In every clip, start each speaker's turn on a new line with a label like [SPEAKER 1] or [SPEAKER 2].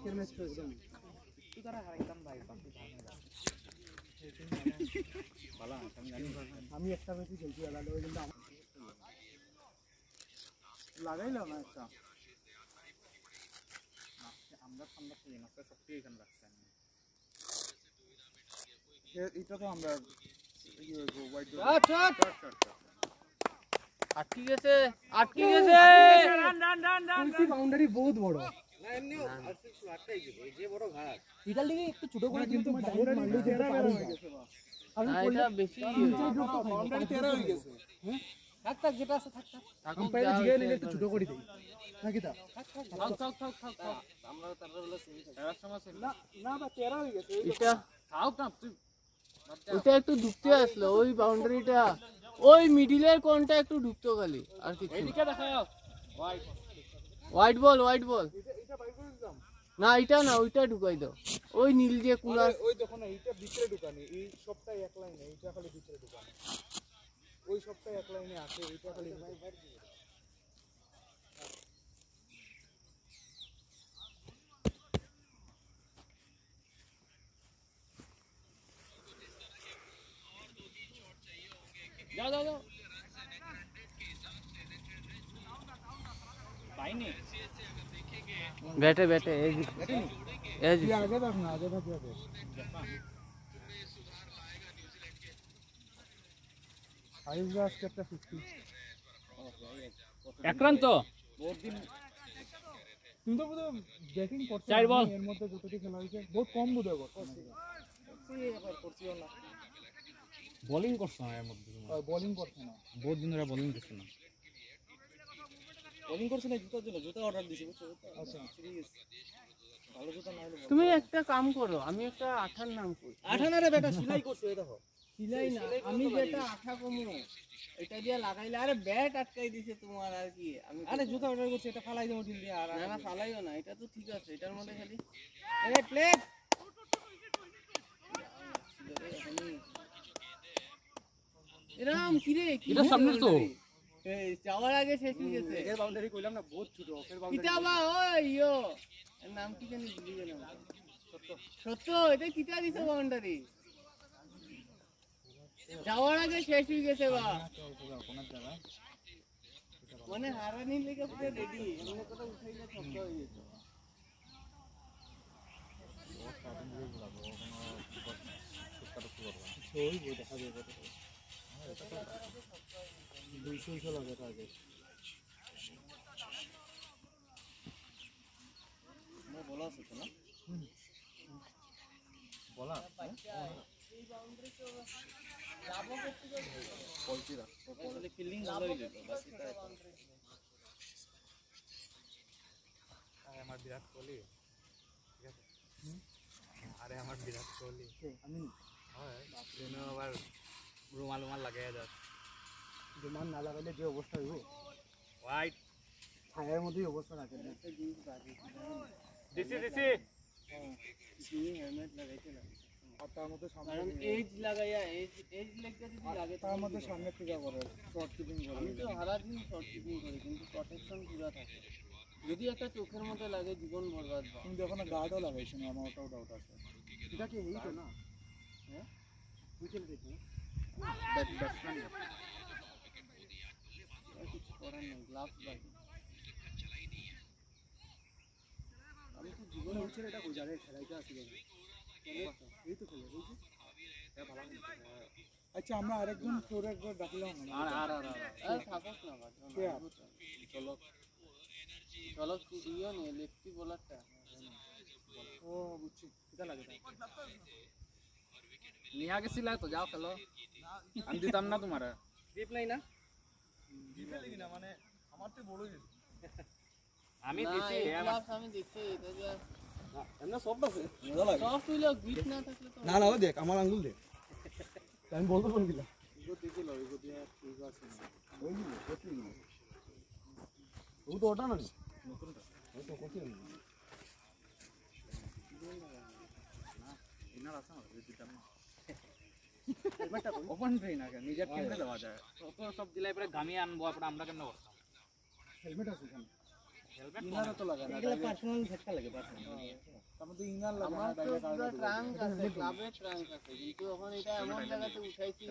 [SPEAKER 1] আজকের ম্যাচ তো একদম একটু তারা হারাইতাম ভাই বাকি ভালো আমি একটা ম্যাচই খেলছি আলাদা ওই জন্য লাগাইলাম না একটা আমরা ঠান্ডা খেয়ে না সত্যি এখানে রাখছি এটা তো আমরা
[SPEAKER 2] আটকে গেছে
[SPEAKER 1] বাউন্ডারি বহুত বড় যে বড় ঘাট এটার দিকে একটু ছোট করে কিন্তু ডাইরেক্ট মারলে তেরা হয়ে গেছে
[SPEAKER 2] এটা বেশি
[SPEAKER 1] বাউন্ডারি তেরা হয়ে গেছে থাক যেটা আছে থাক আম্পায়ার জিগে নিলে একটু ছোট করে দেই নাকি তা থাক আমরা তারপর বলে তেরা সমস্যা না বা তেরা হয়ে গেছে
[SPEAKER 2] এটা
[SPEAKER 1] থাক না তুই
[SPEAKER 2] ওটা একটু ঢুকতে আসলো ওই বাউন্ডারিটা ওই মিডিলের কোনটা একটু ঢুকতো খালি আর কিছু
[SPEAKER 1] এদিকে দেখাও
[SPEAKER 2] হোয়াইট বল
[SPEAKER 1] এটা বাই করে দিলাম
[SPEAKER 2] না এটা না ওইটা ঢুকাই দাও ওই নীল যে কুলা
[SPEAKER 1] ওই দেখো না এইটা ভিতরে ঢুকানি এই সবটাই এক লাইনে এইটা খালি ভিতরে ঢুকানি ওই সবটাই এক লাইনে আছে এইটা খালি যাও পাইনি
[SPEAKER 2] बैठे एज
[SPEAKER 1] आगे तक ना आगे तक आयुष दास कितना 50
[SPEAKER 3] আক্রান্ত
[SPEAKER 1] बहुत दिन तुम तो बुझो बैटिंग করছো
[SPEAKER 3] চার বল
[SPEAKER 1] এর মধ্যে যতটি খেলা হয়েছে বহুত কম বুঝো করছো করছিও না
[SPEAKER 3] বোলিং করছ না এর মধ্যে
[SPEAKER 1] বোলিং করছ না
[SPEAKER 3] বহুত দিন ধরে বোলিং করছ না
[SPEAKER 1] বোলিং করছ না জুতা অর্ডার দিছি বুঝছো আচ্ছা সিরিয়াস ভালো জুতা না হলে
[SPEAKER 2] তুমি একটা কাম করো আমি একটা আঠার নাম করি
[SPEAKER 1] আঠা না রে বেটা সেলাই করছো এই দেখো
[SPEAKER 2] সিলাই না আমি যেটা আঠা কমু এটা দিয়ে লাগাইলে আরে ব্যাট আটকাই দিছে তোমার আর কি আমি
[SPEAKER 1] আরে জুতা অর্ডার করছি এটা ফালাই দেবো ঢিল দিয়ে আর
[SPEAKER 2] না ফালাইও না এটা তো ঠিক আছে এটার মধ্যে খালি
[SPEAKER 1] এই প্লেট
[SPEAKER 2] এরকম কি রে
[SPEAKER 3] এটা সামনে তো
[SPEAKER 2] এই যাওয়ার আগে শেষ হয়ে গেছে
[SPEAKER 1] এর বাউন্ডারি কইলাম না বহুত ছোট এর বাউন্ডারি
[SPEAKER 2] কিতাবা ওই ইয়ো এর নাম কি জানি ভুলে গেলাম সত্য এটা কিতা দিছে বাউন্ডারি যাওয়ার আগে শেষ হয়ে গেছে বা মানে হারানি লেগে পুরো রেডি এমন কথা উঠাইলে শব্দ হয়ে যেত
[SPEAKER 1] ওই বই দেখা যাবে 200 লাগে আগে
[SPEAKER 2] মো বলা আছে তো না
[SPEAKER 1] বলা
[SPEAKER 2] এই বাউন্ডারি তো যাবো করতে বলছিরা তাহলে ফিল্ডিং ভালো হইলো তো বাস এটা
[SPEAKER 1] আরে আমার বিরাট কোহলি ঠিক আছে আরে আমার বিরাট কোহলি আমি হয় বাপরে আবার রুমাল লাগাইয়া দাও রুমাল না লাগাইলে যে অবস্থা হইব হোয়াইট ছায়ার মধ্যেই অবস্থা রাখে একটা জিনিস বাকি দিছি
[SPEAKER 2] কি হেলমেট লাগাইছে না
[SPEAKER 1] আর তার মধ্যে সামনে
[SPEAKER 2] এজ লাগাইয়া এজ লাগতে যদি লাগে
[SPEAKER 1] তার মধ্যে সামনে থেকে করে শর্ট কিপিং করে
[SPEAKER 2] আমি তো সারা দিন শর্ট কিপিং করি কিন্তু প্রোটেকশন পুরো থাকে যদি একটা চোখের মধ্যে লাগে জীবন বরবাদ হয়
[SPEAKER 1] তুমি দেখো না গার্ডও লাগাইছো না আমার ওটাও ডাউট আছে এটা কি এই তো না হ্যাঁ উইকেট দেখো ব্যাটসম্যান
[SPEAKER 2] কিছু করার নেই গ্লাভস লাগে
[SPEAKER 1] আমি তো জীবনে উইকেট এটা কই জায়গায় খেলাইতে আসি এই তো খেলে বুঝছি ভালো আচ্ছা আমরা আরেকজন ফ্লোরে একবার ডাকলাম
[SPEAKER 2] আর থাকুক না চলো স্টুডিও নিয়ে লেফটি বোলারটা
[SPEAKER 1] ও বুঝছি কিটা লাগে
[SPEAKER 3] নিয়া গেছিলা তো যাও খেলো আমি দিতাম না তোমার
[SPEAKER 1] ডিপ নাই না ডিপে লাগি না মানে আমার তো বড়ই দিছি
[SPEAKER 3] আমি দিছি
[SPEAKER 2] আমি দেখছি এটা যে
[SPEAKER 1] এমন সফট আছে মজা লাগে
[SPEAKER 2] সফট হইলো গ্রিপ না থাকলে তো
[SPEAKER 1] না দেখ আমার আঙ্গুল দে আমি বলতে পারবি না এগো দেখে লও এগো দিয়ে ঠিক আছে ওই দিলে কত দিলে ও তো ওটা না নতুনটা ও তো কত দিলে না ইনার আছে না দিতাম না হেলমেটটা ওপেন ট্রেন আগে নিজের কেমনে দেওয়া যায়
[SPEAKER 3] সব দিলাই পরে গামিয়ে আনবো পরে আমরা কেমনে করতাম
[SPEAKER 1] হেলমেট আছে এখানে
[SPEAKER 3] ইনারও তো লাগে না
[SPEAKER 2] এগুলো পার্সোনাল ঝটকা লাগে পার্সোনাল
[SPEAKER 3] তার মধ্যে ইনার লাগে না
[SPEAKER 2] আমার তো
[SPEAKER 3] ডাইরেক্ট
[SPEAKER 2] পুরো ট্রাঙ্ক আছে ক্লাবের ট্রাঙ্ক আছে কিন্তু এখন এটা এমন জায়গাতে উঠাইছি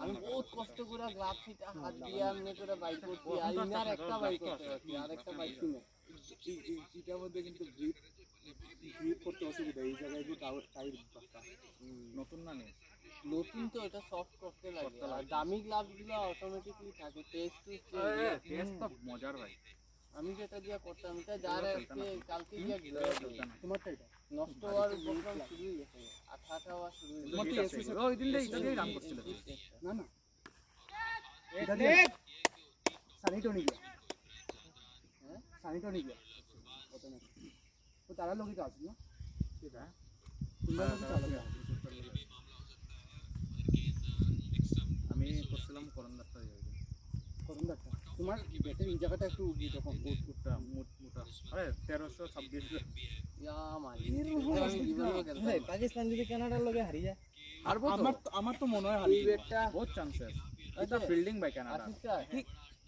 [SPEAKER 2] আমি বহুত কষ্ট করে গ্লাভ ফিটা হাত দিয়ে এমনি করে বাইক করছি আর ইনার একটা বাইক করতে পারছি আর একটা বাইক কিনে
[SPEAKER 3] এটার মধ্যে কিন্তু গ্রিপ করতে অসুবিধা এই জায়গায় যে টাইট বাঁকা নতুন না নেই
[SPEAKER 2] নতুন তো এটা সফট করতে লাগে আর দামি গ্লাভ গুলো অটোমেটিকলি থাকে টেস্ট
[SPEAKER 3] টেস্ট তো মজার ভাই
[SPEAKER 2] আমি যেটা দিয়া করতাম এটা যার আজকে কালকে দিয়া গেল
[SPEAKER 3] তোমারটা এটা
[SPEAKER 2] নষ্ট হওয়ার প্রবলেম শুরু হয়ে গেছে আঠা হওয়া শুরু হয়ে
[SPEAKER 3] তোমার তো এসএস ওই দিন এটা দিয়ে রান করছিল
[SPEAKER 2] না না
[SPEAKER 3] এটা দিয়ে
[SPEAKER 2] সানিটনি গিয়া
[SPEAKER 3] হ্যাঁ সানিটনি গিয়া ওটা না তো তারা লোকই তো আছে না সেটা তোমরা লোকই চালাবে আমি করছিলাম করন্দাটা করন্দাটা তোমার ব্যাটের এই জায়গাটা একটু তখন মোটা আরে 1326
[SPEAKER 2] ইয়া মালি পাকিস্তান যদি কানাডার লগে হারি যায়
[SPEAKER 3] আর আমার তো মনে হয় হারি ব্যাটটা বহুত চান্স আছে এটা ফিল্ডিং বাই কানাডা
[SPEAKER 2] ঠিক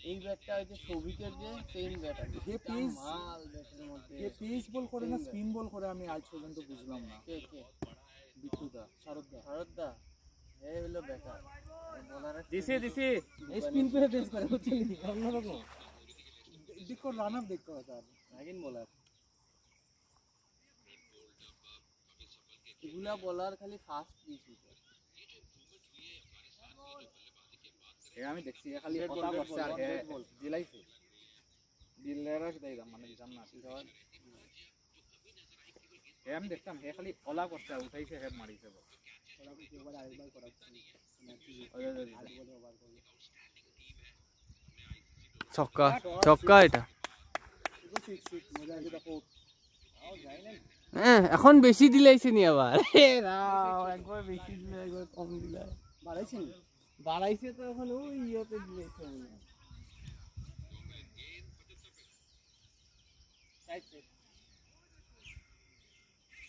[SPEAKER 2] এই ব্যাটটা হচ্ছে সোভিকের যে সেম ব্যাট আছে
[SPEAKER 3] যে পিস
[SPEAKER 2] মাল ব্যাটের মধ্যে
[SPEAKER 3] যে পিস বল করে না স্পিন বল করে আমি আজ পর্যন্ত বুঝলাম না
[SPEAKER 2] কে কে
[SPEAKER 3] বিট্টুদা শারদদা
[SPEAKER 2] এই হলো ব্যাটার বলার
[SPEAKER 3] দিছি
[SPEAKER 2] এই স্পিন করে পেস করে হচ্ছে কি অন্যরকম
[SPEAKER 3] দেখো রানার দেখো স্যার
[SPEAKER 2] নাগিন বলার এগুলা বলার খালি ফাস্ট পিচ
[SPEAKER 3] আমি দেখছি খালি কথা বলছে আর দিলাইছে দিলেরা কি দাইরা মানে জান না আমি দেখতাম হে খালি ওলা করছে উঠাইছে হেড মারিছে ওলা কি একবার আরেকবার করাচ্ছি
[SPEAKER 2] ছক্কা এটা হ্যাঁ এখন বেশি দিলাইছে নি আবার একবার বেশি দিলে একবার কম দিলে বাড়াইছে তো এখন ওই ইয়েতে দিয়েছে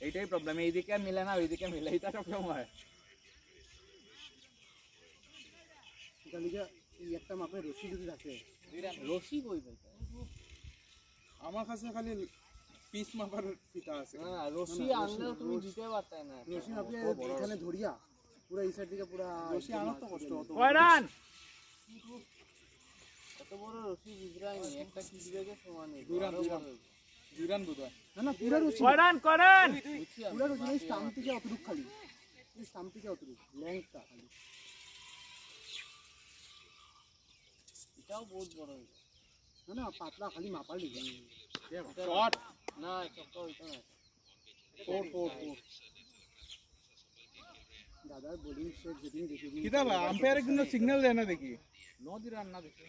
[SPEAKER 3] এইটাই প্রবলেম এইদিকে মিলে না ওইদিকে মিলে এটা প্রবলেম হয় একটা মাপের রশি যদি থাকে
[SPEAKER 2] রশি কই ভাই
[SPEAKER 3] আমার কাছে খালি পিস মাপার ফিতা আছে
[SPEAKER 2] না রশি আনলেও তুমি দিতে পারতে না
[SPEAKER 3] রশি আপনি এখানে ধরিয়া পুরো এই সাইড থেকে পুরো রশি আনার তো কষ্ট হতো কয় রান
[SPEAKER 2] এত বড় রশি বুঝরাই নি একটা কিলোকে সমান নেই
[SPEAKER 3] দুই রান বোধহয় না পুরো রশি কয় রান পুরো রশি স্টাম্প থেকে অতটুক খালি এই স্টাম্প থেকে অতটুক লেংথটা খালি
[SPEAKER 2] এটাও বহুত বড়
[SPEAKER 3] না পাতলা খালি মাপার লিখে
[SPEAKER 2] শট না চক্কা হইতো না
[SPEAKER 3] 4 দাদার বোলিং শট যেদিন দেখি কিটা আম্পায়ার কিন্তু সিগন্যাল দেয় না দেখি 9 দি রান না দেখি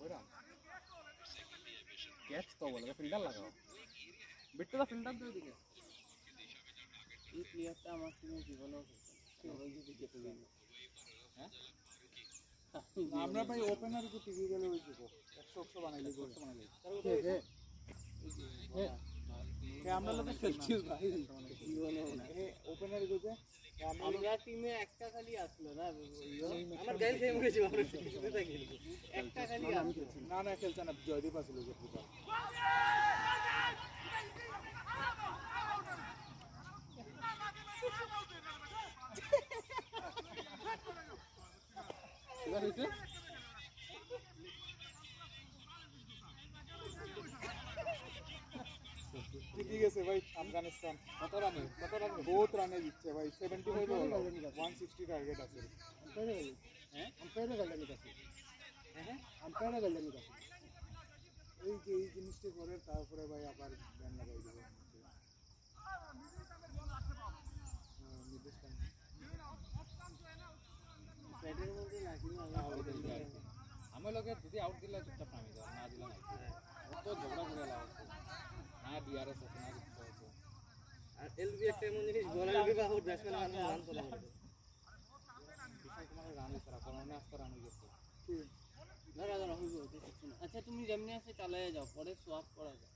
[SPEAKER 3] ওরা ক্যাচ তো বলে ফিল্ডার লাগাও বিট্টুদা ফিল্ডার দিয়ে দিকে
[SPEAKER 2] এই প্লেয়ারটা আমার টিমে জীবনেও ওই যে জিতে গেল
[SPEAKER 3] হ্যাঁ আমরা ভাই ওপেনার কো টিভি গেলে ওই দিব 100 বানাইলি 100 বানাইলি আমরা লোকে খেলছি ভাই ওপেনার কো যে
[SPEAKER 2] আমরা টিমে একটা খালি আসলো না আমার গাইল খেয়ে গেছে আমরা জিতে গেল একটা খালি
[SPEAKER 3] না খেলছে না জয়দীপ আসলো যে ঠিক আছে ভাই আফগানিস্তান কত রানে বহুত রানে দিচ্ছে ভাই 75 হলো 160 টার্গেট আছে হ্যাঁ আম্পায়ারের গালদানি কাছে হ্যাঁ আম্পায়ারের গালদানি কাছে এই যে এই জিনিসটা করে তারপরে ভাই আবার ব্যান লাগাই দেব
[SPEAKER 2] ব্যাটের মধ্যে লাগি
[SPEAKER 3] আমি লোকে যদি আউট দিলে চুপচাপ নামি যাও না দিলে না অত ঝগড়া করে লাভ না ডিআরএস আছে না কিছু আছে
[SPEAKER 2] আর এলবি একটা এমন জিনিস বলার আগে বা আউট ব্যাটসম্যান রান চলে যাবে
[SPEAKER 3] বিশাল কুমারের রান করা করোনা আসতে রান হয়ে গেছে
[SPEAKER 2] না হইব আচ্ছা তুমি যেমনি আছে চালায় যাও পরে সোয়াপ করা যায়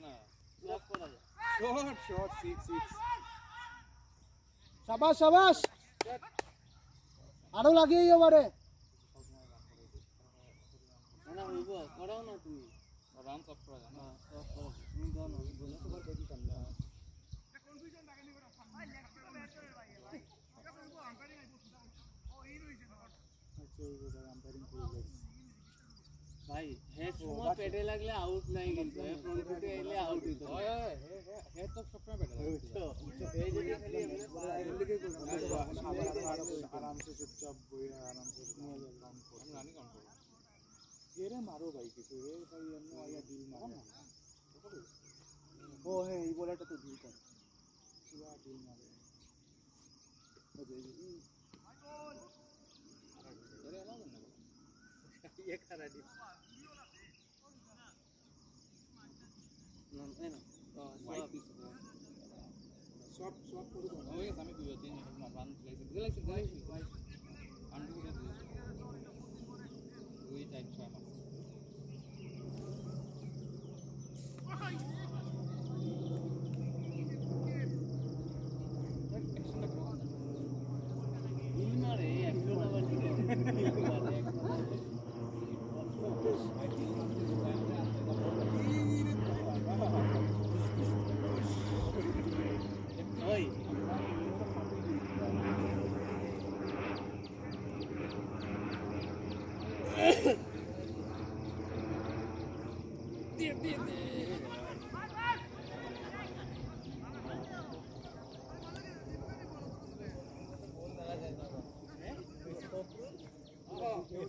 [SPEAKER 3] না
[SPEAKER 2] সোয়াপ করা যায়
[SPEAKER 3] শর্ট 6 শাবাশ আরো লাগিয়ে এবারে
[SPEAKER 2] না হইব করাও না তুমি
[SPEAKER 1] রান অফ করা যায় না
[SPEAKER 2] সব করো তুমি দাও না বলে তোমার দেখি সামনে ভাই হেড সময় পেটে লাগলে আউট নাই কিন্তু ফ্রন্ট ফুটে এলে আউট হইতো
[SPEAKER 1] হেড তো সবসময় বেটার
[SPEAKER 2] এই যে খালি
[SPEAKER 3] আরামসে চুপচাপ বই আরামসে
[SPEAKER 1] রানিং কাউন্ট করব
[SPEAKER 3] এরে মারো ভাই কিছু এ ভাই এমনি আয়া ডিল মারো না ও হ্যাঁ এই বলাটা তো ডিল কর পুরো ডিল মারে
[SPEAKER 1] এরে এলাও না
[SPEAKER 2] ये खरा दी
[SPEAKER 1] হোয়াইট পিস
[SPEAKER 3] সব সব করে দাও
[SPEAKER 1] ওই আমি দুই তিন রান দিলাইছি আন্ডু করে দিয়েছি দুই টাইম 6 মাস
[SPEAKER 2] मारे एक्शन नंबर दिले ओए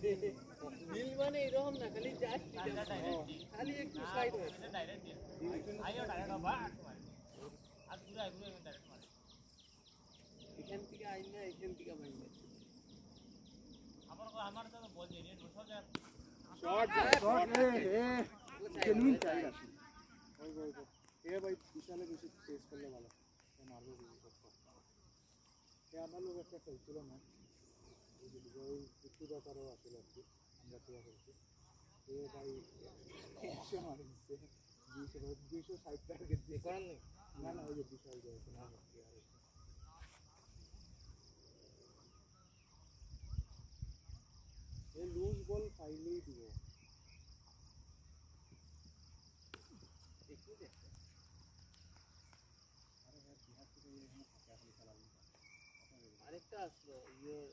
[SPEAKER 2] दे দিল মানে এরকম না খালি জাস্ট খালি একটু সাইড হয় ডাইরেক্ট আইও ডাইরেক্ট বা আজ ঘুরে ডাইরেক্ট মারে এখান থেকে আই না এখান থেকে ভাঙবে আমার তো বল যে রেড বসা যায়
[SPEAKER 3] শট এ জেনুইন চাই আছে ওই এ ভাই বিশালে বেশি টেস্ট করলে ভালো এ মারবে বেশি এ আমার লোক একটা খেলছিল না ওই একটু ব্যাপারও আসলে আর কি আমরা তো বলছি এ ভাই একশো মারে দিচ্ছে 260 টার্গেট দিয়ে
[SPEAKER 2] করার নেই
[SPEAKER 3] না না ওই যে বিশাল যায় না এ লুজ বল পাইলেই দিব
[SPEAKER 2] একটু দেখ আরেকটা আসলো ইয়োর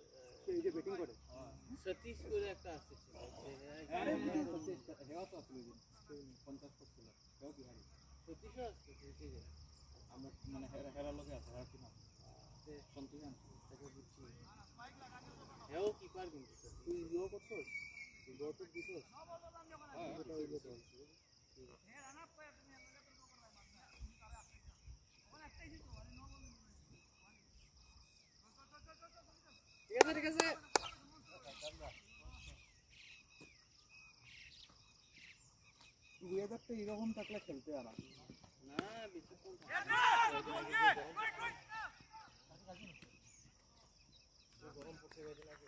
[SPEAKER 3] এই যে ব্যাটিং করে
[SPEAKER 2] সতীশ করে একটা আসছে
[SPEAKER 1] হেওয়া তো আসলে 50 করছিল হেও বিহারি
[SPEAKER 2] সতীশও আসছে ঠিক আছে
[SPEAKER 1] আমরা মানে হেরার লগে আছে হেরা কি না সন্তোষ আনছে তাকে বুঝছি
[SPEAKER 2] হেও কিপার কিন্তু
[SPEAKER 3] তুই ইয়ে করছস তুই যত দিছস এটা ওই যে বলছি
[SPEAKER 2] ঠিক আছে
[SPEAKER 3] ওয়েদারটা এরকম থাকলে খেলতে আরাম
[SPEAKER 2] না বেশিক্ষণ গরম পড়তে গেছে নাকি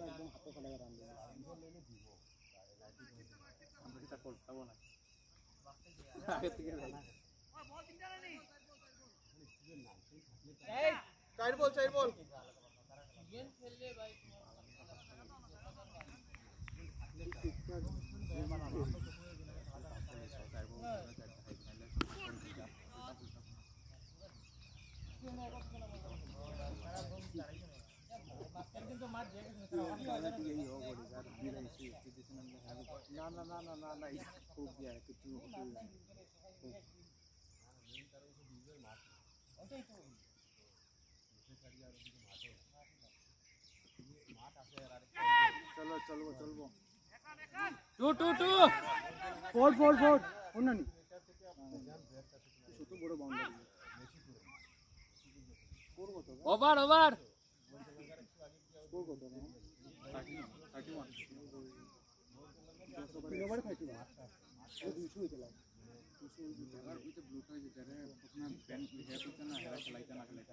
[SPEAKER 3] একদম হাতে ফেলে রান দিব
[SPEAKER 1] আমরা এটা করতাম না
[SPEAKER 3] আগে থেকে
[SPEAKER 2] চার বল গেম খেললে ভাই কিন্তু মার যে
[SPEAKER 3] না না না না না না খুব গিয়া কিছু চলো চলবো চলবো
[SPEAKER 2] two
[SPEAKER 3] four four four four না নি ছোট বড় বাউন্ডারি ফোর কত
[SPEAKER 2] ওভার
[SPEAKER 3] ফোর কত 31 তিন ওভারে 31 ও 200 হইতে লাগে 200
[SPEAKER 1] এবার ওই যে ব্লুটা যেটা প্রথমে ব্যান হেয়া করতে না হেরা খেলাইতে না খেলাইতে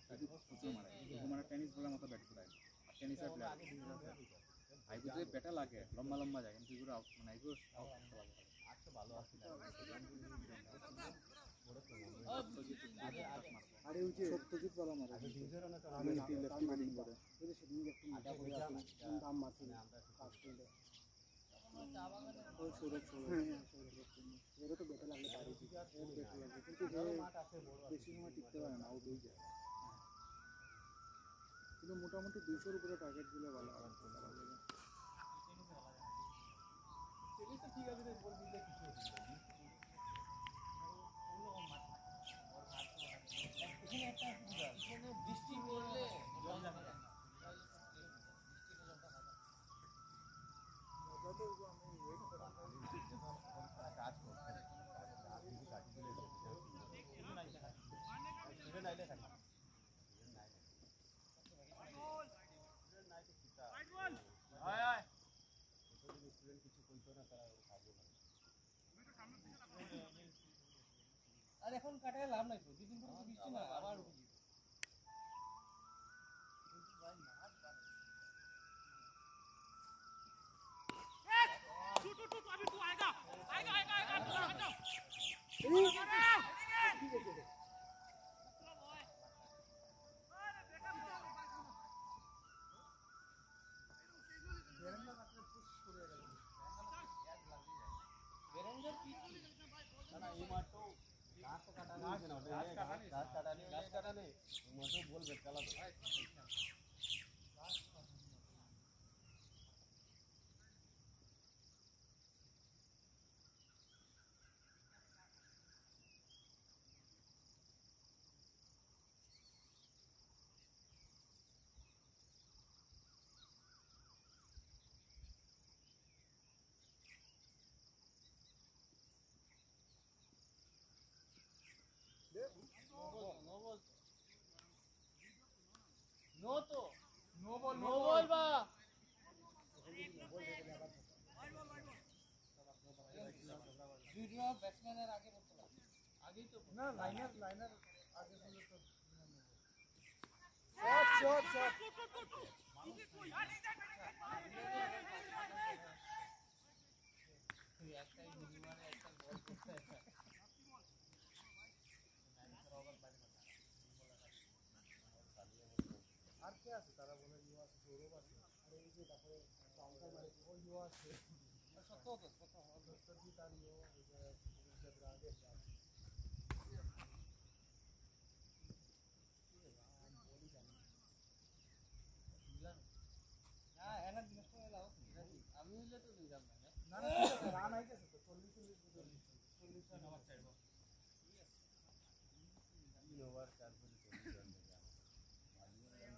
[SPEAKER 1] যদি কিছু মারে তোমার টেনিস বলার মতো ব্যাট করায় টেনিসের প্লেয়ার আইগো যে ব্যাটা লাগে লম্বা লম্বা যায় কিন্তু এগুলো মানে এগুলো
[SPEAKER 3] আরে ওই যে সত্যজিৎ বলা মারে আমি লেফটি ব্যাটিং করে ওই যে সেদিন একটু মাথা পড়ে আছে দাম মারছে না কাজ করলে ওই সৌরভ এরও তো বেটা লাগলে পারি ওর বেটা লাগবে কিন্তু বেশি সময় টিকতে পারে না আউট হয়ে যায় কিন্তু মোটামুটি 200-র উপরে টার্গেট দিলে ভালো হয় ঠিক আছে বল দিলে কিছু
[SPEAKER 2] বৃষ্টি পড়লে জল জমে যায় আর এখন কাটায় লাভ নাই তো দুদিন পরে বৃষ্টি না আবার नो तो नो बॉल बा वीडियो बैट्समैन है आगे बोल आगे तो
[SPEAKER 3] না লাইনার আগে বলে তো শট
[SPEAKER 2] একটাই মিনিমামে একটা বল করতে হয়
[SPEAKER 3] আর কে আছে তারা বলে ইউ আছে সৌরভ আছে আর এই যে তারপরে কাউন্টার মারে ও ইউ আছে সত্যজিৎ আর ইউ ওই যে আগে
[SPEAKER 2] হ্যাঁ এনা দিনের সময় লাও আমি হইলে তো দিতাম না
[SPEAKER 3] না রান আইতেছে তো 40
[SPEAKER 2] নাম্বার চাইবো
[SPEAKER 1] তিন ওভার 4 করে 40 রান দেয়া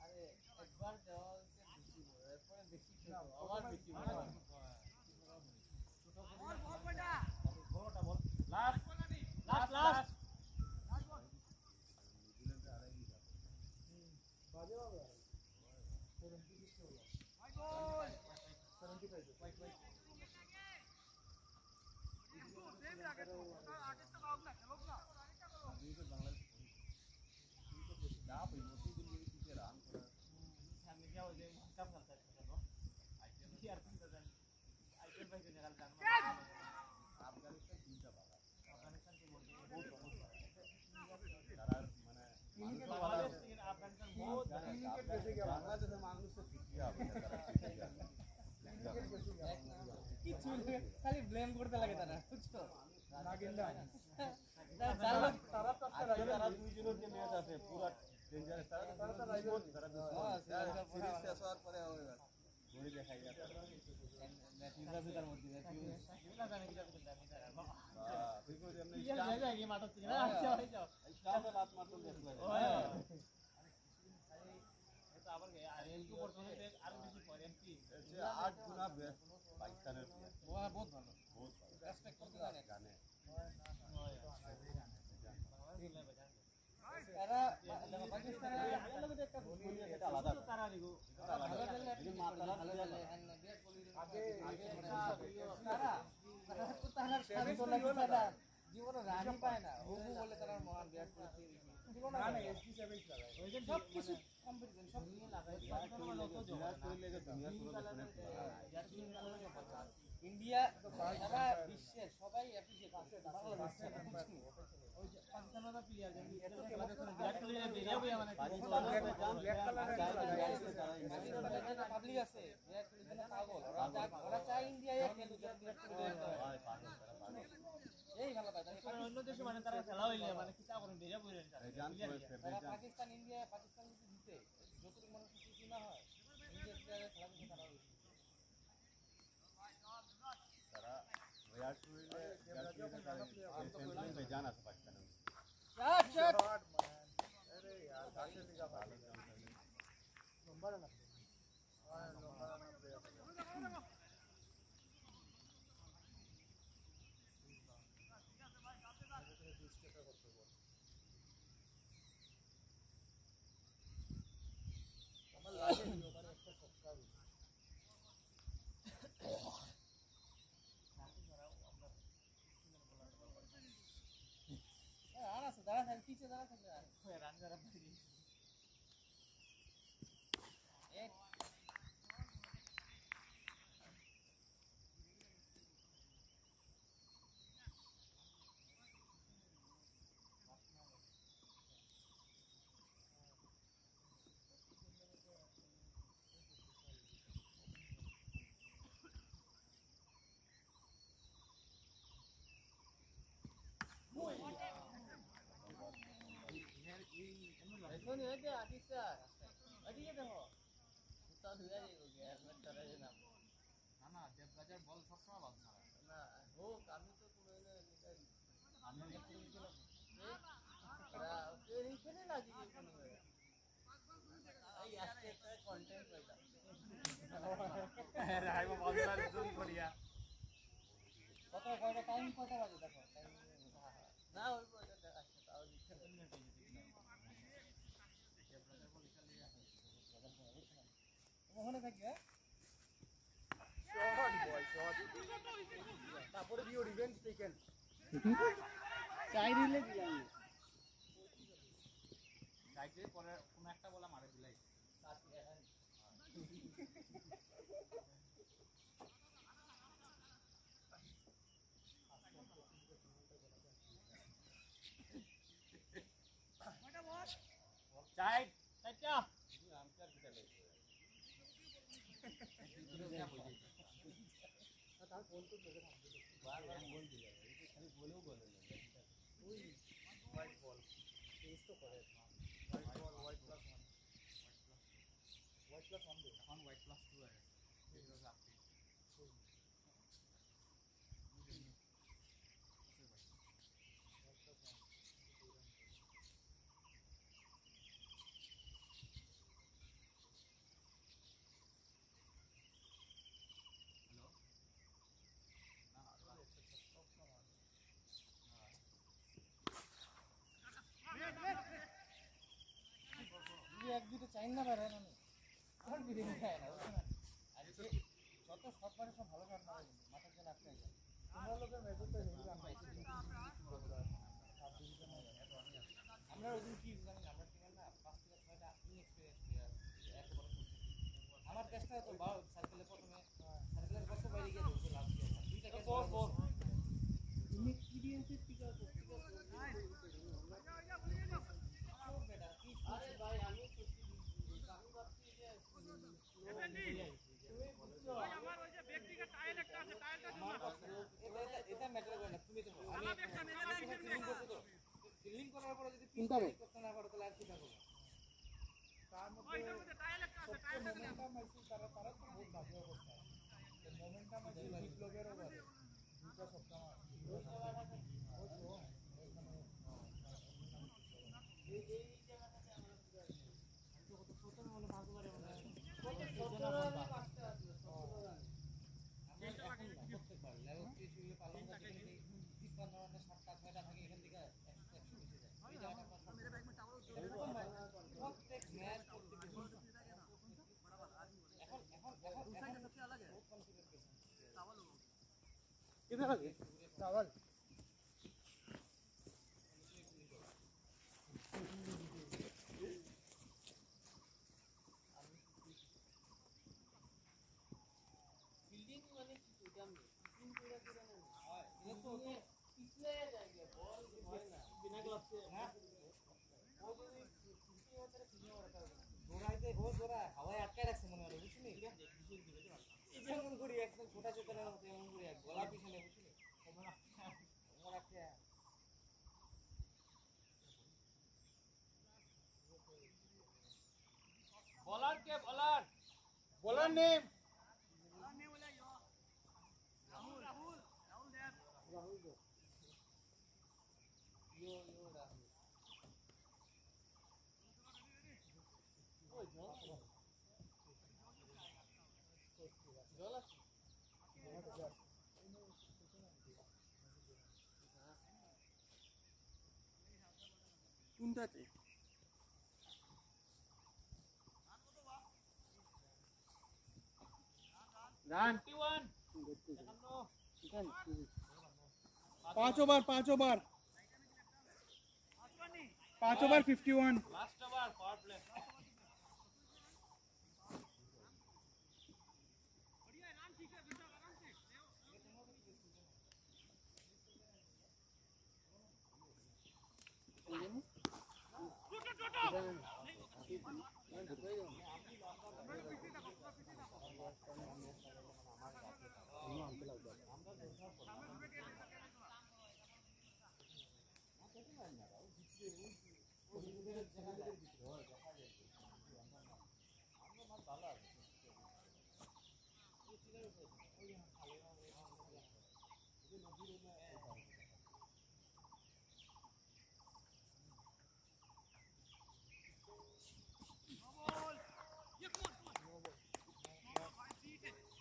[SPEAKER 2] আরে একবার দেওয়া হচ্ছে বেশি এরপরে বেশি খেলো আবার বেশি বড়টা বল লাস্ট
[SPEAKER 3] বাজে হবে 76 হলো 75
[SPEAKER 2] सामने क्या हो जाए कब चलता है चलो आईपीएल यार तुम तो जान आईपीएल भाई निकाल जान
[SPEAKER 1] আফগানিস্তান তিনটা বাধা
[SPEAKER 2] अफगानिस्तान के बोल बहुत
[SPEAKER 1] তারা মানে
[SPEAKER 2] बांग्लादेश থেকে अफगानिस्तान बहुत
[SPEAKER 1] বাংলাদেশের মানুষ তো ঠিকই হবে তারা
[SPEAKER 2] কিছু খালি ব্লেম করতে লাগে তারা বুঝছো
[SPEAKER 3] নাগিন্দা
[SPEAKER 2] তারা তো
[SPEAKER 1] তারা দুইজনের যে ম্যাচ আছে পুরো ডেঞ্জারাস তারা সিরিজ শেষ হওয়ার পরে হবে ঘড়ি দেখাই যাচ্ছে
[SPEAKER 2] ম্যাচের মধ্যে এগুলা জানে কি জানে
[SPEAKER 1] তুই কই এমনি
[SPEAKER 2] কি জায়গা জায়গা মাঠে থেকে না আচ্ছা হয়ে যাও
[SPEAKER 1] স্টাফে লাত মারতে দেখলে
[SPEAKER 2] এটা আবার এমপি পড়তে আরো বেশি পড়ে এমপি
[SPEAKER 1] যে 8 গুণা বেস্ট পাকিস্তানের প্লেয়ার
[SPEAKER 2] বহুত ভালো
[SPEAKER 1] বহুত ভালো
[SPEAKER 2] রেসপেক্ট করতে জানে
[SPEAKER 1] জানে
[SPEAKER 2] এরা পাকিস্তানের
[SPEAKER 1] আলাদা
[SPEAKER 2] জীবনে রানই পায় না ওগু বলে তারা মহান বিরাট কোহলি তুলনা না এসডি সেভেন লাগায় ওইজন সব কিছু কম্পিটিশন সব নিয়ে লাগায় ইন্ডিয়া সারা বিশ্বের সবাই অ্যাপ্রিশিয়েট করছে বাংলাদেশ ওই যে পাকিস্তানের প্লেয়ার যেন এত খেলা দেখুন বিরাট কোহলি বেরিয়ে বই মানে ব্ল্যাক কালার পাবলিক আছে বিরাট কোহলি জন্য পাগল ওরা চায় ইন্ডিয়ায় খেলুক বিরাট কোহলি এই ভালো পায় অন্য দেশে মানে তারা খেলা হইলে মানে কি চা করেন বেরিয়ে বই তারা পাকিস্তান ইন্ডিয়া পাকিস্তান যদি জিতে যতটুকু মানুষ খুশি না হয় ইন্ডিয়ার প্লেয়ারের খেলা দেখে তারা
[SPEAKER 4] विराट कोहली में जाना था पाकिस्तान में
[SPEAKER 2] शॉट
[SPEAKER 3] अरे यार काशे का नंबर है ना हां नंबर है ना আমার লাগে ওখানে একটা সপ্তাহ
[SPEAKER 2] दादा थाक पीछे दादा थाक रान जरा पड़ी एक नहीं है क्या आदित्य सर अरे देखो तो धुआ जाएगा हेलमेट करे ना
[SPEAKER 1] না দেবরাজের বল সবসময় বাদ মারে
[SPEAKER 2] না ও আমি তো কোনো নিকাই
[SPEAKER 1] আমি
[SPEAKER 2] একটু গেলাম এরা ওকে রিখেনে লাগি কোনো এই আজকে একটা কন্টেন্ট পাইলাম
[SPEAKER 1] রাইবো বলদার জুম করিয়া
[SPEAKER 2] কত কয়টা টাইম কয়টা বাজে দেখো টাইম না ওই পয়সা আচ্ছা তাও লিখে ওখানে থাকি হ্যাঁ
[SPEAKER 3] শট বয় শট তারপরে ভিউ রিভেঞ্জ টেকেন
[SPEAKER 2] চাই রিলে দিলাম
[SPEAKER 1] যাইতে পরে কোন একটা বলা মারে দিলাই সাইড সাইডটা আমি আর দিতে লাগি
[SPEAKER 3] তার ফোন তো ধরে থাকবে
[SPEAKER 1] বারবার বল দিলে এই খালি বলেও বলে না
[SPEAKER 3] ওই হোয়াইট বল টেস্ট তো করে white ball white plus 1 white plus 1 দে
[SPEAKER 1] এখন হোয়াইট প্লাস 2 আছে এগুলো আপনি
[SPEAKER 2] এক দুটো চাই না পারে না আর বিরিয়ানি খায় না আর যে যত সববারে সব ভালো কাজ মারে মাথার জন্য আটকে যায়
[SPEAKER 3] তোমরা লোকের মেসেজ তো হেভি রান পাইছে
[SPEAKER 2] আমরা ওদিন কি জানি আমরা ছিলাম না 5 থেকে 6টা ইনএক্সপেরিয়েন্স প্লেয়ার একবারে আমার চেষ্টা তো সার্কেলে প্রথমে সার্কেলের কত বাইরে গিয়ে ধরতে লাভ দিয়ে দুইটা ক্যাচ ফোর ইনএক্সপেরিয়েন্সের টিকা আরে ভাই আমি তো আমি ভাবছি যে আমার ওই যে ব্যক্তিগত টাইল একটা আছে টাইলটা এটা ম্যাটার করে না তুমি তো আমি একটা ফিলিং করতে তো ফিলিং করার পরে যদি পিছনে করতে না পারো তাহলে আর কি থাকবে
[SPEAKER 3] তার মধ্যে টাইল একটা আছে টাইল মোমেন্টাম আছে তারা তারা তো বহুত ভালো অবস্থা মোমেন্টাম আছে হিট লগের ওভারে দুটো সপ্তাহ
[SPEAKER 2] এই জায়গাটাতে আমরা কত ছোট মনে ভাগ করে মনে হয় প্রত্যেকবার লেভেল 3 শুয়ে পালন করতে গেলে 53 রানে 7টা 6টা থাকে এখান থেকে 100 মিশে যায় এই জায়গাটা প্রত্যেক ম্যাচ প্রত্যেক
[SPEAKER 3] किधर लगे चावल
[SPEAKER 2] बिल्डिंग माने की काम नहीं बिल्डिंग पूरा पूरा नहीं ये तो पिछले जाएंगे बॉल है ना बिना ग्लव से हां वो जो किसी और तरह किसी और रखा
[SPEAKER 4] দৌড়াইতে ও দৌড়া হাওয়ায় আটকায় রাখছে মনে হয় বুঝছিনি এই যেমন করি একদম ছোটা চেতনের মতো এমন করি গলা পিছনে বুঝছিনি ওমর রাখতে
[SPEAKER 2] बॉलर के बॉलर
[SPEAKER 3] बॉलर नेम কোনটাতে
[SPEAKER 2] रन 51
[SPEAKER 3] पांच over 51
[SPEAKER 2] last over power play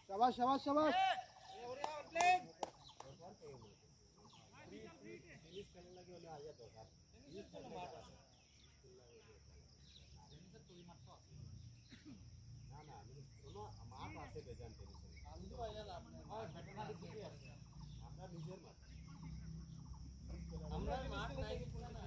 [SPEAKER 3] शाबाश शाबाश शाबाश
[SPEAKER 4] আমরা মাঠ নাই না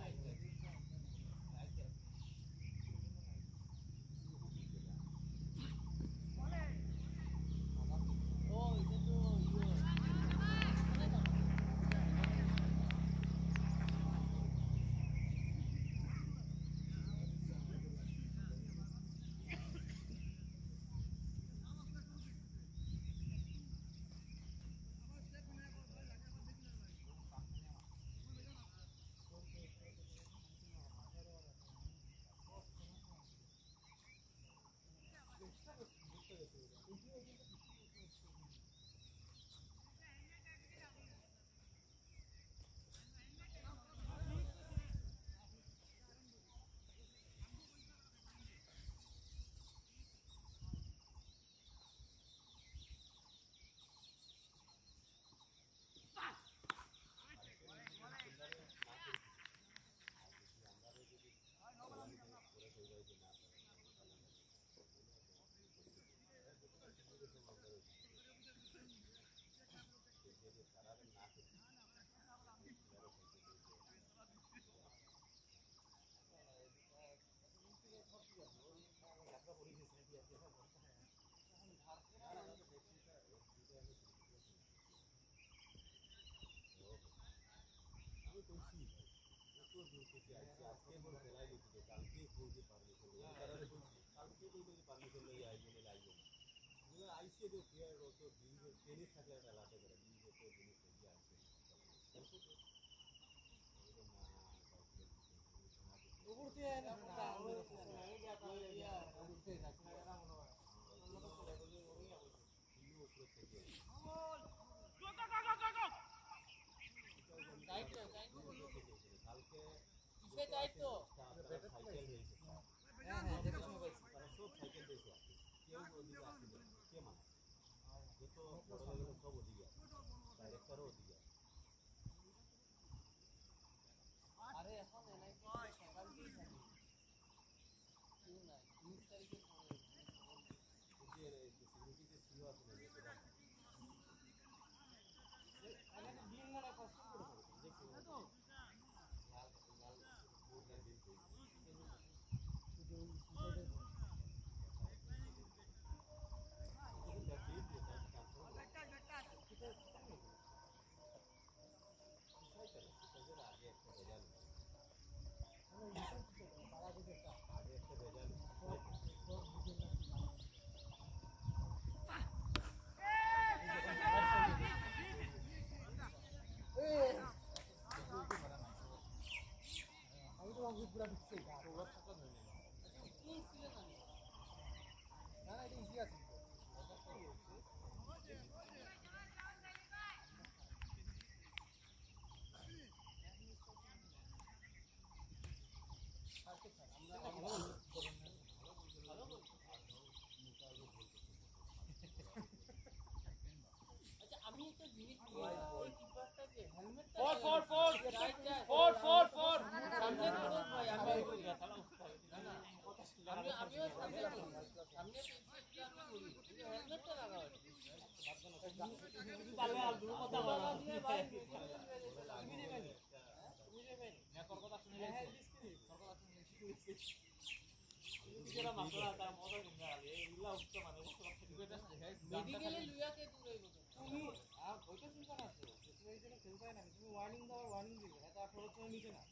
[SPEAKER 2] মেডিকেলে লুয়াকে দূরে তুমি আর ওইটা চিন্তা না তো তুমি এই জন্য খেলতে হয় না তুমি ওয়ার্নিং দাও ওয়ার্নিং দিবে এটা 18 সময় নিচে না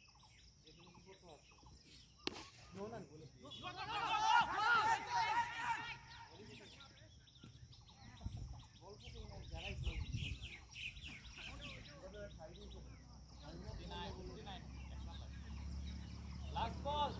[SPEAKER 2] যে তুমি কি করতে পারছো নো না বলে বলছো তুমি না যারাই লাস্ট বল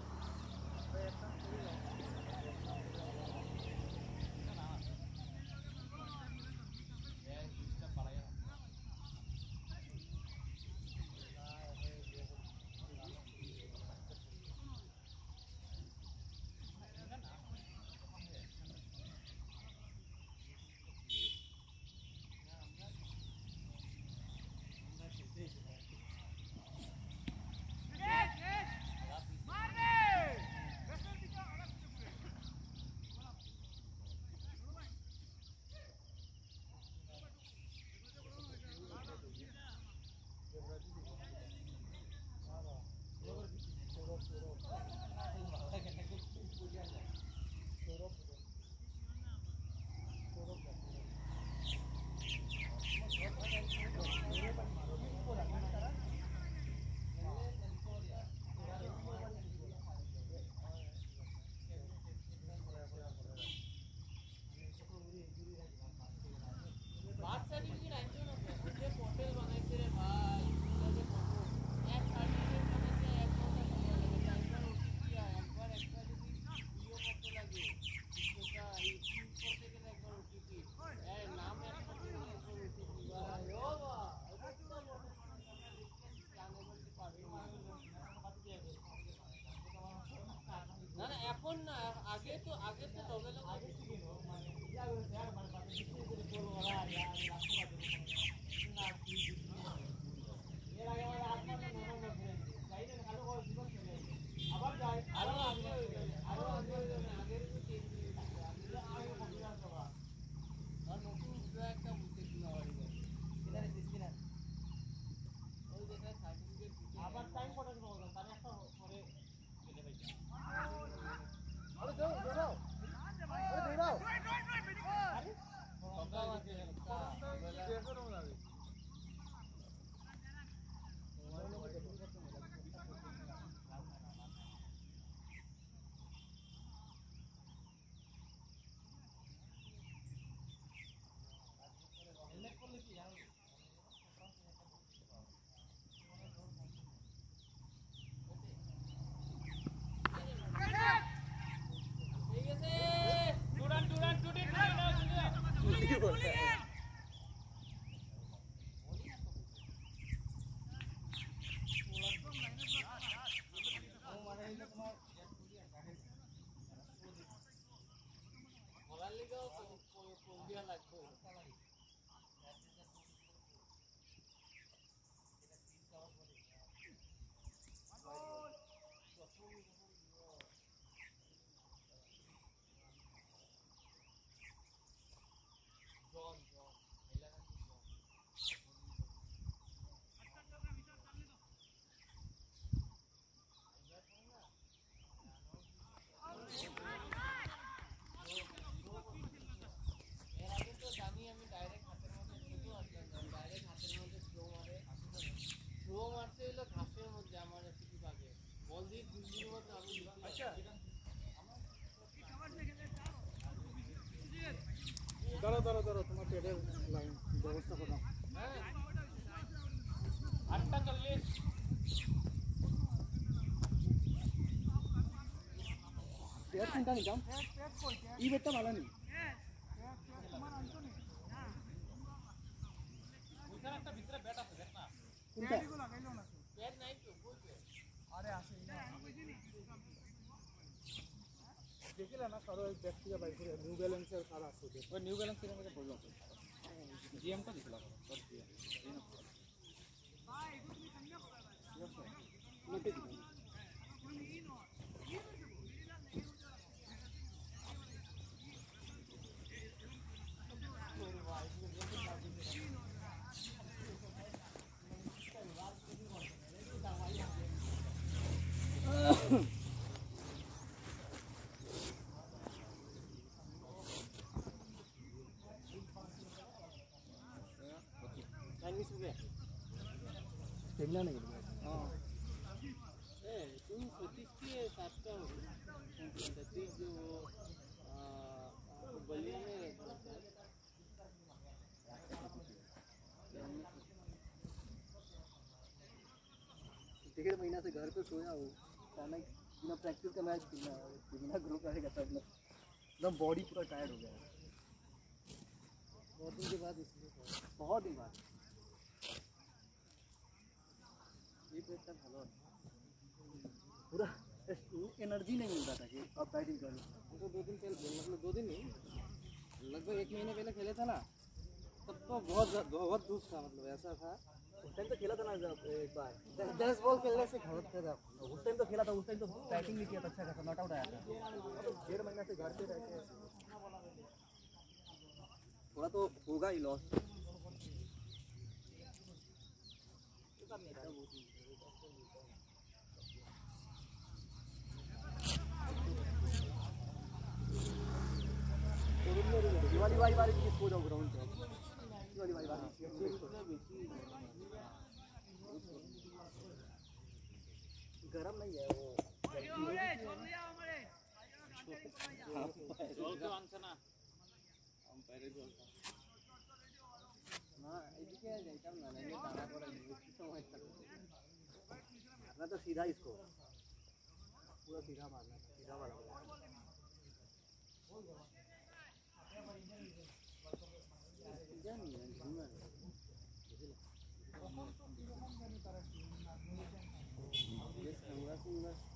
[SPEAKER 2] এখন না আগে তো ডবল আগে ছিল মানে এর আগে আবার যায় আরো আগে আগের আর নতুন একটা বুঝতে কিনা বাড়ি যায় এখানে দিচ্ছি না ওই যেটা সার্টিফিকেট আবার টাইম পড়ার বললাম তার একটা পরে গেলে পাইছে আরে যাও যাও আরে দৌড়াও আরে সকাল আছে দেখো না যাবে
[SPEAKER 3] ধরো ধরো ধরো তোমার পেটের লাইন ব্যবস্থা করো।
[SPEAKER 2] আটটা 40
[SPEAKER 3] পেট কোনটা নিতাম এই বেটটা ভালো নেই
[SPEAKER 2] ওইখানে একটা ভিতরে ব্যাট আছে দেখ না
[SPEAKER 3] কোনটা
[SPEAKER 2] ব্যাট নাই তো বলছে
[SPEAKER 3] দেখিলে না কারো এক ব্যাগ থেকে বাইক করে নিউ ব্যালেন্সের কার আছে
[SPEAKER 1] ওই নিউ ব্যালেন্স কিনে মধ্যে পড়লো জিএমটা দিছিল
[SPEAKER 3] নোটে দিলাম देखना नहीं
[SPEAKER 2] हाँ तुम सतीश के साथ का सतीश जो बलिया में रहता है
[SPEAKER 3] डेढ़ महीना से घर पे सोया हो खाना बिना प्रैक्टिस का मैच खेलना बिना ग्रुप रहेगा तब एकदम बॉडी पूरा टायर्ड हो गया है बहुत दिन के बाद इसलिए बहुत दिन बाद ये पेट भालो पूरा एनर्जी नहीं मिल रहा था कि अब बैटिंग कर
[SPEAKER 2] तो 2 दिन पहले मतलब 2 दिन नहीं लगभग 1 महीने पहले खेले था ना तब तो बहुत धूप था मतलब ऐसा था
[SPEAKER 3] उस टाइम तो खेला था ना एक बार 10 बॉल खेलने से खबर था उस टाइम तो खेला था उस टाइम तो बैटिंग भी किया था अच्छा खासा नॉट आउट आया था डेढ़ महीना से घर पे रहते थोड़ा तो होगा ही लॉस दिवाली वाली बार किसको जाओ ग्राउंड पे दिवाली वाली बार गरम नहीं है वो
[SPEAKER 2] জলকে আনছে না আম্পায়ারের জল
[SPEAKER 3] না এদিকে যাইতাম না এমনি টানা করে বেশি সময় থাকবে अपना तो सीधा इसको पूरा सीधा मारना सीधा वाला सीधा नहीं है घूमना ये संगा पूरा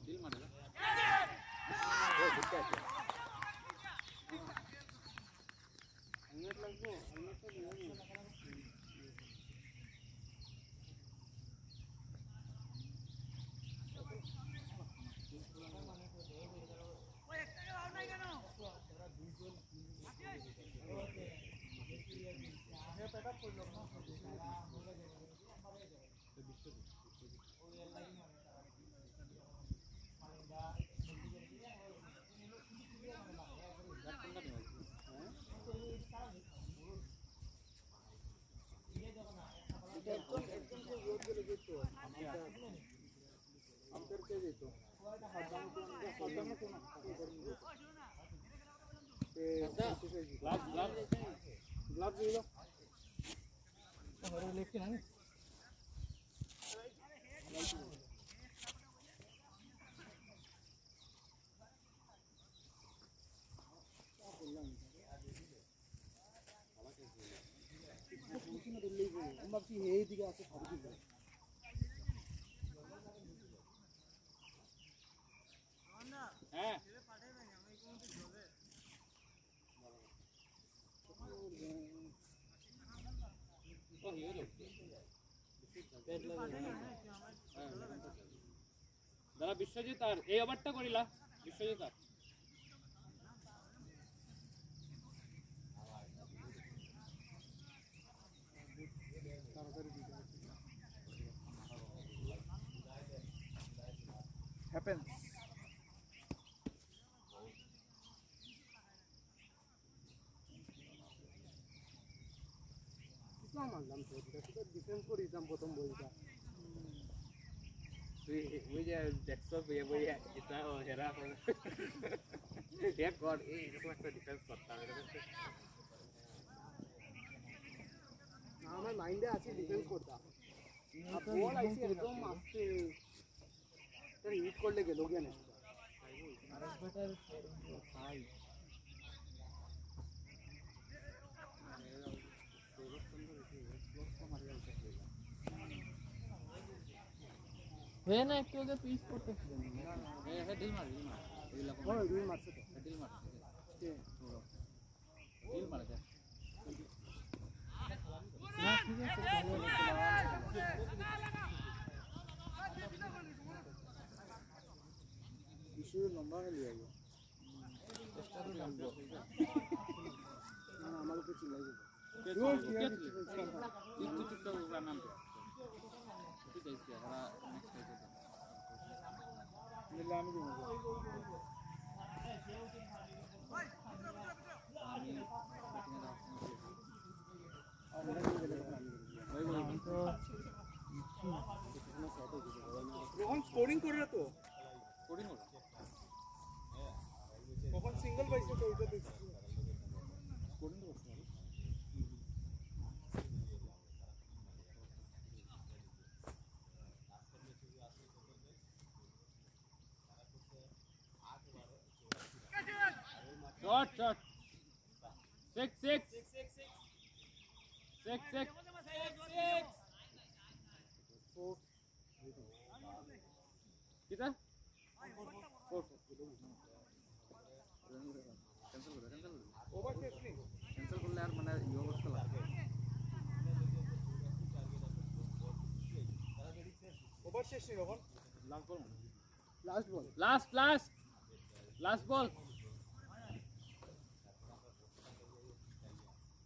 [SPEAKER 1] दिल मारेगा
[SPEAKER 3] हेलमेट लगो हेलमेट तो नहीं ग्लव्स ले लो और लेके ना এইদিকে আছে সবদিকে
[SPEAKER 2] হ্যাঁ ও হিরো দাদা বিশ্বজিৎ আর এই ওভারটা করিলা বিশ্বজিৎ আর
[SPEAKER 3] happens Islam আনলাম তো এটা ডিফেন্স করে দিতাম প্রথম বইটা
[SPEAKER 1] তুই ওই যে দেখছো বই এটা হেরা এক গড এরকম একটা ডিফেন্স করতাম
[SPEAKER 3] আমার মাইন্ডে আছে ডিফেন্স করতাম আর বল আইসি একদম আস্তে তার হিট করলে গেল গিয়া না
[SPEAKER 4] আর বেটার হাই না একটু আগে পিস করতেছিলেন
[SPEAKER 1] হ্যাঁ ঢিল মার
[SPEAKER 3] ওই দুই মারছে তো
[SPEAKER 1] ঢিল মার
[SPEAKER 3] কে
[SPEAKER 1] ঢিল মার দে
[SPEAKER 4] না ঠিক আছে
[SPEAKER 3] ইস্যু লম্বা হয়ে লিয়া গেল
[SPEAKER 4] চেষ্টা তো জানবো
[SPEAKER 3] না আমার উপর চিল্লাই দেবো মিলে আমি দিব রোহন স্কোরিং করে তো কখন সিঙ্গেল পাইছে তো ওইটা দেখছি স্কোরিং করতে হবে
[SPEAKER 1] Shot. 6. Kita?
[SPEAKER 3] ওভার শেষ নেই
[SPEAKER 1] Cancel করলে আর মানে ইয়ে অবস্থা লাগবে
[SPEAKER 3] ওভার শেষ নেই রোহন
[SPEAKER 1] লাস্ট বল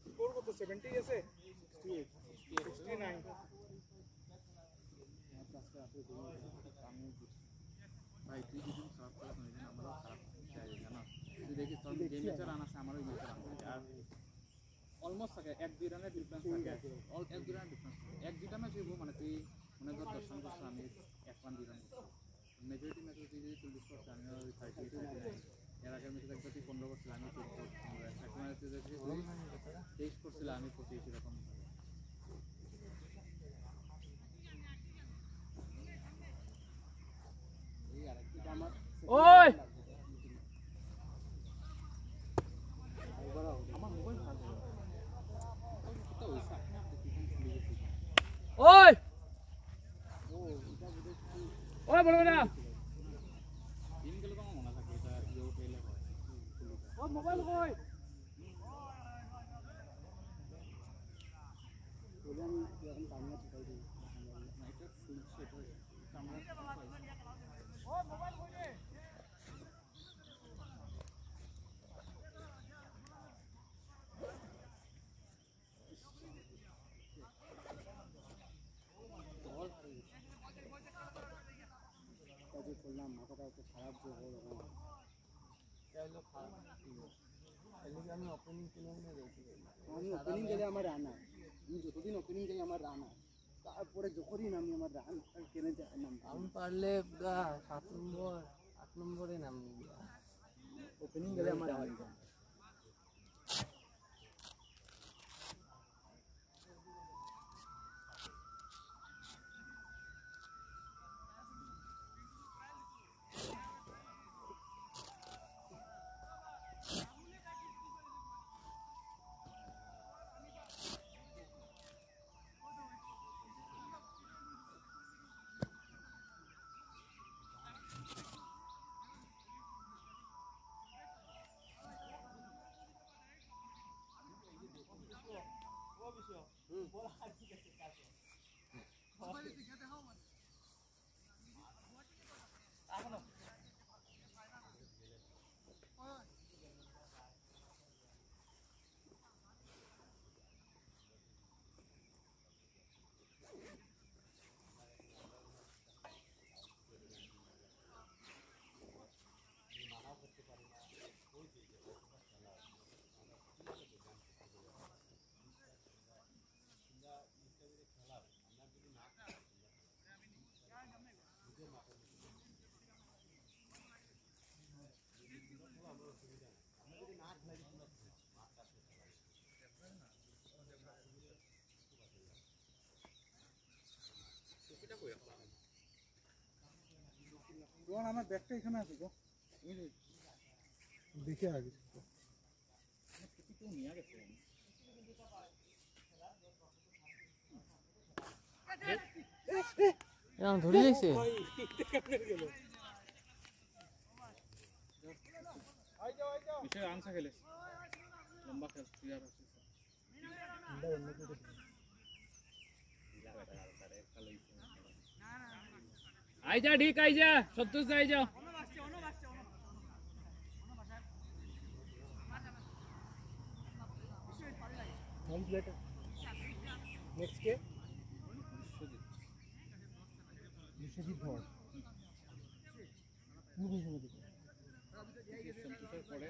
[SPEAKER 3] স্কোর কত 70 আছে 69
[SPEAKER 1] ভাই তুই যদি সার্ভ করিস না আমারও খারাপ চাই জানো তুই দেখিস তোর যে ম্যাচে রান আছে আমারও ম্যাচে রান আছে আর অলমোস্ট থাকে 1-2 রানের ডিফারেন্স থাকে অল 1-2 রানের ডিফারেন্স 1-2টা ম্যাচ হইব মানে তুই মনে কর 10 রান করছিস আমি 1-2 রান মেজরিটি ম্যাচে তুই যদি 40 করছিস আমি 30 এর আগের ম্যাচে দেখবি তুই 15 করছিস আমি 14 একটা ম্যাচে দেখবি 23 করছিস আমি 25 এরকম
[SPEAKER 4] ওই ওই ওই বলবে না
[SPEAKER 1] তিন গেলে তো আমার মনে থাকে এটা ইয়ে পেলে হয়
[SPEAKER 3] ও মোবাইল কই বলে আমি এখন কামিয়া ঠিকাই দিই
[SPEAKER 1] না এটা ফুলছে এটা আমরা
[SPEAKER 3] ও মোবাইল কই রে করলাম মাথাটা একটু খারাপ যে হলো
[SPEAKER 4] আমি ওপেনিং
[SPEAKER 3] গেলে আমার রান হয় আমি যতদিন ওপেনিং গেলে আমার রান হয় তারপরে যখনই নামি আমার রান কেনে যায় নাম
[SPEAKER 4] আমি পারলে 7 নম্বর 8 নম্বরে নামি
[SPEAKER 3] ওপেনিং গেলে আমার রান হয় রোহন আমার ব্যাগটা এখানে আছে গো দেখে আগে
[SPEAKER 2] ধরে যাইছে
[SPEAKER 1] বিষয় আনসা খেলে লম্বা খেল ক্লিয়ার আছে আই যা ঠিক আই যা সন্তোষ আই যা
[SPEAKER 3] নেক্সট কে বিশ্বজিৎ ধর
[SPEAKER 1] সন্তোষের পরে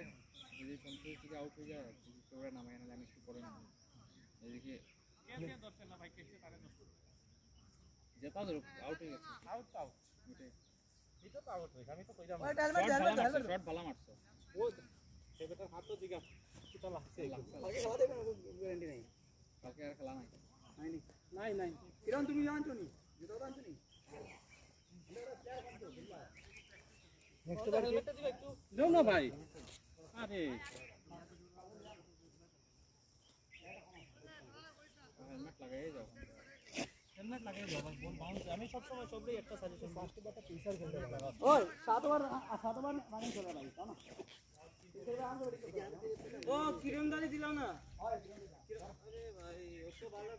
[SPEAKER 1] যদি সন্তোষ থেকে আউট হয়ে যায় ওরা নামায় না আমি একটু পরে নাম এদিকে জেতা ধরো আউট হয়ে গেছে
[SPEAKER 4] আউট আউট এটা তো আউট হইছে আমি তো কইলাম
[SPEAKER 1] শট ভালো মারছো
[SPEAKER 4] ও সেটার হাত তো দিগা কিটা লাগছে
[SPEAKER 3] আগে খেলাতে গ্যারান্টি নাই
[SPEAKER 1] কালকে আর খেলা নাই
[SPEAKER 3] নাই নাই কিরণ তুমি জানছো নি জুতো জানছো নি নেক্সট বার
[SPEAKER 4] হেলমেটটা দিবা একটু
[SPEAKER 1] দাও না ভাই আরে হেলমেট লাগাই যাও
[SPEAKER 4] হেলমেট লাগাই দাও ভাই বল বাউন্স আমি সব সময় সবই একটা সাজেশন ফার্স্ট বারটা প্রেসার খেলতে লাগা
[SPEAKER 3] ওই সাতবার মানে চলে ভাই তাই না
[SPEAKER 4] ও কিরণ দাঁড়ি দিলাম না আরে ভাই ও তো ভালো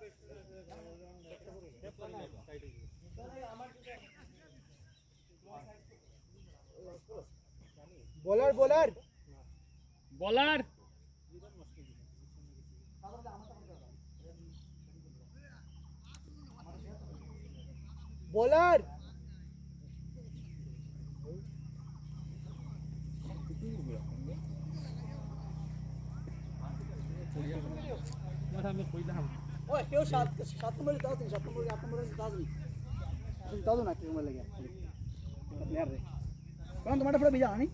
[SPEAKER 3] বোলার বোলার
[SPEAKER 1] বলার
[SPEAKER 3] বোলার
[SPEAKER 1] আমি কইলাম
[SPEAKER 3] ওই কেউ সাত নম্বরে দাও তুমি 7 নম্বরে 8 নম্বরে দাও তুমি দাও না কি নম্বর লাগে প্লেয়ার রে কোন তোমারটা পুরো ভিজা আনি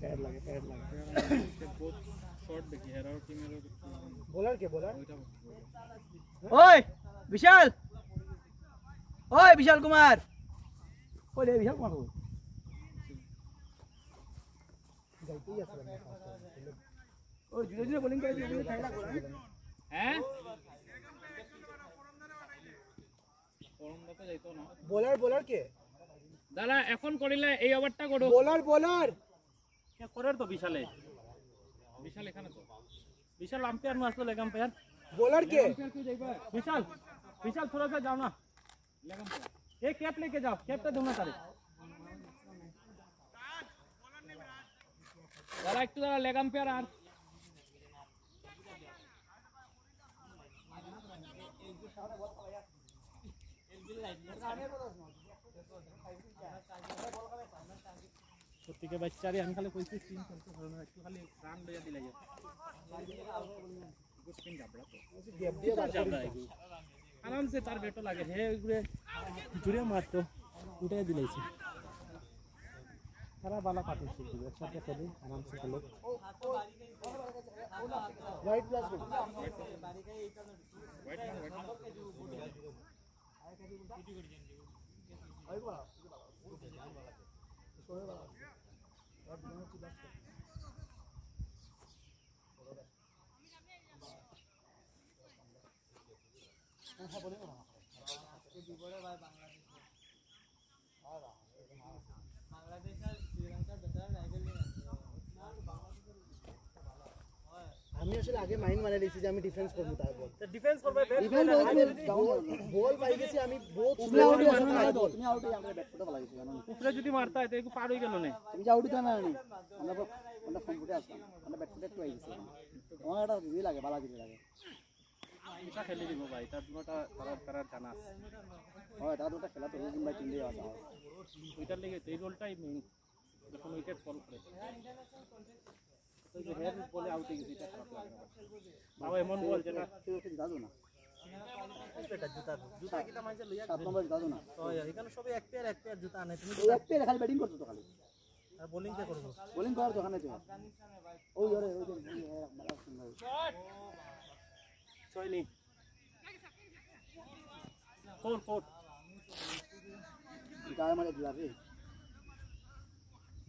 [SPEAKER 3] টায়ার লাগে
[SPEAKER 1] বহুত শর্ট দেখি হেরার টিমের
[SPEAKER 3] বোলার কে বোলার
[SPEAKER 1] ওইটা
[SPEAKER 3] ওই বিশাল কুমার ওই রে বিশাল কুমার যাইতেই আছে ওই ধীরে ধীরে বোলিং করে দিয়ে খেলা গোলা
[SPEAKER 1] হ্যাঁ ফর্মটাতে যাইতো না
[SPEAKER 3] বোলার কে
[SPEAKER 1] দাদা এখন করিলে এই ওভারটা করো
[SPEAKER 3] বোলার
[SPEAKER 4] কে করার তো বিশাল
[SPEAKER 1] এখানে তো
[SPEAKER 4] विशाल अंपायर में असलो लेग अंपायर
[SPEAKER 3] बॉलर के
[SPEAKER 4] विशाल विशाल थोड़ा सा जाओ ना एक कैप लेके जाओ कैप पे दूंगा तारे
[SPEAKER 1] যারা একটু যারা লেগ আম্পায়ার আর
[SPEAKER 4] সত্যিকে বাচ্চারে আমি খালি কইছি স্পিন খেলতে ভালো না একটু খালি রান লইয়া দিলাই
[SPEAKER 1] স্পিন গাবড়া তো
[SPEAKER 3] गैप दिए बात
[SPEAKER 4] आराम से तार बेटो लागे हे गुरे जुरे मारतो उठाई दिलाइছে सारा वाला काटे से एक साथ खेले आराम से खेलो
[SPEAKER 3] वाइट प्लस আমি আসলে আগে মাইন্ড মানে লিখছি যে আমি ডিফেন্স করব তারপর
[SPEAKER 4] তো ডিফেন্স করবে
[SPEAKER 3] বল পাই গেছি আমি বহুত তুমি আউট আমরা ব্যাট করতে ভালো গেছে জানো
[SPEAKER 4] উপরে যদি মারতা হয় তো একটু পার হই গেল না
[SPEAKER 3] তুমি আউট দিতে না আমরা ফোন ফুটে আসলাম আমরা ব্যাট করতে একটু আই গেছি আমার এটা ই লাগে ভালো লাগে
[SPEAKER 4] এটা খেলে দিব ভাই তার দুটা তারা জানা আছে
[SPEAKER 3] হয় তার দুটা খেলা তো রোজ ভাই টিম দিয়ে আসা
[SPEAKER 4] ওইটার লেগে এই রোলটাই মেইন যখন উইকেট ফল করে তো যে হেড বলে আউট হয়ে গেছে এটা খারাপ লাগে বাবা এমন বল যেটা
[SPEAKER 3] কেউ কিছু দাদু না
[SPEAKER 4] এটা জুতা কিটা মাইছে লইয়া
[SPEAKER 3] 7 নম্বর দাদু না
[SPEAKER 4] তো এখানে সবে এক পেয়ার জুতা আনে তুমি
[SPEAKER 3] এক পেয়ার খালি ব্যাটিং করছো তো খালি
[SPEAKER 4] আর বোলিং কে করব
[SPEAKER 3] বোলিং করার দোকানে তো ওই ওরে ওই যে ভালো সুন্দর
[SPEAKER 4] ছয়নি 4
[SPEAKER 3] গায়ে মারে দিলা রে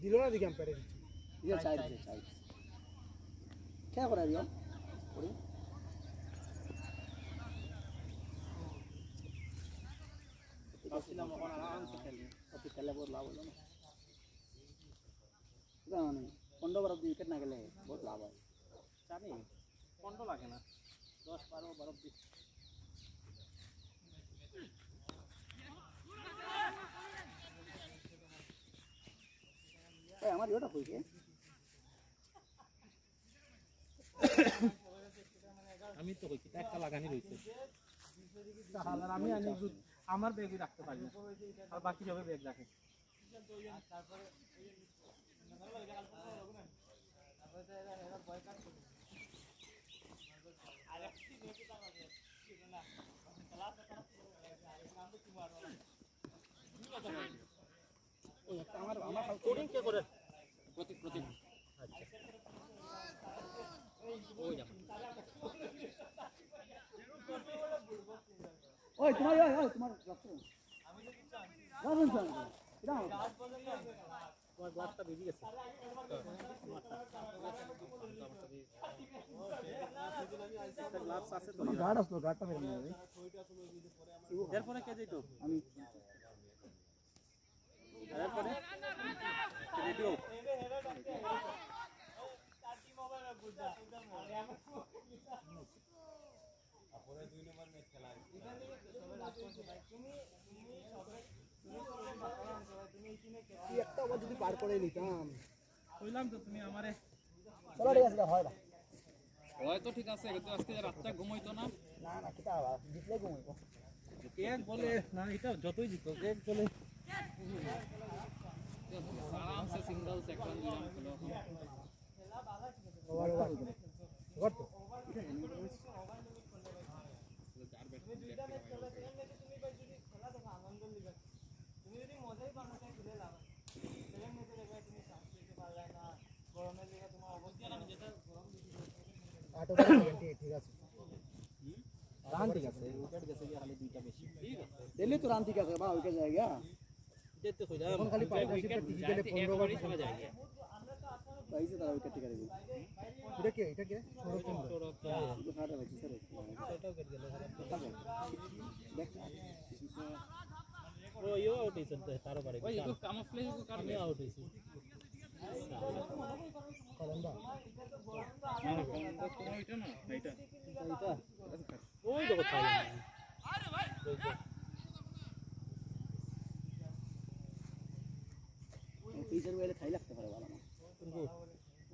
[SPEAKER 2] দিল না দিকে আম্পায়ারে দিচ্ছে
[SPEAKER 3] ইয়ে সাইড কে করে দিও ওরে
[SPEAKER 4] ভাবছিলাম ওখানে আরামসে খেলবে
[SPEAKER 3] কত খেলে বহুত লাভ হলো না জানো 15 বার উইকেট না গেলে বহুত লাভ হয়
[SPEAKER 4] জানি 15 লাগে না 10 12 12 20
[SPEAKER 3] এই আমার ইটা কইছে
[SPEAKER 4] আমি তো কইছি একটা লাগানি রইছে তাহলে আমি আনি আমার ব্যাগই রাখতে পারি না আর বাকি সবে ব্যাগ রাখে তারপরে
[SPEAKER 3] আমার আমার
[SPEAKER 4] কোডিং কে করে
[SPEAKER 1] প্রতীক
[SPEAKER 3] ওই তোমার তোমার রাখছো রাখুন স্যার এটা
[SPEAKER 4] তোমার গ্লাসটা বেরিয়ে গেছে গ্লাস আছে তো
[SPEAKER 3] গার্ড আসলো গার্ডটা ফেলে নেবে
[SPEAKER 4] এরপরে কে যাইতো
[SPEAKER 3] আমি
[SPEAKER 4] এরপরে রেডিও
[SPEAKER 3] একটা ওভার যদি পার করে নিতাম
[SPEAKER 4] কইলাম তো তুমি আমারে
[SPEAKER 3] চলো ঠিক আছে হয় না
[SPEAKER 1] হয়তো ঠিক আছে কিন্তু আজকে রাতটা ঘুমাইতো না
[SPEAKER 3] না না কিটা জিতলে ঘুমাইবো
[SPEAKER 4] এক বলে না এটা যতই জিতো এক বলে
[SPEAKER 1] আরামসে সিঙ্গল সেকেন্ড দিলাম
[SPEAKER 3] ওভার ওভার তো ঠিক আছে
[SPEAKER 4] রান ঠিক আছে উইকেট গেছে কি খালি দুইটা বেশি
[SPEAKER 1] ঠিক আছে
[SPEAKER 3] দিল্লি তো রান ঠিক আছে বা উইকেট জায়গা
[SPEAKER 4] যেতে কইলাম
[SPEAKER 3] এখন খালি পার্টনারশিপে টিকে গেলে 15 ওভার
[SPEAKER 1] চলে যায়
[SPEAKER 3] পাইছে তারা উইকেট টিকে দিবে এটা কে সৌরভ চন্দ্র খাটা হচ্ছে স্যার
[SPEAKER 4] সেটাও কেটে গেল
[SPEAKER 3] দেখ
[SPEAKER 4] ও ইও আউট হইছে তারও পারে
[SPEAKER 1] ওই একটু কামফ্লেজ কার
[SPEAKER 4] আমি আউট হইছি
[SPEAKER 3] কলম্বা
[SPEAKER 1] না কোনটা তোমার এটা না এটা
[SPEAKER 3] এটা
[SPEAKER 4] ওই দেখো তাই
[SPEAKER 3] টিচার ওয়েলে খাই লাগতে পারে ভালো না
[SPEAKER 4] কিন্তু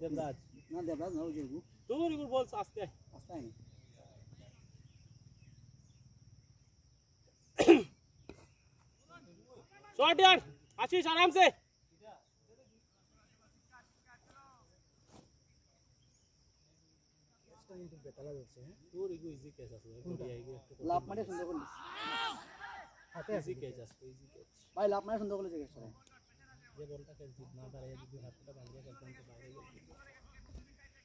[SPEAKER 4] দেবরাজ
[SPEAKER 3] না দেবরাজ না ওই যে
[SPEAKER 4] তোর ইগুর বল আস্তে
[SPEAKER 3] আস্তে আইনি
[SPEAKER 4] शॉट यार आशीष आराम से
[SPEAKER 3] কিন্তু বেতালা যাচ্ছে হ্যাঁ
[SPEAKER 4] তোর ইগো ইজি ক্যাচ আছে কোডিয়া ইগো একটা
[SPEAKER 3] লাভ মানে সুন্দর করে
[SPEAKER 4] হাতে ইজি ক্যাচ আছে ইজি ক্যাচ
[SPEAKER 3] ভাই লাভ মানে সুন্দর করে জিজ্ঞেস করে
[SPEAKER 4] যে বলটা ক্যাচ জিত না দাঁড়িয়ে যদি হাতটা ভাঙিয়ে একদম তো বাইরে গেল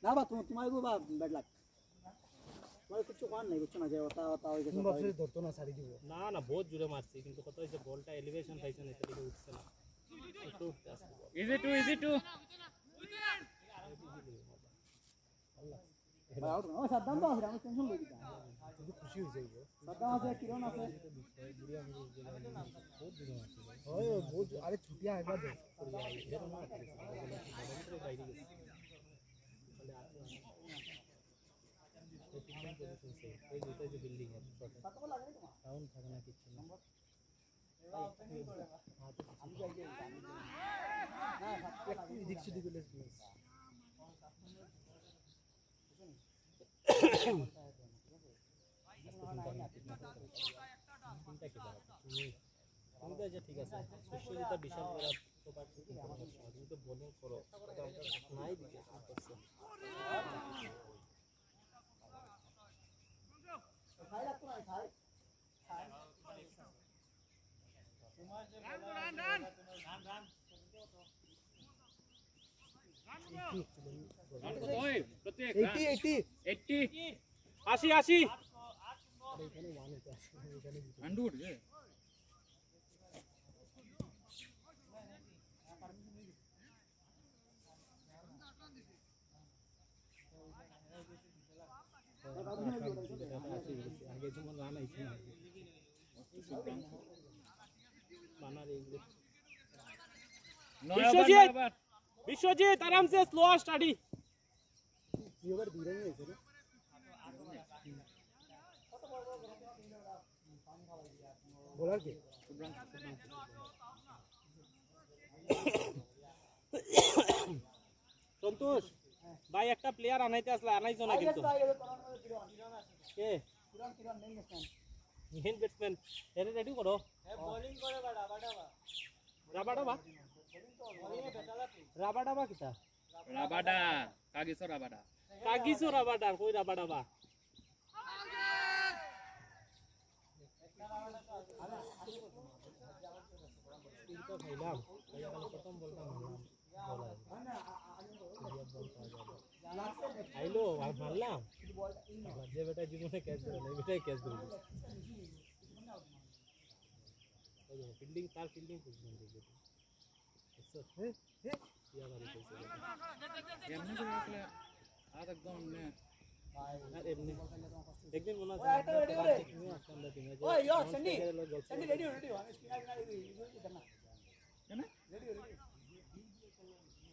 [SPEAKER 3] না বা তোমার গো বা ব্যাড লাক তোমার কিছু কান নাই বুঝছো না যে ওটা ওটা হয়ে গেছে বছরে ধরতো না সারি দিব
[SPEAKER 4] না না বহুত জোরে মারছি কিন্তু কত হইছে বলটা এলিভেশন পাইছে না এটা উঠছে না একটু উঠতে আসছে
[SPEAKER 1] ইজি টু
[SPEAKER 3] ভাই আউট ও সাদ্দাম তো আছে আমি টেনশন লই দিতা শুধু খুশি হই যাইবো সাদ্দাম আছে কিরণ আছে
[SPEAKER 4] বহুত জোরে মারছি
[SPEAKER 3] ওই বহুত আরে ছুটিয়া একবার দে
[SPEAKER 4] যেটা না বাইরে গেছে এই দুটো যে বিল্ডিং আছে
[SPEAKER 3] কত লাগে তোমার
[SPEAKER 4] টাউন থাকে না কিছু না
[SPEAKER 3] আমি যাই না একটু এদিক সেদিক হলে
[SPEAKER 4] ঠিক আছে সুশীলতা বিশাল বড় তুমি তো বোলিং করো নাই দিকে
[SPEAKER 3] খাই লাগতো না খাই
[SPEAKER 1] ওই প্রতীক 80
[SPEAKER 4] 80 80
[SPEAKER 1] 100 है
[SPEAKER 2] আগে যেমন রান আইছে না বানার এই বিশ্বজিৎ आराम से स्लो स्टडी
[SPEAKER 3] এবার দূরে হয়েছে না বোলার কে
[SPEAKER 2] সন্তোষ ভাই একটা প্লেয়ার আনাইতে আসলে আনাইছো না কিন্তু কে মেন ব্যাটসম্যান এর রেডি করো
[SPEAKER 4] বোলিং করে
[SPEAKER 2] রাবাডাবা রাবাডাবা কিটা
[SPEAKER 1] রাবাডা
[SPEAKER 2] কাগিসো রাবাডা কই রাবাডাবা তিনটা খাইলাম প্রথম বলটা মারলাম আইলো আর মারলাম যে বেটা জীবনে ক্যাচ ধরে না বেটাই ক্যাচ ধরে ফিল্ডিং তার ফিল্ডিং পজিশন দেখবে ইয়া বাড়ি কইছে
[SPEAKER 1] এমনি করে রাখলে আর একদম নে
[SPEAKER 2] আর এমনি একদিন মনে আছে তুমি আসলে টিমে যে
[SPEAKER 4] ওই ইয়ো সন্ডি রেডি
[SPEAKER 1] কেন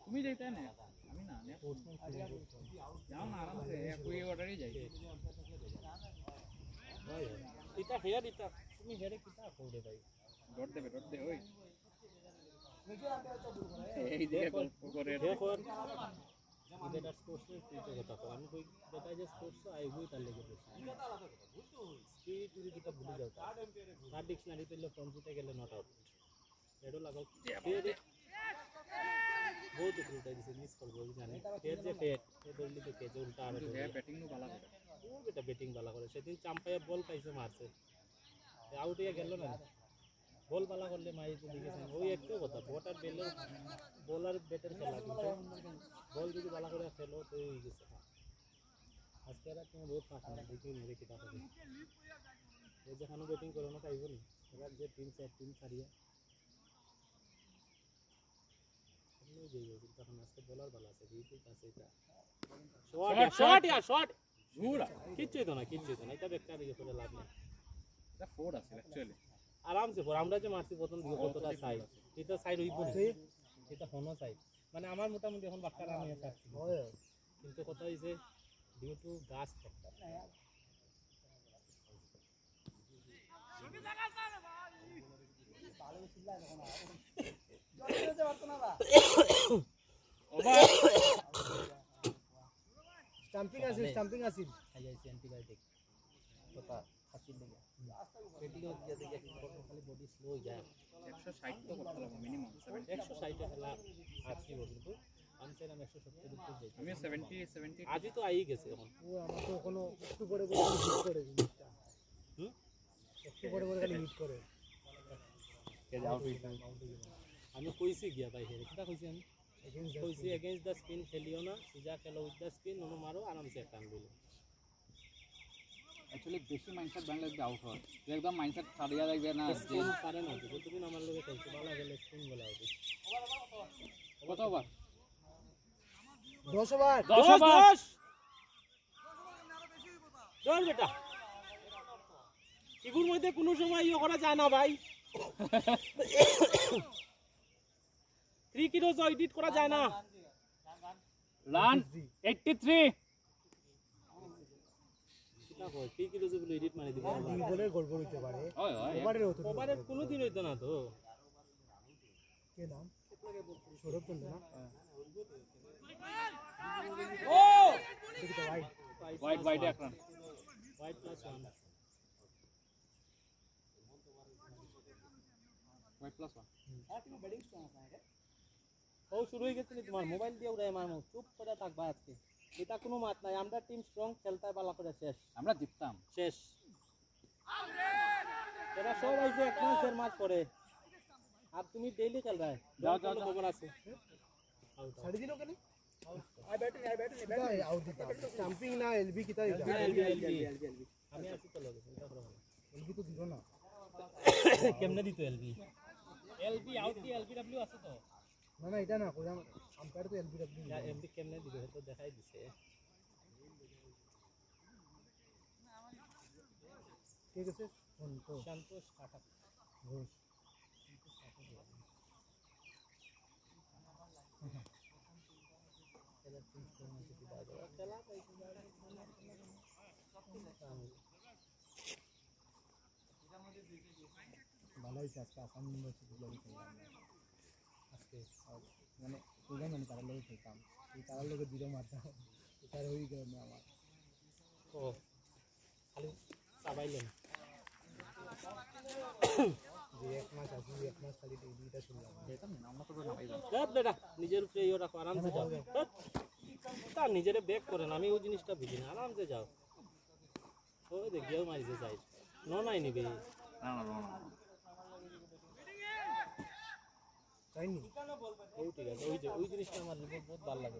[SPEAKER 1] তুমি যাইতে না আমি না যাও না আরাম से कोई অর্ডারই যাই
[SPEAKER 2] ভাই এটা হেয়ার এটা তুমি হেয়ারে কিটা কোডে ভাই
[SPEAKER 1] ডট দে ওই এই যে গল্প করে
[SPEAKER 2] দেখো এটা স্পোর্টস এর কথা তো আমি কই যেটা যে স্পোর্টস আইবই তার লেগে স্পিড যদি কিটা ভুলে যাও তার ডিকশনারি পেলে কম্পিউটারে গেলে নট আউট এডো লাগাও বহুত উল্টা দিছে মিস করব জানে এর যে পেট এ দললি তো কে যে উল্টা আর
[SPEAKER 1] ব্যাটিং নো ভালো করে
[SPEAKER 2] ও বেটা ব্যাটিং ভালো করে সেদিন চাম্পায়া বল পাইছে মারছে আউট হয়ে গেল না বল ভালো করলে মাই তো দেখেছেন ওই একটু কথা বটার বেলে বোলার ব্যাটার খেলা কিন্তু বল যদি ভালো করে খেলো তো হয়ে গেছে আজকে রাত তুমি বহুত ফাঁকা দেখি মেরে কিটা হবে এই যে খানো ব্যাটিং করো না পাইবো না এবার যে টিম ছাড়িয়া नहीं जाइए तখন আজকে বোলার ভালো আছে বিপি কাছে এটা শট
[SPEAKER 1] জুরা
[SPEAKER 2] কিচ্ছুই তো না এটা বেকার দিয়ে করে লাভ নেই
[SPEAKER 1] এটা ফোর আছে অ্যাকচুয়ালি
[SPEAKER 2] আরাম সে আমরা যে মারছি প্রথম দিকে কতটা সাইড এটা সাইড হইব না এটা হনো সাইড মানে আমার মোটামুটি এখন বাক্কা রান হয়ে যাচ্ছে কিন্তু কথা হইছে ডিউ টু গাছ ফ্যাক্টর
[SPEAKER 3] স্টাম্পিং আছে
[SPEAKER 2] খাইছে অ্যান্টিবায়োটিক কথা খাচ্ছিল লাগে পেটিও দিয়ে দেখে খালি বডি স্লো হয়ে যায়
[SPEAKER 1] 160 তো করতে লাগবে মিনিমাম
[SPEAKER 2] 160 খেলা আসছি কিন্তু আমি চাইলাম 170 উপর যাই
[SPEAKER 1] আমি 70
[SPEAKER 2] আজই তো আই গেছে এখন
[SPEAKER 3] ও আমার তো কোনো একটু পরে হিট করে জিনিসটা একটু পরে খালি হিট করে
[SPEAKER 2] আমি কইছি গিয়া ভাই হেরে কিটা কইছি আমি কইছি এগেইনস্ট দ্য স্পিন খেলিও না সিজা খেলো উইথ দ্য স্পিন অনু মারো আরামসে একটা আনবিল
[SPEAKER 1] অ্যাকচুয়ালি বেশি মাইন্ডসেট বাংলা যদি আউট হয় একদম মাইন্ডসেট ছাড়িয়া লাগবে না
[SPEAKER 2] স্পিন পারে না তো তুমি আমার লগে খেলছো ভালো গেলে স্পিন বলা হবে
[SPEAKER 1] কত ওভার
[SPEAKER 3] 10 ওভার
[SPEAKER 2] 10 ওভার 10 বেটা ইগুর মধ্যে কোনো সময় ইয়ে করা যায় না ভাই 3 কিলো এডিট করা যায় না
[SPEAKER 1] রান 83
[SPEAKER 2] কিটা কই 3 কিলো বলে এডিট মানে দিবা
[SPEAKER 3] দুই বলের গড়বড় হইতে পারে
[SPEAKER 1] হয় হয়
[SPEAKER 3] ওভারের
[SPEAKER 2] কোনো দিন হইতো না তো
[SPEAKER 3] কে নাম সৌরভ চন্দ্র না
[SPEAKER 2] ও
[SPEAKER 3] দেখি তো ভাই
[SPEAKER 1] ওয়াইড এক run
[SPEAKER 2] white plus 1
[SPEAKER 1] wide plus 1
[SPEAKER 2] ও শুরু হয়ে গেছে তোমার মোবাইল দিয়ে উড়াই মারমু চুপ করে থাকবা আজকে এটা কোনো মাত নাই আমরা টিম স্ট্রং খেলতাই ভালো করে শেষ
[SPEAKER 1] আমরা জিততাম
[SPEAKER 2] শেষ এরা সব আইছে এক মাসের মাস পরে আর তুমি ডেইলি খেল রায়
[SPEAKER 1] যাও
[SPEAKER 2] খবর আছে
[SPEAKER 3] ছাড়ি দিল কেন আই ব্যাটিং আউট দিতা স্টাম্পিং না এলবি কিতা দিতা
[SPEAKER 2] আমি আছি তো লগে চিন্তা করো না
[SPEAKER 3] এলবি তো দিল না
[SPEAKER 2] কেমনে দিত এলবি আউট দি এলবিডব্লিউ আছে তো
[SPEAKER 3] না না এটা না কইলাম আম্পায়ার তো এলবিডব্লিউ
[SPEAKER 2] যা এমবি কেমনে দিবে তো দেখাই দিছে
[SPEAKER 3] কে গেছে সন্তোষ
[SPEAKER 2] সন্তোষ কাটা
[SPEAKER 3] ঘোষ ভালো হয়েছে আজকে আসাম ইউনিভার্সিটি লোক খেললাম আজকে মানে ওইখানে আমি তারার লোক খেলতাম এই তারার লোকের দিলে মারতাম তার হয়ে গেল না আমার
[SPEAKER 2] ও খালি চাবাইলেন
[SPEAKER 3] যে এক মাস আসি এক মাস খালি এই দুইটা শুনলাম
[SPEAKER 2] বেটা নিজের উপরে ইয়ে রাখো আরামসে যাও তার নিজেরে ব্যাক করেন আমি ওই জিনিসটা বুঝি না আরামসে যাও ওই দেখিও মারিছে চাই নাই নিবে
[SPEAKER 3] তাইনি
[SPEAKER 2] ওই ঠিক আছে ওই জিনিসটা আমার বহুত ভালো লাগে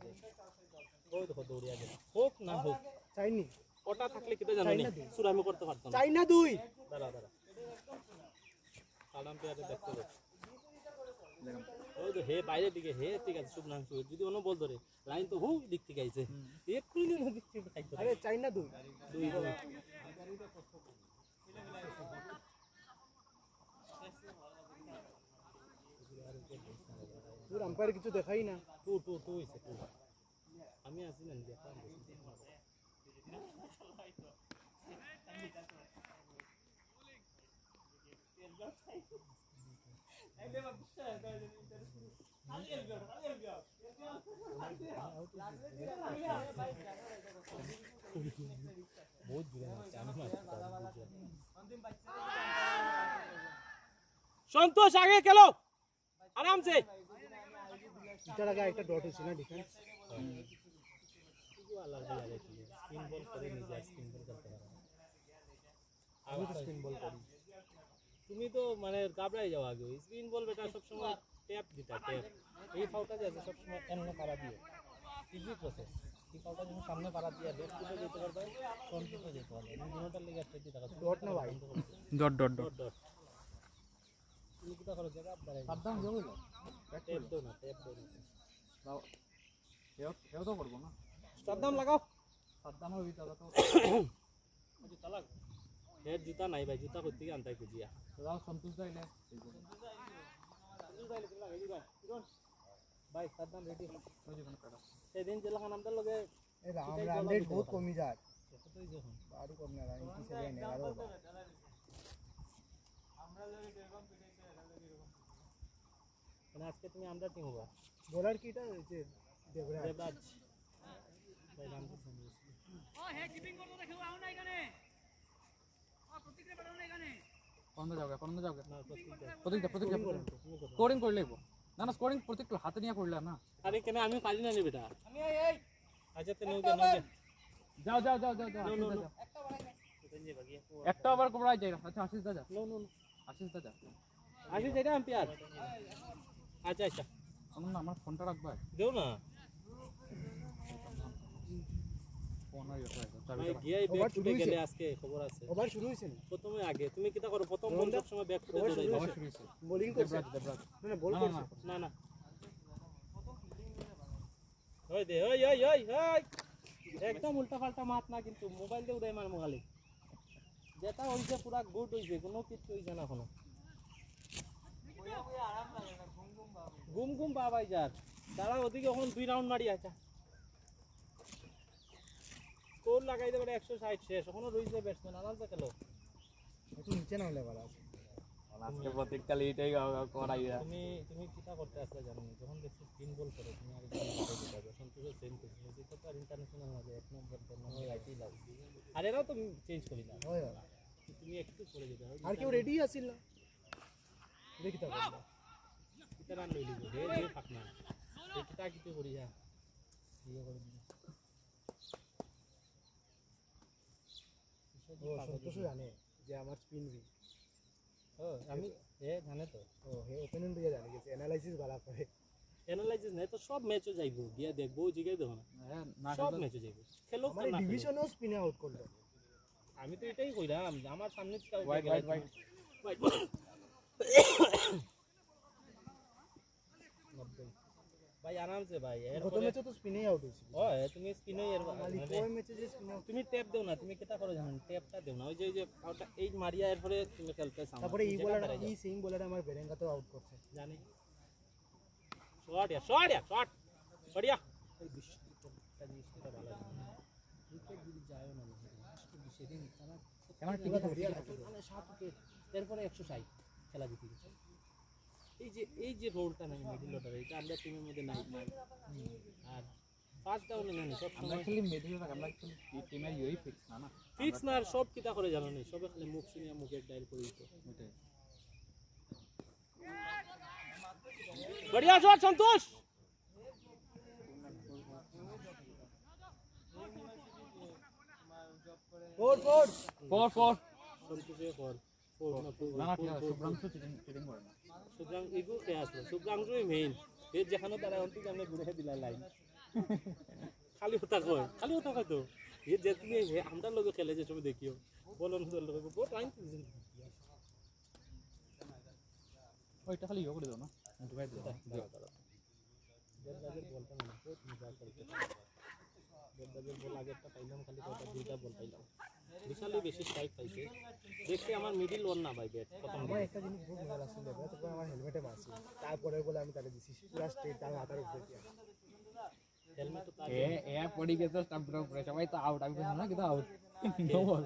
[SPEAKER 2] ওই দেখো দৌড়িয়া গেল হোক না হোক
[SPEAKER 3] চাইনি
[SPEAKER 2] ওটা থাকলে কিটা জানো না সুরামি করতে পারতাম না
[SPEAKER 3] চাই না দুই
[SPEAKER 2] দাঁড়া কালাম পেয়ারে দেখতে হবে ওই তো হে বাইরের দিকে হে ঠিক আছে শুভনাংশু যদি অন্য বল ধরে লাইন তো হুক দিক থেকে আইছে এক কুইলে না দিক থেকে খাইতো
[SPEAKER 3] আরে চাই না দুই
[SPEAKER 2] দুই
[SPEAKER 3] তোর আম্পায়ার কিছু দেখাই না
[SPEAKER 2] টু হইছে টু আমি আছি না দেখলাম बहुत बुरा संतोष आगे खेलो आराम से
[SPEAKER 3] এটার আগে একটা ডট হয়েছে না ডিফেন্স
[SPEAKER 2] স্পিন বল করে নিজে স্পিন বল করতে পারো
[SPEAKER 3] আমি তো স্পিন বল করি
[SPEAKER 2] তুমি তো মানে গাবড়াই যাও আগে স্পিন বল বেটা সব সময় ট্যাপ দিতা ট্যাপ এই ফাউলটা যে সব সময় এমনে পারা দিও ইজি প্রসেস এই ফাউলটা যখন সামনে পারা দিয়া লেফট ফুটে যেতে পারবে ফ্রন্ট ফুটে যেতে পারবে এই দুটোটা লেগে ট্যাপ দিতা
[SPEAKER 3] ডট না ভাই
[SPEAKER 1] ডট ডট
[SPEAKER 2] ডট ডট তুমি কিটা করো জায়গা দাঁড়াই
[SPEAKER 3] সাবধান যাও না
[SPEAKER 2] ট্যাপ দাও না
[SPEAKER 3] দাও এও তো করব না
[SPEAKER 2] সাবধান লাগাও
[SPEAKER 3] সাবধান হবি দাদা তো
[SPEAKER 2] জুতা লাগ হেড জুতা নাই ভাই জুতা কই থেকে আনতাই খুঁজিয়া
[SPEAKER 3] দাও সন্তোষ যাইলে
[SPEAKER 2] ভাই সাবধান রেডি
[SPEAKER 3] ওই যে কাটা
[SPEAKER 2] সেদিন জেলা খান আমাদের লগে
[SPEAKER 3] এই রাম রেট বহুত কমি যায়
[SPEAKER 2] কতই যখন
[SPEAKER 3] বাড়ি কম না রাম কি সেভেন 11
[SPEAKER 2] মানে আজকে তুমি আমরা টিম হবা
[SPEAKER 3] বোলার কিটা হয়েছে দেবরাজ
[SPEAKER 2] দেবরাজ ভাই নাম কি শুনি
[SPEAKER 5] ও হে কিপিং করতে দেখো আও না এখানে ও প্রতিক্রিয়া পাঠাও না এখানে
[SPEAKER 3] কোন যাওগে
[SPEAKER 2] না
[SPEAKER 3] প্রতীক স্কোরিং করে লইব না না স্কোরিং প্রতীক হাতে নিয়ে করলা না
[SPEAKER 2] আরে কেন আমি পারি না নি বেটা
[SPEAKER 5] আমি এই
[SPEAKER 2] আচ্ছা তে নৌকে
[SPEAKER 3] যাও একটা ওভার কোবড়াই যাই আচ্ছা আশিস দাদা আশিস দাদা
[SPEAKER 2] আসি যাইরা আম্পায়ার আচ্ছা আচ্ছা
[SPEAKER 3] না আমার ফোনটা রাখবা
[SPEAKER 2] দেও না
[SPEAKER 3] ফোন আর
[SPEAKER 2] ভাই গিয়াই ব্যাক ফুটে গেলে আজকে খবর আছে
[SPEAKER 3] ওভার শুরু হইছে না
[SPEAKER 2] প্রথমে আগে তুমি কিটা করো প্রথম বল সব সময় ব্যাক ফুটে দৌড়াই
[SPEAKER 3] ওভার শুরু হইছে বোলিং করছে দেবরাজ না বল করছে
[SPEAKER 2] না ওই দে ওই একদম উল্টা পাল্টা মাত না কিন্তু মোবাইল দিয়ে উড়াই মার মোগালে যেটা হইছে পুরা গুড হইছে কোনো কিছু হইছে না কোনো গুম বাবাই যার দাঁড়া ওদিকে এখন 2 রাউন্ড মারি আছে স্কোর লাগাই দেবে 160 শেষ এখনো রইছে ব্যাটসম্যান আরামসে খেলো
[SPEAKER 3] একটু নিচে না হলে ভালো আছে
[SPEAKER 1] আজকে প্রত্যেকটা লিটাই করাইয়া
[SPEAKER 2] তুমি কিটা করতে আসলে জানো না যখন দেখছি স্পিন বল করে তুমি আর সন্তোষের সেম করছি যেটা তো আর ইন্টারন্যাশনাল না যে 1 নম্বর 2 নম্বর রাইটই লাগে আর এরাও তো চেঞ্জ করি না
[SPEAKER 3] হয়
[SPEAKER 2] তুমি একটু করে দিতে হবে
[SPEAKER 3] আর কেউ রেডি আছিল না দেখি তা
[SPEAKER 2] কিটা রান লইলি হে ফাক না কিটা কিছু করি যা ইয়ে করে দিই
[SPEAKER 3] ও সন্তোষ জানে যে আমার স্পিন উইক
[SPEAKER 2] আমি জানে তো
[SPEAKER 3] ও হে ওপেনিং দিয়ে জানে গেছে অ্যানালাইসিস ভালো করে
[SPEAKER 2] অ্যানালাইসিস নাই তো সব ম্যাচও যাইবো গিয়া দেখবো জিগাই দেখো না সব ম্যাচও যাইবো খেলো
[SPEAKER 3] মানে ডিভিশনও স্পিনে আউট করলো
[SPEAKER 2] আমি তো এটাই কইলাম আমার সামনে
[SPEAKER 3] ওয়াইড
[SPEAKER 2] ভাই আরামসে ভাই
[SPEAKER 3] গত ম্যাচে তো স্পিনেই আউট হয়েছিল
[SPEAKER 2] ওই তুমি স্পিনে এর
[SPEAKER 3] ওই ম্যাচে যে স্পিনে
[SPEAKER 2] তুমি ট্যাপ দেও না তুমি কেটা করো জানেন ট্যাপটা দেও না ওই যে আউটটা এই মারিয়া এর পরে তুমি খেলতে চাও
[SPEAKER 3] তারপরে এই বলার এই সিং বলার আমার বেরেঙ্গা তো আউট করছে
[SPEAKER 2] জানি শট बढ़िया এই দৃশ্যটা জিনিসটা ভালো উইকেট যদি যায় না সেদিন তারা
[SPEAKER 3] কেমন টিকে ধরিয়া রাখে
[SPEAKER 2] মানে 7 উইকেট এরপরে 160 খেলা জিতে গেছে এই যে রোলটা নাই মিডল অর্ডার এটা আমরা টিমের মধ্যে নাই আর ফার্স্ট ডাউনে নেই সব সময়
[SPEAKER 1] খালি মিডল অর্ডার আমরা খালি টিমের ইউই ফিক্স না
[SPEAKER 2] ফিক্স না আর সব কিটা করে জানো না সবে খালি মুখ সিনিয়া মুখের ডাইল করে দিতে
[SPEAKER 1] ওটাই
[SPEAKER 2] बढ़िया शॉट संतोष
[SPEAKER 1] फोर
[SPEAKER 2] संतोषে ফর
[SPEAKER 1] না না শুভ্রাংশু চিটিং করে না
[SPEAKER 2] সুব্রাং ইগো কে আসলো সুব্রাংশুই মেইন এই যেখানে তারা অন্তিম আমরা ঘুরে দিলা লাইন খালি হতা কয় তো এই যে তুমি আমরা লোক খেলে যে সময় দেখিও বলন লোক বহুত লাইন
[SPEAKER 1] ওইটা খালি ইয়ে করে দাও না ঢুকাই দাও
[SPEAKER 2] দেবরাজের বলটা না বহুত মজা করতে দেবরাজের বল আগেরটা পাইলাম খালি কয়টা দুইটা বল পাইলাম বিশালই বেশি স্ট্রাইক পাইছে দেখতে আমার মিডল ওয়ান না ভাই ব্যাট প্রথম
[SPEAKER 3] আমার একটা জিনিস খুব মজা লাগছিল তারপর আমার হেলমেটে মারছি তারপরে বলে আমি তাকে দিছি পুরো স্ট্রেট তার মাথার উপরে দিয়া
[SPEAKER 2] হেলমেট তো
[SPEAKER 1] এ পড়ি গেছে স্টাম্প উপরে সবাই তো আউট আমি বলছি না কিন্তু আউট নো বল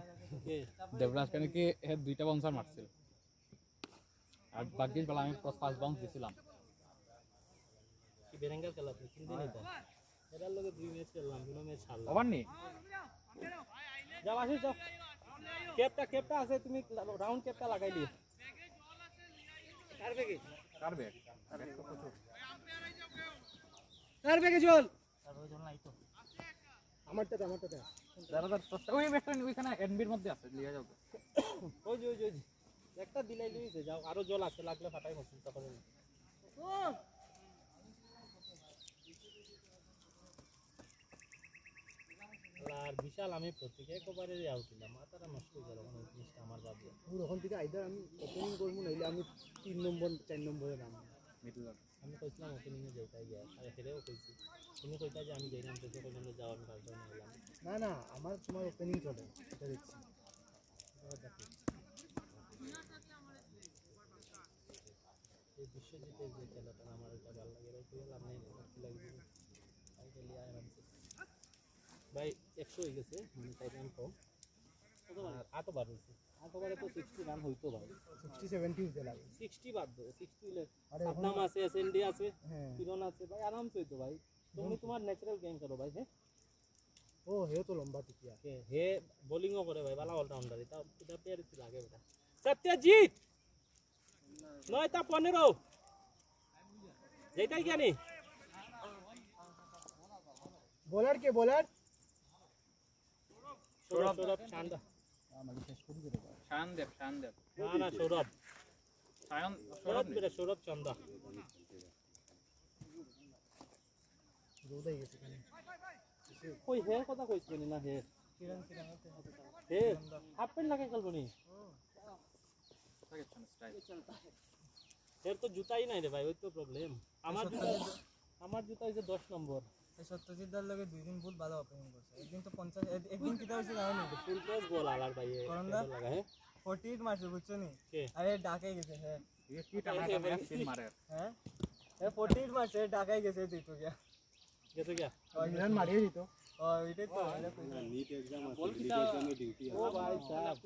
[SPEAKER 1] দেবরাজ কেন কি দুইটা বাউন্সার মারছিল আর ভাগ্যিস বলা আমি ফার্স্ট বাউন্স দিছিলাম
[SPEAKER 2] কি বেরেঙ্গার খেলা আপনি কিনতে নিতে এটার লগে 2 ম্যাচ খেললাম 2 ম্যাচ হারলাম
[SPEAKER 1] ওভার নি
[SPEAKER 2] যাও আসিস যাও ক্যাপটা আছে তুমি রাউন্ড ক্যাপটা লাগাইলি কার বেগে
[SPEAKER 1] কার ব্যাগ তো প্রচুর
[SPEAKER 3] কার বেগে চল
[SPEAKER 2] তারপরে জল নাই তো
[SPEAKER 3] আমারটা
[SPEAKER 1] দাদা ওই ব্যাগটা ওইখানে এনবির মধ্যে আছে লিয়ে যাও
[SPEAKER 2] ওই যে একটা দিলাই লইছে যাও আরো জল আছে লাগলে ফাটাই মরছিস তারপরে আর বিশাল আমি প্রত্যেক একবারে আউট দিলাম মাথাটা নষ্ট হয়ে গেল মানে জিনিসটা আমার বাদ দিয়ে
[SPEAKER 3] ওখান থেকে আইদার আমি ওপেনিং করবো নাইলে আমি 3 নম্বর 4 নম্বরে নামবো
[SPEAKER 1] মিডল
[SPEAKER 2] আমি কইছিলাম ওপেনিংয়ে যাইতাই গিয়া আর হেরেও কইছি তুমি কইতা যে আমি যাইলাম তো কইলাম যে যাও আমি কালকে নিলাম
[SPEAKER 3] না আমার তোমার ওপেনিং চলে এটা দেখছি
[SPEAKER 2] এই বিশ্বজিতের যে খেলাটা আমার এটা ভালো লাগে ভাই তুই লাভ নেই কি লাগবে তাই খেলি আরামসে ভাই 100 হয়ে গেছে মানে তাই রান কম আতবার হয়েছে আতবারে তো 60 রান হইতো ভাই
[SPEAKER 3] 60 70 হতে লাগে
[SPEAKER 2] 60 বাদ দাও 60 হলে
[SPEAKER 3] আরে
[SPEAKER 2] সাদনাম আছে এসএনডি আছে
[SPEAKER 3] হ্যাঁ
[SPEAKER 2] কিরণ আছে ভাই আরামসে হইতো ভাই তুমি তোমার ন্যাচারাল গেম করো ভাই হ্যাঁ
[SPEAKER 3] ও হেও তো লম্বা টিকিয়া
[SPEAKER 2] হে বোলিংও করে ভাই ভালো অলরাউন্ডার এটা প্লেয়ার লাগে বেটা সত্যজিৎ 9টা 15 যেটাই জানি
[SPEAKER 3] বোলার কে বোলার
[SPEAKER 2] সৌরভ চান্দা
[SPEAKER 3] আমাকে শেষ করে দিতে পারে
[SPEAKER 1] শানদেব
[SPEAKER 2] না সৌরভ
[SPEAKER 1] সৌরভ
[SPEAKER 2] সৌরভ চান্দা
[SPEAKER 3] রোদাই গেছে কানে
[SPEAKER 2] কই হে কথা কইছিস না হে হে হাফ প্যান্ট লাগে খেলবো নি এর তো জুতাই নাই রে ভাই ওই তো প্রবলেম আমার জুতা হইছে 10 নম্বর
[SPEAKER 4] সত্যজিৎ দার লগে 2 দিন বহুত ভালো ওপেনিং করছে একদিন তো 50 একদিন কিটা হইছে জানো নি
[SPEAKER 2] ফুল ক্রস বল আলার ভাই
[SPEAKER 4] করন্দা?
[SPEAKER 2] লাগা হে
[SPEAKER 4] 48 মারছে বুঝছো নি
[SPEAKER 2] কে?
[SPEAKER 4] আরে ডাকাই গেছে হ্যাঁ
[SPEAKER 1] ये की टमाटर सीन मारे
[SPEAKER 4] হ্যাঁ এ 48 মারছে ডাকাই গেছে তুই তো গিয়া
[SPEAKER 2] গেছে গিয়া
[SPEAKER 3] ইমরান মারিয়ে দিত
[SPEAKER 4] ও এটাই তো এটা কইলা
[SPEAKER 6] नीट एग्जाम
[SPEAKER 2] বল
[SPEAKER 6] আছে
[SPEAKER 2] কিটা
[SPEAKER 6] नीट एग्जाम में ड्यूटी
[SPEAKER 2] ও ভাই সাহেব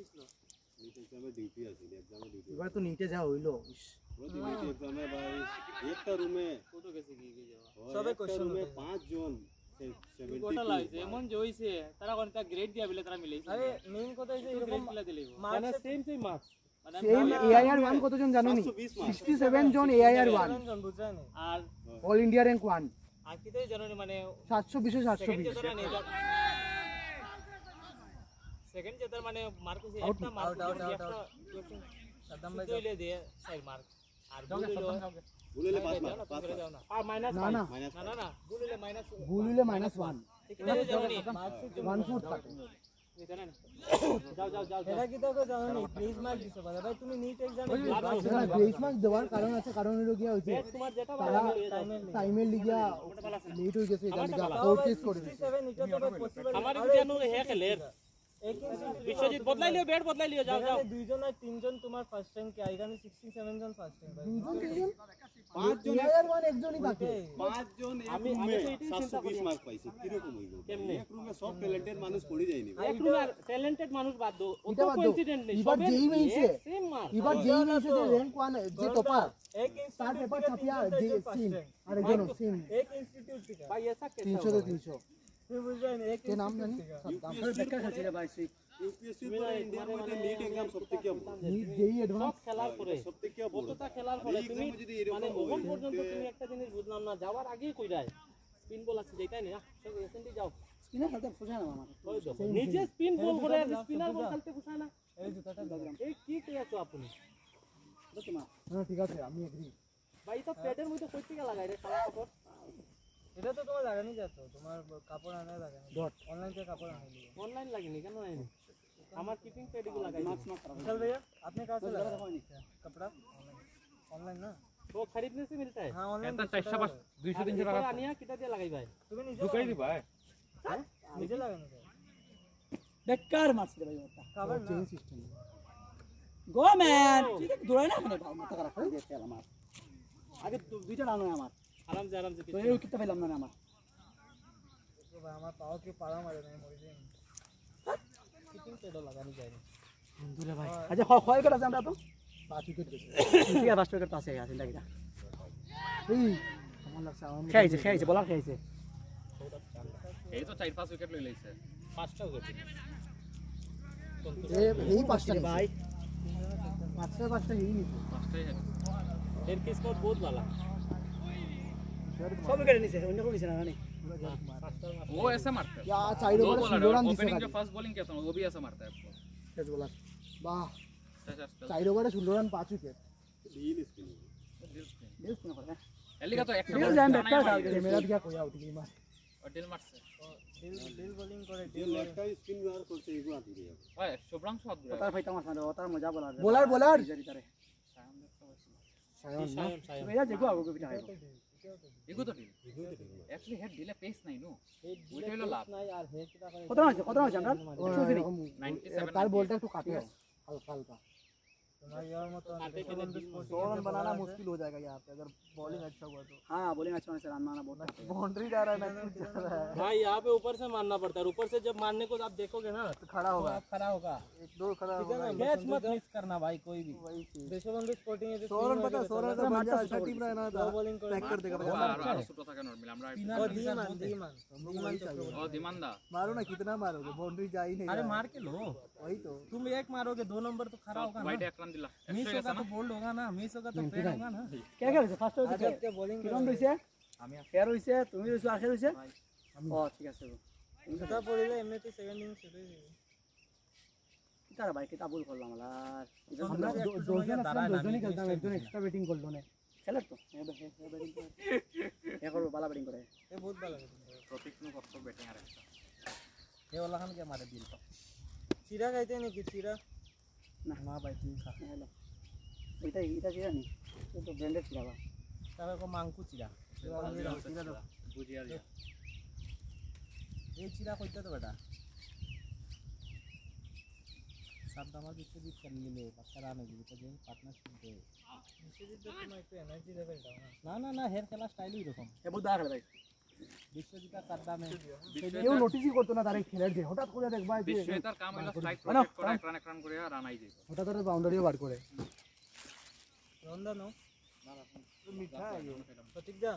[SPEAKER 6] नीट एग्जाम में ड्यूटी আছে एग्जाम में ड्यूटी
[SPEAKER 3] এবার তো নিটে যা হইলো ইস
[SPEAKER 6] वो नीट एग्जाम में भाई एक रूम में
[SPEAKER 2] কত গেছে কি কি যাওয়া
[SPEAKER 4] সবে question
[SPEAKER 6] रूम में
[SPEAKER 4] होते
[SPEAKER 6] 5 जोन 70
[SPEAKER 5] গোটা লাগছে এমন যে হইছে তারা কোনটা গ্রেড দিয়া বলে তারা মিলাইছে
[SPEAKER 4] আরে মেইন কথা হইছে এরকম
[SPEAKER 5] মিলা দিলেই
[SPEAKER 2] মানে
[SPEAKER 4] মার্কস
[SPEAKER 2] সেম মার্কস
[SPEAKER 5] মানে
[SPEAKER 3] সেম এআইআর 1 কতজন জানো নি 67 জন এআইআর 1
[SPEAKER 4] জন বুঝছো নি
[SPEAKER 5] আর
[SPEAKER 3] অল ইন্ডিয়া র্যাঙ্ক 1
[SPEAKER 5] আর কি তাই জানো মানে
[SPEAKER 3] 720
[SPEAKER 5] সেকেন্ড
[SPEAKER 3] 720
[SPEAKER 5] জেতার নেই সেকেন্ড জেতার মানে মার্ক হইছে
[SPEAKER 3] Out,
[SPEAKER 5] একটা মার্ক
[SPEAKER 4] out,
[SPEAKER 5] একটা
[SPEAKER 4] সাদ্দাম ভাই
[SPEAKER 5] দুইলে দিয়ে 4 মার্ক আর বুলিলো
[SPEAKER 6] बोले ले 5 मार्क 5
[SPEAKER 5] যাও না
[SPEAKER 2] আর মাইনাস
[SPEAKER 3] না না
[SPEAKER 6] माइनस
[SPEAKER 5] না বুলিলে মাইনাস
[SPEAKER 3] ভুল হইলে -1
[SPEAKER 5] ঠিক আছে জানো নি
[SPEAKER 3] 1 ফুট কাটে
[SPEAKER 2] এটা কি তোকে জানো প্লিজ মার্ক দিছো ভাই তুমি নিট এক্সামে
[SPEAKER 3] গ্রেস মার্ক দেওয়ার কারণ আছে, কারণ হলো গিয়া হইছে
[SPEAKER 2] তোমার যেটা
[SPEAKER 3] তারা টাইমের লিগিয়া লেট হয়ে গেছে এখানে লিগা ফোর্টিস করে দিছে
[SPEAKER 2] 67 এটা তো পসিবল
[SPEAKER 4] আমার কেন হে খেলের বিশ্বজিৎ বদলাই লিও ব্যাট বদলাই লিও যাও যাও
[SPEAKER 2] দুইজন আর তিনজন তোমার ফার্স্ট র্যাঙ্ক কে এখানে 67 জন ফার্স্ট র্যাঙ্ক ভাই
[SPEAKER 3] দুইজন তিনজন
[SPEAKER 6] 5 জন
[SPEAKER 3] প্লেয়ার ওয়ান একজনই থাকে
[SPEAKER 6] 5 জন এক রুমে 720 মার্ক পাইছে কি রকম হইলো এক রুমে সব ট্যালেন্টেড মানুষ পড়ে যায়নি
[SPEAKER 4] এক রুমে ট্যালেন্টেড মানুষ বাদ দাও ও
[SPEAKER 3] এটা
[SPEAKER 4] তো
[SPEAKER 3] বাদ দাও।
[SPEAKER 4] কোইন্সিডেন্ট নেই
[SPEAKER 3] এবার যেই মেইছে
[SPEAKER 4] সেম মার্ক
[SPEAKER 3] এবার যেই মেইছে যে র্যাঙ্ক ওয়ান যে টপার
[SPEAKER 2] এক
[SPEAKER 3] তার
[SPEAKER 2] ইনস্টিটিউট
[SPEAKER 3] পেপার ছাপিয়া যে সিন আর একজন সিন
[SPEAKER 2] এক ইনস্টিটিউট থেকে
[SPEAKER 4] ভাই ऐसा कैसा
[SPEAKER 3] 300 তে 300
[SPEAKER 2] তুমি বুঝবেন এক
[SPEAKER 3] কে নাম জানি
[SPEAKER 6] ইউপিএসসি পুরো ইন্ডিয়ার মধ্যে নিট এক্সাম সবথেকে বড়
[SPEAKER 3] যেই অ্যাডভান্স
[SPEAKER 4] সব খেলার পরে
[SPEAKER 6] সবথেকে বড়
[SPEAKER 4] কতটা খেলার পরে
[SPEAKER 6] এই
[SPEAKER 4] তুমি
[SPEAKER 6] exam যদি এরকম
[SPEAKER 4] মানে
[SPEAKER 6] হয়,
[SPEAKER 4] ওভার পর্যন্ত তুমি একটা জিনিস বুঝলাম না যাওয়ার আগেই কইরাই স্পিন বল আছে যেটাই না সব এসএনডি যাও
[SPEAKER 3] স্পিনার খেলতে পোষায় না আমার
[SPEAKER 4] ওই তো নিজে স্পিন বল করে স্পিনার বল খেলতে পোষায় না
[SPEAKER 2] এই জুতাটা দাও
[SPEAKER 4] এই কি কইছো আপনি
[SPEAKER 3] হ্যাঁ ঠিক আছে আমি এগ্রি
[SPEAKER 4] ভাই তো প্যাডের মধ্যে কই থেকে লাগাই রে সারা কাপড়
[SPEAKER 2] এটা তো তোমার লাগানি যেত তোমার কাপড় আনা লাগানি
[SPEAKER 3] ডট
[SPEAKER 2] অনলাইন থেকে কাপড় আনা লিয়ে
[SPEAKER 4] অনলাइन লাগেনি কেন আইনি আমার কিপিং প্যাড গুলো লাগাই
[SPEAKER 2] विशाल भैया आपने कहाँ से लगा कपड़ा ऑनलाइन ना
[SPEAKER 4] वो खरीदने से मिलता है
[SPEAKER 2] हाँ ऑनलाइन
[SPEAKER 1] এটা 400
[SPEAKER 4] 200 आनिया कितना दिया लगाई भाई
[SPEAKER 2] तुम्हें नीचे
[SPEAKER 1] ঢুকাই দিবা
[SPEAKER 2] नीचे लगाने का
[SPEAKER 3] বেকার মারছে ভাই ওটা
[SPEAKER 2] कवर ना
[SPEAKER 3] চেইন সিস্টেম
[SPEAKER 7] গো ম্যান ঠিক আছে দৌড়াই না মানে মাথা খারাপ করে দিয়েছে আমার আগে দুইটা রান হয় আমার
[SPEAKER 4] आराम से
[SPEAKER 7] তো এই উইকেটটা পেলাম না আমার
[SPEAKER 2] तो भाई हमारा पाव के पारा मारे नहीं मर जाएंगे किपिंग प्याड लगानी चाहिए
[SPEAKER 7] দূরে ভাই আচ্ছা হয় করে আছে আমরা তো
[SPEAKER 3] 5 উইকেট গেছে
[SPEAKER 7] ঠিক আছে ফার্স্ট উইকেট পাসে আছে লাগা
[SPEAKER 3] এই আমার লাগছে আমার
[SPEAKER 7] খেয়েছে বলার খেয়েছে
[SPEAKER 1] এই তো 4-5 উইকেট লই লাইছে
[SPEAKER 4] पांचटा हो गए
[SPEAKER 3] এই পাঁচটা
[SPEAKER 7] ভাই
[SPEAKER 3] পাঁচটা এই নিছে
[SPEAKER 1] পাঁচটাই হেড
[SPEAKER 4] फिर किसको बहुत वाला
[SPEAKER 7] সব উইকেট নিছে অন্য কোনো নিছে না জানি
[SPEAKER 1] वो ऐसे मारता है
[SPEAKER 3] क्या साइड
[SPEAKER 1] दो
[SPEAKER 3] ओवर
[SPEAKER 1] बॉलर
[SPEAKER 3] सुंदरन दिसे
[SPEAKER 1] ओपनिंग जो फर्स्ट बॉलिंग किया था वो भी ऐसा मारता है आपको
[SPEAKER 3] तेज बॉलर वाह
[SPEAKER 1] अच्छा
[SPEAKER 3] साइड ओवर सुंदरन 5 उइकेट
[SPEAKER 6] ঢিল স্পিনিং
[SPEAKER 7] দিস না করে
[SPEAKER 1] एलिगा तो एक
[SPEAKER 7] ঠিক আছে আমি ব্যাকটা ডাল
[SPEAKER 3] ये मेरा क्या कोई आउट की मार
[SPEAKER 1] और डिल मारছে
[SPEAKER 2] दिल बॉलिंग करे
[SPEAKER 6] ঢিল একটা স্পিন ব্যবহার করতে এগুলো আদি যাবে
[SPEAKER 1] ওই শুভ্রাংশু হাত ঘুরে
[SPEAKER 7] তার ভাই আমার সাথে ওটার মজা বলার
[SPEAKER 3] बॉलर
[SPEAKER 7] মেরা দেখো আগো বিটা আইবো
[SPEAKER 1] এগো তো ডিল एक्चुअली हेड डिले पेस নাই নো ওইটা হলো লাভ
[SPEAKER 2] ना यार है कितना करे
[SPEAKER 7] কত আছে আমরা
[SPEAKER 1] 97
[SPEAKER 3] তার বলটা একটু কাটে হালকা হালকা
[SPEAKER 2] तुम्हारी यार मत
[SPEAKER 3] रन बनाना मुश्किल हो जाएगा यहाँ पे अगर बॉलिंग अच्छा हुआ तो
[SPEAKER 7] हां बॉलिंग अच्छा होने से रन मारना बहुत
[SPEAKER 3] बाउंड्री जा रहा है ना जा रहा है
[SPEAKER 4] भाई यहाँ पे ऊपर से मारना पड़ता है ऊपर से जब मारने को आप देखोगे ना
[SPEAKER 3] तो खड़ा होगा
[SPEAKER 4] आप खड़ा होगा
[SPEAKER 3] एक दो खड़ा
[SPEAKER 4] ठीक है
[SPEAKER 3] होगा
[SPEAKER 4] ना मैच मत मिस करना भाई कोई भी
[SPEAKER 3] वही चीज
[SPEAKER 2] देशबंधु स्पोर्टिंग है
[SPEAKER 3] 100 रन पता 100 रन का बढ़िया अच्छा टीम रहना था
[SPEAKER 2] बॉलिंग करे
[SPEAKER 3] पैक कर देगा
[SPEAKER 1] আর ছোট থাকে নরমালি আমরা
[SPEAKER 2] और दीमान
[SPEAKER 1] ও দিমানদা
[SPEAKER 3] मारो ना कितना मारोगे बाउंड्री जा ही नहीं
[SPEAKER 2] अरे
[SPEAKER 3] रहा है।
[SPEAKER 2] मार के लो
[SPEAKER 3] वही तो
[SPEAKER 2] तुम एक मारोगे 2 नंबर तो खड़ा होगा ना
[SPEAKER 1] হোয়াইট এক রান দিলা
[SPEAKER 2] मिस होगा तो बोल्ड होगा ना मिस होगा तो फेल होगा ना
[SPEAKER 7] কে কে হইছে ফার্স্ট হইছে
[SPEAKER 2] आजब के बॉलिंग
[SPEAKER 7] কিরম হইছে
[SPEAKER 1] আমি
[SPEAKER 7] ফেয়ার হইছে তুমি হইছো আর খেল হইছে ও ঠিক আছে
[SPEAKER 2] কথা পড়িলে এমনিতে সেকেন্ড ইনিংস শুরু হয়ে যাবে
[SPEAKER 7] তারা ভাই কিতা ভুল করলাম আর
[SPEAKER 3] আমরা দুজনই খেলতাম একজন এক্সট্রা ব্যাটিং করলো না
[SPEAKER 7] খেলার তো ব্যাটিং করে বালা ব্যাটিং করে
[SPEAKER 2] ये बहुत भाলো লাগে
[SPEAKER 1] প্রতীক নো কত ব্যাটিং আর একটা
[SPEAKER 2] ये वाला खान के मारे दिल तो चिरा खाइते नहीं कि चिरा
[SPEAKER 7] না
[SPEAKER 2] ना भाई तुम खा
[SPEAKER 7] হ্যালো এটা কি জানি তো ব্র্যান্ডেড ছিল বা
[SPEAKER 2] तारे को मांगकू चिरा
[SPEAKER 1] বুঝিয়া দিয়া
[SPEAKER 2] ये चिरा কইতে তো বেটা সাত দামা বিশ্বজিৎ कर ले पक्का रान होगी तो गेम पार्टनरशिप दे বিশ্বজিৎ তো তোমার একটু এনার্জি লেভেল দাও না না না হেয়ার খেলা স্টাইলই এরকম
[SPEAKER 7] এ বহুত দাগ ভাই
[SPEAKER 2] বিশ্বজিৎ আর সাত দামে
[SPEAKER 3] কেউ নোটিসই করতো না তার খেলার যে হঠাৎ করে দেখবা যে
[SPEAKER 1] বিশ্বজিতার কাম হলো স্ট্রাইক প্রোটেক্ট করা এক রান করে রান আই যায়
[SPEAKER 3] হঠাৎ করে বাউন্ডারিও বার করে
[SPEAKER 2] রন্দা নো तो मीठा है ये प्रतीक जा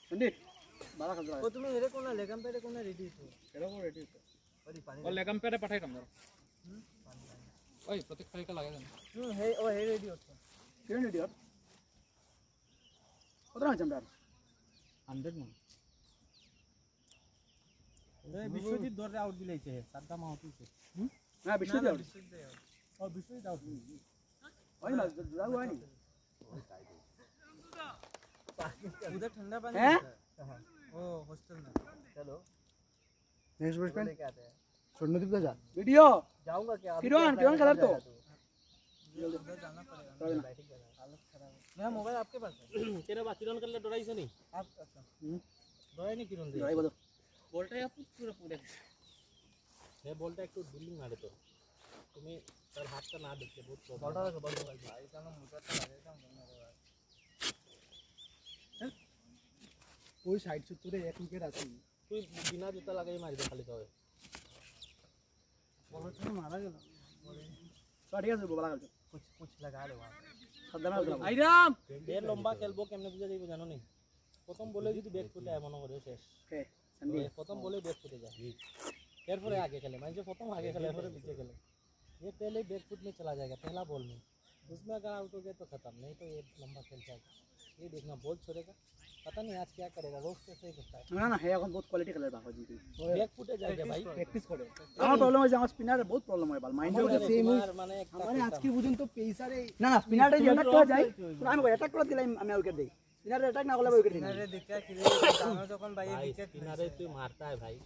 [SPEAKER 7] সন্দীপ বালা খেলতে
[SPEAKER 2] ओ तुम्ही हेरे कोणा लेगम पेरे कोणा रेडी हो
[SPEAKER 1] এরকম রেডি তো
[SPEAKER 2] परी पानी
[SPEAKER 1] ও লেগাম পেরে পাঠাই দাম ওই প্রতীক ফাইলটা লাগাই দেন
[SPEAKER 2] हे ओ हे रेडी होतो
[SPEAKER 7] কিরণ ইডিয়ট কত রান আছে আমরা
[SPEAKER 1] 100 মান
[SPEAKER 2] ए विश्वजीत दौर आउट दिलायचे हे सात दामा होतीचे
[SPEAKER 7] হ্যাঁ বিশ্বজিৎ
[SPEAKER 2] और विश्वजीत आउट
[SPEAKER 7] হয় না দাগ হয় নি
[SPEAKER 4] उधर ठंडा पानी
[SPEAKER 7] हैं?
[SPEAKER 4] मिलता है। ओ हॉस्टल में चलो
[SPEAKER 3] नेक्स्ट बेस्ट
[SPEAKER 4] लेके आते हैं।
[SPEAKER 3] स्वर्णदीप दा जा
[SPEAKER 7] वीडियो
[SPEAKER 4] जाऊंगा क्या अभी
[SPEAKER 7] किरण
[SPEAKER 4] क्या
[SPEAKER 7] कलर तो
[SPEAKER 4] उधर जाना पड़ेगा बैठक जाना हालत खराब है। मेरा मोबाइल आपके पास है तेरा बात किरण कर ले डराई से नहीं आप अच्छा डराई नहीं किरण दे
[SPEAKER 7] ভাই বলো
[SPEAKER 4] बोलता है आप पूरा पूरे मैं बोलता है একটু बिल्डिंग मारे तो तुम्हें सर हाथ का ना देखते बहुत बड़ा लगा बड़ा भाई का ना मुझे तो लगेगा
[SPEAKER 3] ওই সাইড সূত্রে এক উইকেট আছে
[SPEAKER 4] তুই বিনা জুতা লাগাই মারি দে খালি তবে
[SPEAKER 3] বহুত মারা গেল
[SPEAKER 7] সব ঠিক আছে বলা গেল
[SPEAKER 4] कुछ कुछ लगा लो वहां
[SPEAKER 7] সাবধানে আসবে
[SPEAKER 4] আইরাম এর লম্বা খেলবো কেমনে বুঝা যাইবো জানো নি প্রথম বলে যদি ব্যাক ফুটে মনে করে শেষ
[SPEAKER 7] ওকে সন্দীপ
[SPEAKER 4] প্রথম বলে ব্যাক ফুটে যায় এরপরে आगे खेले মানে যে প্রথম आगे खेले এরপরে पीछे खेले ये पहले बैक फुट में चला जाएगा पहला बॉल में उसमें अगर आउट हो गया तो खत्म नहीं तो ये लंबा खेल जाएगा ये देखना बॉल छोड़ेगा पता नहीं आज क्या करेगा रोज कैसे ही करता है
[SPEAKER 7] না না হে এখন বহুত কোয়ালিটি খেলার বাবা কিন্তু
[SPEAKER 4] बैक फुटे जाएगा भाई
[SPEAKER 3] প্র্যাকটিস করে
[SPEAKER 7] আমার প্রবলেম হচ্ছে আমার স্পিনারে বহুত প্রবলেম হয় বাল মাইন্ড
[SPEAKER 4] মানে একটা
[SPEAKER 3] মানে আজকে পর্যন্ত পেসারে
[SPEAKER 7] না না স্পিনারে যে অ্যাটাক করা যায় পুরো আমি অ্যাটাক করে দিলাম আমি উইকেট দেই স্পিনারে অ্যাটাক না করলে উইকেট দিই
[SPEAKER 4] किनारे दिखा कि दाना যখন ভাই विकेट किनारे तू मारता है भाई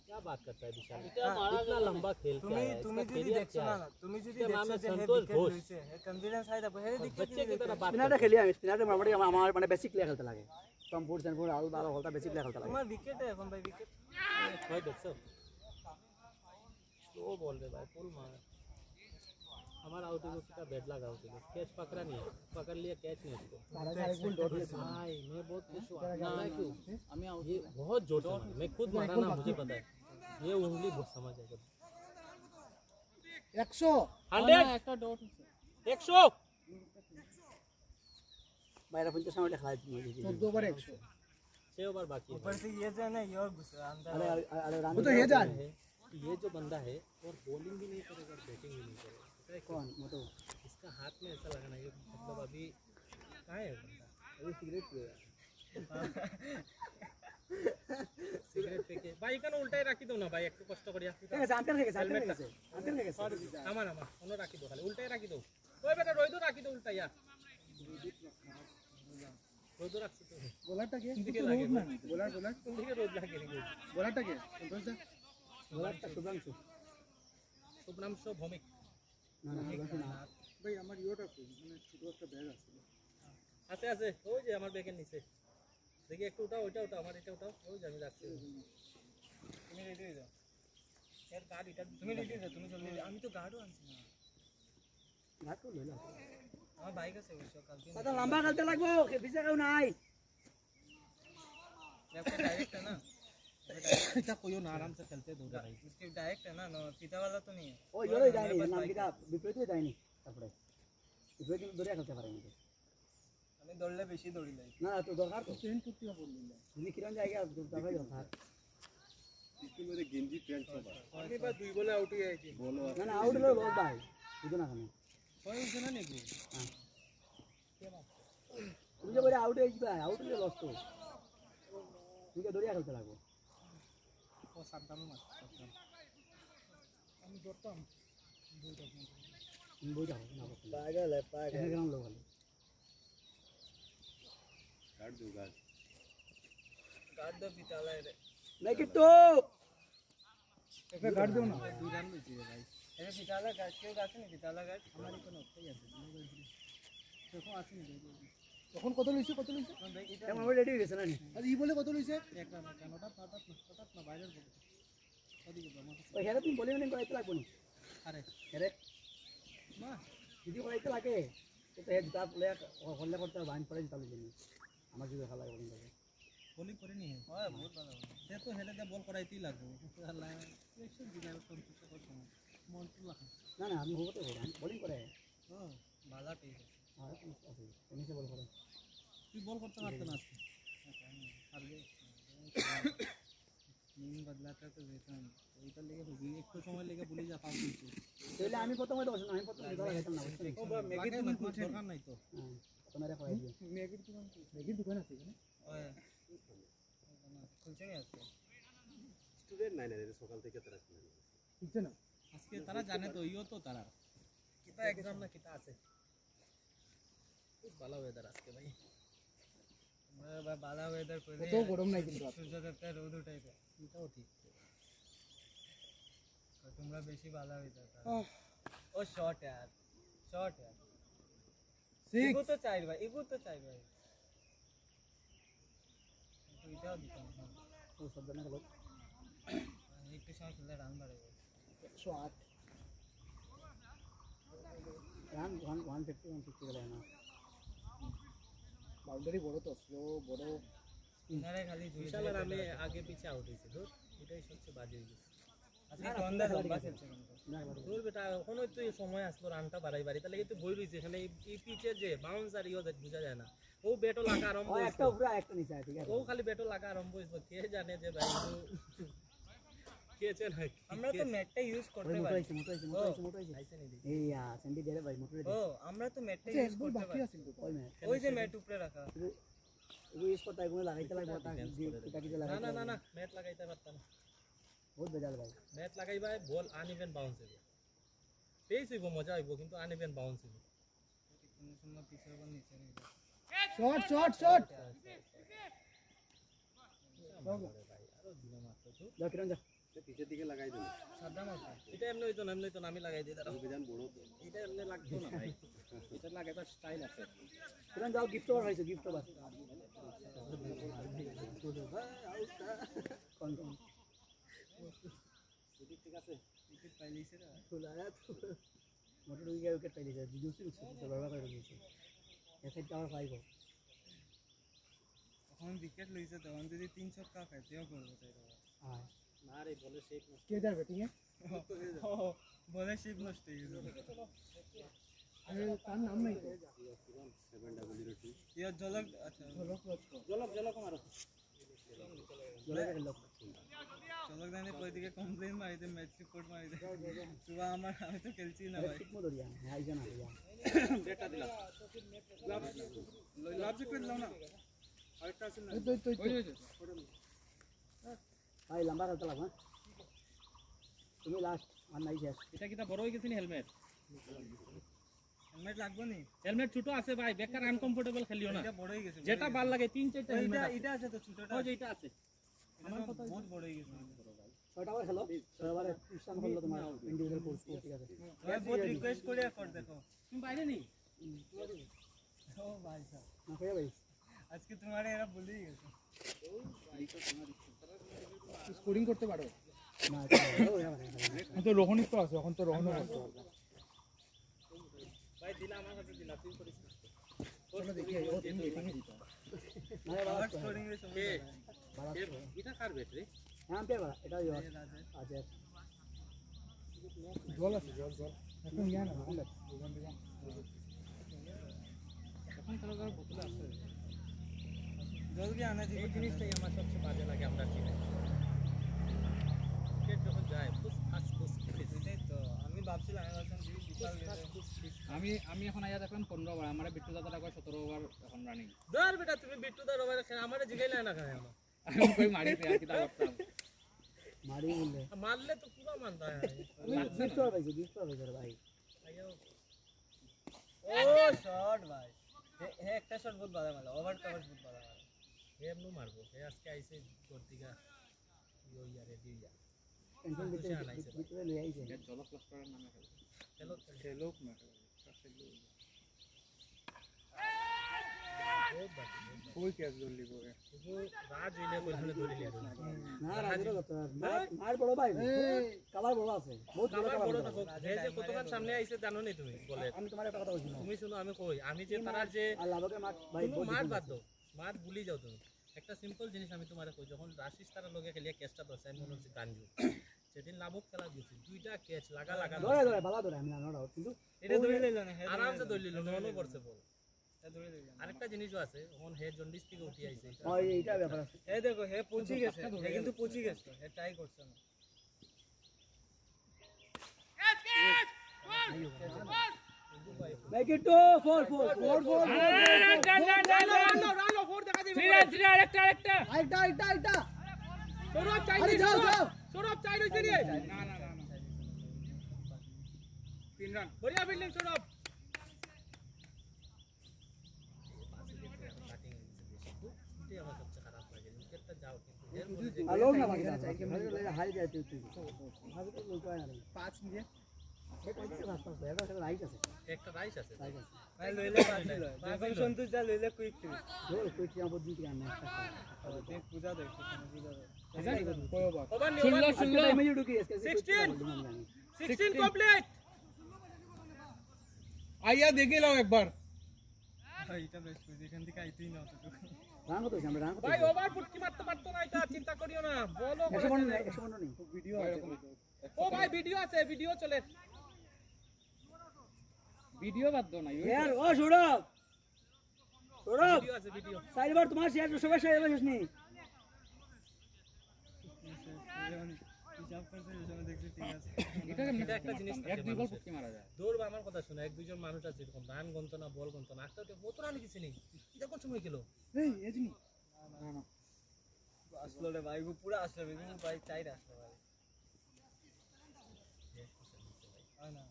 [SPEAKER 4] क्या बात करता है विशाल इतना लंबा खेल क्या है तुम्ही যদি দেখছো না তুমি যদি দেখছো যে হে উইকেট লইছে হে কনফিডেন্স আইতা হে দেখতে बच्चे की तरह बात
[SPEAKER 7] স্পিনারে খেলি আমি স্পিনারে মোটামুটি আমার মানে বেসিক প্লে খেলতে লাগে কম ফুট সেন্ট ফুট আল বাল হলতা বেসিক প্লে খেলতে লাগে
[SPEAKER 4] তোমার विकेट है এখন ভাই विकेट ভাই দেখছো स्लो बोल रहे भाई फुल मार हमारा आउट है उसका बैड लगा आउट है कैच पकड़ा नहीं है पकड़ लिया कैच नहीं उसको भाई मैं बहुत खुश हुआ ना क्यों हमें आउट ये बहुत जोर से मारा। मैं खुद मारा ना मुझे पता है ये उंगली बहुत समझ आएगा
[SPEAKER 3] 100
[SPEAKER 4] 100 একটা ডট 100
[SPEAKER 7] বাইরে ফুলতে সামনে খেলা দিই
[SPEAKER 3] 14 ওভার 100
[SPEAKER 4] 6 ओवर बाकी है ऊपर से ये जो है ना ये और घुसा अंदर
[SPEAKER 7] আরে আরে রান
[SPEAKER 3] वो तो ये जान
[SPEAKER 4] ये जो बंदा है और बॉलिंग भी नहीं करेगा बैटिंग भी नहीं करेगा पता है
[SPEAKER 7] কোন মতো
[SPEAKER 4] इसका हाथ में ऐसा लगाना ये मतलब अभी कहाँ है बंदा अभी सिगरेट पिएगा सिगरेट पे के भाई का उल्टा ही राखी दो ना भाई एक तो कष्ट करिया
[SPEAKER 7] ঠিক আছে আনতেন থেকে আনতেন থেকে আনতেন থেকে
[SPEAKER 4] सॉरी আমার আমার ওনো রাখি দো খালি উল্টাই রাখি দো ওই বেটা রই দো রাখি দো উল্টা ইয়া রই দো রাখছি তো
[SPEAKER 3] বোলারটা কে
[SPEAKER 4] দিকে লাগে
[SPEAKER 3] বোলার
[SPEAKER 4] কোন দিকে রোদ লাগে রে
[SPEAKER 3] বোলারটা কে সন্তোষ দা
[SPEAKER 7] বলারটা শুভ্রাংশু
[SPEAKER 4] শুভ্রাংশু ভৌমিক
[SPEAKER 7] না না শুভ্রাংশু না
[SPEAKER 3] ভাই আমার ইয়োটা কই মানে ছোট একটা ব্যাগ আছে
[SPEAKER 4] আছে আছে ওই যে আমার ব্যাগের নিচে দেখি একটু উঠাও ওইটা উঠাও আমার এটা উঠাও ওই যে আমি রাখছি তুমি রেডি হয়ে যাও এর গার্ড এটা তুমি রেডি হয়ে যাও তুমি জলদি আমি তো গার্ডও আনছি না
[SPEAKER 7] ঘাটু লইলা
[SPEAKER 4] আমার বাইক আছে ওই সব কালকে
[SPEAKER 7] কত লম্বা খেলতে লাগবো পিছে কেউ নাই
[SPEAKER 4] लेफ्ट डायरेक्ट है ना
[SPEAKER 3] এটা কইও না আরাম से খেলতে দৌড়া ভাই
[SPEAKER 4] इसके डायरेक्ट है ना नो सीधा वाला तो नहीं है
[SPEAKER 7] ও ইয়োই যায়নি এর নাম কিটা বিপরীতে যায়নি তারপরে বিপরীতে দৌড়ে খেলতে পারে না
[SPEAKER 4] আমি দৌড়লে বেশি দৌড়ি লাই
[SPEAKER 7] না তো দরকার তো
[SPEAKER 3] ট্রেন টুকটিয়া পড়লিಲ್ಲ
[SPEAKER 7] তুমি কিরণ জায়গা দরকার দরকার
[SPEAKER 6] इसके मेरे गेंजी पैंट सब है
[SPEAKER 4] আমি বা দুই বলে আউট হয়ে আইছি
[SPEAKER 6] बोलो
[SPEAKER 7] না না আউট হলো লস ভাই বুঝো না কেন
[SPEAKER 4] কই হইছে না নাকি
[SPEAKER 7] তুমি যে বলে আউট হয়ে যাবে আউট হলে লস তো তুমি দৌড়িয়া খেলতে লাগবো
[SPEAKER 3] ও সাবধানে মার আমি ধরতাম
[SPEAKER 7] তুমি বুঝাও না
[SPEAKER 4] पागल है पागल
[SPEAKER 7] এখানে গ্রাউন্ড লোক ভালো
[SPEAKER 6] काट दो गाल
[SPEAKER 4] काट दो पिटाला रे
[SPEAKER 7] নাই কিট্টু
[SPEAKER 3] একটা গার্ড দেও না
[SPEAKER 4] দুই রান হইছে ভাই এই পিটালা কাট কেউ আছে না পিটালা কাট
[SPEAKER 3] আমার কোনো অপশন আছে তখন আসেনি তখন কত লইছে
[SPEAKER 7] কেমন রেডি হয়ে গেছে না নি
[SPEAKER 3] আরে ই বলে কত লইছে
[SPEAKER 4] একটা না কেনটা হঠাৎ না বাইরের বল ওদিকে জমা
[SPEAKER 7] ওই হেরে তুমি বলি মানে করাইতে লাগবো নি
[SPEAKER 4] আরে
[SPEAKER 7] হেরে
[SPEAKER 4] মা
[SPEAKER 7] যদি করাইতে লাগে তো হে জুতা প্লে হল্লে করতে বাইন পড়ে জুতা লইনি আমার যদি ভালো লাগে বলিং
[SPEAKER 4] বলিং করে নি হ্যাঁ বহুত ভালো সে তো হেলে দে বল করাইতেই লাগবে আল্লাহ একশো দিনের সন্তুষ্ট করছ না মন তো লাগে
[SPEAKER 7] না না আমি হতে বলি বলিং করে
[SPEAKER 4] হ্যাঁ ভালো ঠিক আছে
[SPEAKER 7] আর তুমি সে বল করে
[SPEAKER 4] তুই বল করতে পারতে না আজকে আর নিয়ম বদলাতে তো যেতাম এইটা লেগে হুবি একটু সময় লেগে বলি যা পাও কিন্তু
[SPEAKER 7] তাহলে আমি প্রথম হয়তো বসে না আমি প্রথম ধরা গেতাম না বুঝতে
[SPEAKER 4] ও বা ম্যাগি দরকার নাই তো
[SPEAKER 7] হ্যাঁ তোমারে করাই দিও
[SPEAKER 3] ম্যাগির দোকান আছে এখানে
[SPEAKER 4] ওই খুলছে না আজকে
[SPEAKER 6] স্টুডেন্ট নাই না রে সকাল থেকে তারা
[SPEAKER 3] বুঝছে না
[SPEAKER 4] আজকে তারা জানে তো ইও তো তারা কিতা এক্সাম না কিতা আছে ভালো ওয়েদার আজকে ভাই
[SPEAKER 2] আমরা বালা ওয়েদার করে
[SPEAKER 3] কত গরম নাই কিন্তু
[SPEAKER 2] সূর্য দেবতা রোদ উঠাইবে
[SPEAKER 4] এটাও ঠিক
[SPEAKER 2] তোমরা বেশি বালা ওয়েদার ও শর্ট यार ইগো তো চাই ভাই এটাও দিতাম
[SPEAKER 7] ও শব্দ না গেল
[SPEAKER 2] একটু সময় খেললে রান বাড়বে
[SPEAKER 7] 108 রান 150 গেল না
[SPEAKER 3] বাউন্ডারি বড় তো স্লো বড়
[SPEAKER 2] কিনারে খালি
[SPEAKER 4] বিশাল রানে আগে পিছে আউট হয়েছে ধর এটাই সবচেয়ে বাজে হয়ে গেছে
[SPEAKER 2] আজকে গন্ডা লম্বা খেলছে
[SPEAKER 4] তোর বেটা এখনো তো এই সময় আসলো রানটা বাড়াই বাড়ি তাহলে তো বই রইছে এখানে এই পিচে যে বাউন্স আর ইও বোঝা যায় না ও ব্যাটও লাগা আরম্ভ
[SPEAKER 7] ও একটা উপরে একটা নিচে ঠিক আছে
[SPEAKER 4] ও খালি ব্যাটও লাগা আরম্ভ হইছে কে জানে যে ভাই কে চেন
[SPEAKER 2] আমরা তো ম্যাটটা ইউজ করতে
[SPEAKER 7] মোটর
[SPEAKER 2] পারি
[SPEAKER 7] হইছে
[SPEAKER 4] আইছে নি
[SPEAKER 7] এই সেন্টি দেরে ভাই মোটর
[SPEAKER 2] ও আমরা তো ম্যাটটা ইউজ করতে
[SPEAKER 3] বাকি
[SPEAKER 2] পারি
[SPEAKER 3] আছে কিন্তু
[SPEAKER 7] ওই ম্যাচ
[SPEAKER 2] ওই যে ম্যাট উপরে রাখা
[SPEAKER 7] এগুলো ইউজ করতে এগুলো লাগাইতে লাগবে এটা কি
[SPEAKER 4] না
[SPEAKER 7] লাগাইতে
[SPEAKER 4] না না না ম্যাট লাগাইতে পারতাম না
[SPEAKER 7] বহুত বেজাল ভাই
[SPEAKER 4] ম্যাট লাগাইবা বল আনইভেন বাউন্স হবে পেস হইব মজা হইব কিন্তু আনইভেন বাউন্স হইব
[SPEAKER 2] কোনো সময় পিছের উপর নিচে নিয়ে
[SPEAKER 3] শট
[SPEAKER 7] যাও কিরণ যা
[SPEAKER 6] পিছের দিকে লাগাই দেবো
[SPEAKER 2] সাদা মাথা
[SPEAKER 4] এটা এমনি হইতো না আমি লাগাই দিই দাঁড়াও
[SPEAKER 6] অভিযান বড় তো
[SPEAKER 4] এটা এমনি লাগতো না ভাই এটা লাগাইবার স্টাইল আছে
[SPEAKER 7] কিরণ যাও গিফট ওভার হইছে গিফট ওভার কোন
[SPEAKER 4] ঠিক আছে
[SPEAKER 2] উইকেট পাইলিছে রে
[SPEAKER 7] ফুলায়া মোটর উইকেট পাইছে জুসি উঠছে বারবার করে দিয়েছে এসে টাওয়ার পাইবো
[SPEAKER 2] এখন উইকেট লইছে তখন যদি 3 ছক্কা খায় তেও করবে তাই
[SPEAKER 7] হ্যাঁ
[SPEAKER 4] না রে বলে শেখ নষ্ট
[SPEAKER 3] কে যাবে ব্যাটিং এ
[SPEAKER 2] বলে শিপ নষ্ট হয়ে গেল
[SPEAKER 3] আরে তার নাম নাই তো
[SPEAKER 6] 700
[SPEAKER 2] ইয়া জলক আচ্ছা
[SPEAKER 4] জলক মারো
[SPEAKER 7] জলে গেল
[SPEAKER 2] জলক দানে কই দিকে কমপ্লেইন মারি দে ম্যাচ রিপোর্ট মারি দে সুবা আমার আমি তো খেলছি না ভাই
[SPEAKER 7] ঠিক মতো দিয়া হ্যাঁ আইজন আইয়া
[SPEAKER 4] ডেটা দিলাম
[SPEAKER 3] লাভ যে করে দাও না আরেকটা আছে না
[SPEAKER 7] ভাই লম্বা করতে লাগবে তুমি লাস্ট আর নাই শেষ
[SPEAKER 4] এটা কিটা বড় হয়ে গেছে নি হেলমেট
[SPEAKER 2] হেলমেট লাগবে নি
[SPEAKER 4] হেলমেট ছোট আছে ভাই বেকার আনকমফোর্টেবল খেলিও না
[SPEAKER 2] এটা বড় হয়ে গেছে
[SPEAKER 4] যেটা ভাল লাগে 3-4টা হেলমেট
[SPEAKER 2] এটা
[SPEAKER 4] আছে
[SPEAKER 2] এটা আছে তো ছোটটা
[SPEAKER 4] ও যেটা আছে
[SPEAKER 2] আমার কথা বহুত বড় হয়ে গেছে
[SPEAKER 7] ছয়টা বার খেলো ছয়বারে ইসলাম করলো তোমার ইন্ডিভিজুয়াল কোর্স ঠিক আছে
[SPEAKER 2] ভাই বহুত রিকোয়েস্ট করে কর দেখো
[SPEAKER 4] তুমি বাইরে নি
[SPEAKER 2] ও ভাই সাহেব
[SPEAKER 7] না কইয়া ভাই
[SPEAKER 2] আজকে তোমারে এরা ভুলেই গেছে
[SPEAKER 3] স্কোরিং করতে পারো
[SPEAKER 7] না
[SPEAKER 3] তো রোহণী তো আছে এখন তো রোহণও করতে পারবে
[SPEAKER 4] ভাই দিলা আমার কাছে দিলা তুই করিস না
[SPEAKER 3] চলো দেখি ও তুমি ব্যাটিং এ দিতা
[SPEAKER 7] মানে
[SPEAKER 2] আমার স্কোরিং এর সময়
[SPEAKER 4] এটা কার ব্যাট রে
[SPEAKER 7] হ্যাঁ পে বাড়া এটা ইয়া আছে
[SPEAKER 3] জল আছে জল এখন ইয়া না
[SPEAKER 2] এখন খেলা বোতল আছে জলদি আনা
[SPEAKER 4] এই জিনিসটাই আমার সবচেয়ে বাজে লাগে আমরা টিমে ক্রিকেট যখন যায় ফুস
[SPEAKER 2] এটাই তো আমি ভাবছিলাম আমি ভাবছিলাম যদি বিশাল
[SPEAKER 1] আমি এখন আয়া দেখলাম 15 ওভার আমার বিট্টু দাদা কয় 17 ওভার এখন রানিং
[SPEAKER 4] ধর বেটা তুমি বিট্টু দার ওভারে আমারে জিগাইলা না কেন
[SPEAKER 1] আমি কই মারি আর কি তা করতাম
[SPEAKER 7] মারি বললে
[SPEAKER 4] মারলে তো পুরো মানতা है
[SPEAKER 7] গিফট আর ভাই গিফট আর ভাই
[SPEAKER 2] ও শট ভাই হে একটা শট বহুত ভালো মারলো ওভার কভার বহুত ভালো মারলো
[SPEAKER 4] এমনু মারবো এ আজকে আইছে করতিগা ইয়ো ইয়া রেডি ইয়া
[SPEAKER 7] টেনশন দিতে ভিতরে লই আইছে
[SPEAKER 1] জলক প্লাস করার নামে
[SPEAKER 4] চলো
[SPEAKER 3] খেলোক না ওই ক্যাচ গোল লিবো
[SPEAKER 4] রাজ হইলে কইলে ধরে লিয়া
[SPEAKER 7] না রাজের কথা মার বড় ভাই কালার বড় আছে বহুত বড়
[SPEAKER 4] কাবার বড়
[SPEAKER 7] কালার
[SPEAKER 4] থাকো হে যে কতক্ষণ সামনে আইছে জানো নি তুমি বলে
[SPEAKER 7] আমি তোমার একটা কথা বলছি
[SPEAKER 4] তুমি শুনো আমি কই আমি যে তার যে
[SPEAKER 7] আর লাভকে মাঠ ভাই
[SPEAKER 4] তুমি মাঠ বাদ দাও মাঠ ভুলি যাও তুমি একটা সিম্পল জিনিস আমি তোমারে কই যখন রাশিস তারা লগে খেলিয়া ক্যাচটা ধরছে আমি মনে হচ্ছে গাঞ্জু সেদিন লাভক খেলা দিয়েছি দুইটা ক্যাচ লাগা
[SPEAKER 7] ধরে বালা ধরে আমি না নড়াও কিন্তু
[SPEAKER 2] এটা ধরে লইল না
[SPEAKER 4] আরামসে ধরে লিল মনে করছে বল
[SPEAKER 2] ধরে লইল
[SPEAKER 4] আরেকটা জিনিসও আছে ওখান হে জন্ডিস থেকে উঠি আইছে
[SPEAKER 7] ওই এইটা ব্যাপার আছে
[SPEAKER 2] এই দেখো হে পৌঁছে গেছে হে কিন্তু পৌঁছে গেছে হে ট্রাই করছে না
[SPEAKER 7] মেক ইট টু 4 আরেকটা
[SPEAKER 4] সৌরভ চাই
[SPEAKER 7] আরে যাও
[SPEAKER 4] সৌরভ চাই রইছে রে
[SPEAKER 3] না 3 রান
[SPEAKER 4] বড়িয়া ফিল্ডিং সৌরভ
[SPEAKER 7] लोग ना बाकी हाई जाते हैं हाई तो लोग आए ना 5 मिनट एक मिनट रास्ता है এটা রাইট আছে
[SPEAKER 4] একটা রাইস আছে
[SPEAKER 2] ভাই লইলে 5 লই যখন সন্তোষ যা লইলে কুইক তুই
[SPEAKER 7] जो कुछ यहाँ बहुत दूर आना
[SPEAKER 2] দেখ পূজা দেখ পূজা
[SPEAKER 4] ওভার নি
[SPEAKER 7] 16 में ढुकी इसके
[SPEAKER 4] 16 কমপ্লিট
[SPEAKER 3] आइया देखे लो एक बार
[SPEAKER 2] এটা বেশ কই এখান থেকে আইতেই না তো
[SPEAKER 7] रांग तो सामने रांग
[SPEAKER 4] ভাই ওভার ফুটকি মারতে পারতো না এটা চিন্তা করিও না বলো
[SPEAKER 7] 115 नहीं
[SPEAKER 3] वीडियो है
[SPEAKER 4] ও ভাই ভিডিও আছে ভিডিও চলে
[SPEAKER 3] वीडियो बात दो ना
[SPEAKER 7] यार ओ सौरभ सौरभ
[SPEAKER 4] ভিডিও আছে ভিডিও
[SPEAKER 7] साइड बार तुम्हारा शेयर সবাই শেয়ার করছিস নি
[SPEAKER 2] হিসাব করতে যখন দেখছি ঠিক আছে
[SPEAKER 4] এটা একটা জিনিস
[SPEAKER 3] एक दुई बॉल फुटकी मारा जाए
[SPEAKER 4] দৌড় বা আমার কথা শুনে এক দুইজন মানুষ আছে এরকম রান গন্ত না বল গন্ত না একটা কত রান কিছু নেই এটা কোন সময় গেল
[SPEAKER 3] এই এজনি
[SPEAKER 2] আসলো রে ভাই গো পুরো আসলো কিন্তু ভাই চাই আসলো ভাই হয় না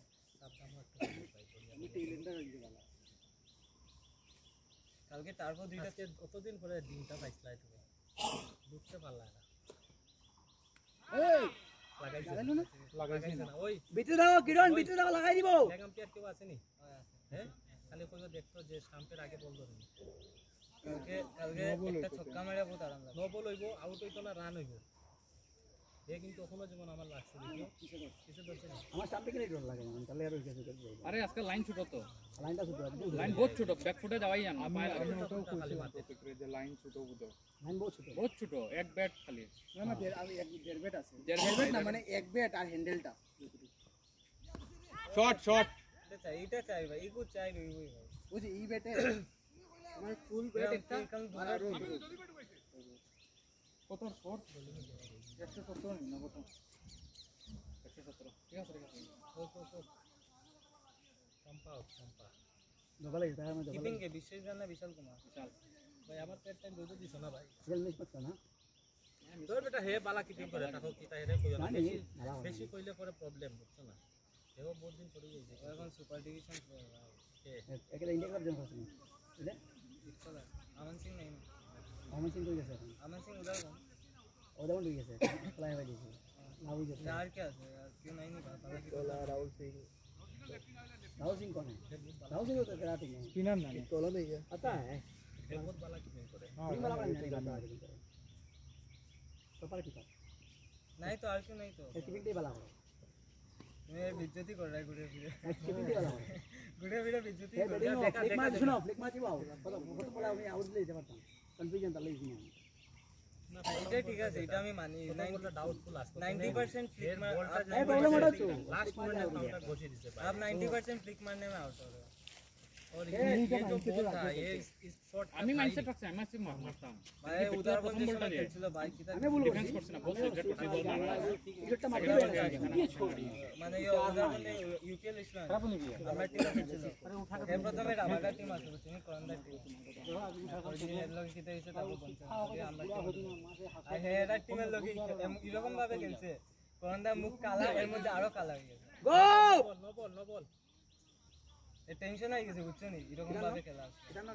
[SPEAKER 2] কালকে তারপর দুইটা
[SPEAKER 4] আজকে কতদিন পরে ডিমটা পাইছিলাই তুমি বুঝতে পারলা না
[SPEAKER 7] এই
[SPEAKER 4] লাগাইছে না ওই
[SPEAKER 7] বিটে দাও কিরণ বিটে দাও লাগাই দিব
[SPEAKER 4] লেগাম পেয়ার কেউ আসেনি হ্যাঁ খালি কইও দেখতো যে শাম্পের আগে বল ধরেনি
[SPEAKER 2] কালকে একটা ছক্কা মেরে বহুত আরাম লাগে
[SPEAKER 4] নো বল হইব আউট হইতো না রান হইব এ কিন্তু ওখানে যেমন আমার লাগছে দেখিও কিছু ধরছে না
[SPEAKER 7] আমার সামনে কি ডর লাগে না তাহলে আর কিছু করব
[SPEAKER 3] अरे आजकल लाइन छूटो तो
[SPEAKER 7] লাইনটা শুধু
[SPEAKER 3] लाइन बहुत छूटो बैक फुटे जावाई जाना
[SPEAKER 4] আমি
[SPEAKER 3] पाए
[SPEAKER 4] ওটাও খালি মারতে
[SPEAKER 3] लाइन छूटो बुदो
[SPEAKER 7] লাইন বহুত ছোট
[SPEAKER 3] बहुत छूटो एक बैट खाली
[SPEAKER 7] না না আমি এক দেড় বেট আছে
[SPEAKER 3] देर
[SPEAKER 7] বেট না মানে এক বেট আর হ্যান্ডেলটা
[SPEAKER 3] शॉट शॉट
[SPEAKER 2] এটা চাই ভাই ইগো চাই রই ভাই
[SPEAKER 7] বুঝি এই বেটে আমার ফুল বেট একটা আর আর
[SPEAKER 3] কত স্কোর 170 না কত 117 ঠিক আছে
[SPEAKER 4] চম্পা
[SPEAKER 7] ডবল এই টাকা মে ডবল
[SPEAKER 2] কিপিং কে বিশেষ জানা বিশাল কুমার
[SPEAKER 4] ভাই আমার পেট টাইম দুটো দিছ না ভাই
[SPEAKER 7] রিয়েল মিস মত না
[SPEAKER 4] তোর বেটা হে বালা কিপিং করে তাকো কিতা হেরে কইও না
[SPEAKER 7] জানি,
[SPEAKER 4] বেশি
[SPEAKER 7] ভালো হবে।
[SPEAKER 4] বেশি কইলে পরে প্রবলেম বুঝছো না এও বহুত দিন পরে যাইছে
[SPEAKER 2] এখন সুপার ডিভিশন
[SPEAKER 7] একেবারে ইন্ডিয়া ক্লাব জয়েন করছেন বুঝলে
[SPEAKER 2] আমান সিং নাই
[SPEAKER 7] আমান সিং কই গেছে এখন
[SPEAKER 2] আমান সিং উদার কম
[SPEAKER 7] ওদের মধ্যে গেছে ফ্লাই হয়ে গেছে লাভ হয়ে গেছে
[SPEAKER 2] আর क्या আছে আর কেউ নাই নি বাবা
[SPEAKER 7] राहुल सिंह कौन है राहुल सिंह तो कराटे में
[SPEAKER 3] स्पिनर ना
[SPEAKER 7] तोला नहीं है आता है
[SPEAKER 4] এ বহুত বালা কিপিং করে
[SPEAKER 7] टीम वाला नहीं आता है तो पर कितना
[SPEAKER 2] নাই তো আর কেউ নাই তো
[SPEAKER 7] कीपिंग टी वाला है
[SPEAKER 2] मैं बेइज्जती कर रहा है गुड़े फिरे
[SPEAKER 7] कीपिंग टी वाला है
[SPEAKER 2] गुड़े फिरे बेइज्जती
[SPEAKER 7] ये बैटिंग में फ्लिक मैच सुनो फ्लिक मैच ही आओ पता बहुत बड़ा मैं आउट ले जाता कंफ्यूजन तले इसमें
[SPEAKER 4] না
[SPEAKER 2] এটা ঠিক আছে এটা আমি মানি
[SPEAKER 4] বলটা ডাউটফুল আসছে
[SPEAKER 2] 90% फ्लिक मार
[SPEAKER 7] ए प्रॉब्लम होता है
[SPEAKER 4] लास्ट मिनट काउंटर घोषित दिसे भाई
[SPEAKER 2] आप 90% फ्लिक मारने में आउट हो रहे हो
[SPEAKER 4] और ये जो बॉल था ये इस शॉट
[SPEAKER 3] আমি মাইন্ডসেট রাখছি আমি মারছি মারতাম
[SPEAKER 2] भाई उधर बंदे से खेलছিল ভাই কিটা
[SPEAKER 7] मैं बोलूं
[SPEAKER 3] ডিফেন্স করছ না বল সেট করছি বল মারা
[SPEAKER 7] टिकट मार ये छोड़
[SPEAKER 2] মানে ये उधर बंदे यूकेएल ইসলাম আমরা টিম খেলছিল এর প্রথমে আমাগা টিম আছে তুমি কোনটা টিম অরিজিনাল লোক কিটা এসে তারপর বলছে আমরা আর হেরা টিমের লোক এরকম ভাবে খেলছে কোনটা মুখ কালা এর মধ্যে আরো কালা হয়ে গেছে
[SPEAKER 7] गो
[SPEAKER 4] নো বল
[SPEAKER 2] এই টেনশন হয়ে গেছে বুঝছো নি এরকম ভাবে খেলা
[SPEAKER 7] कितना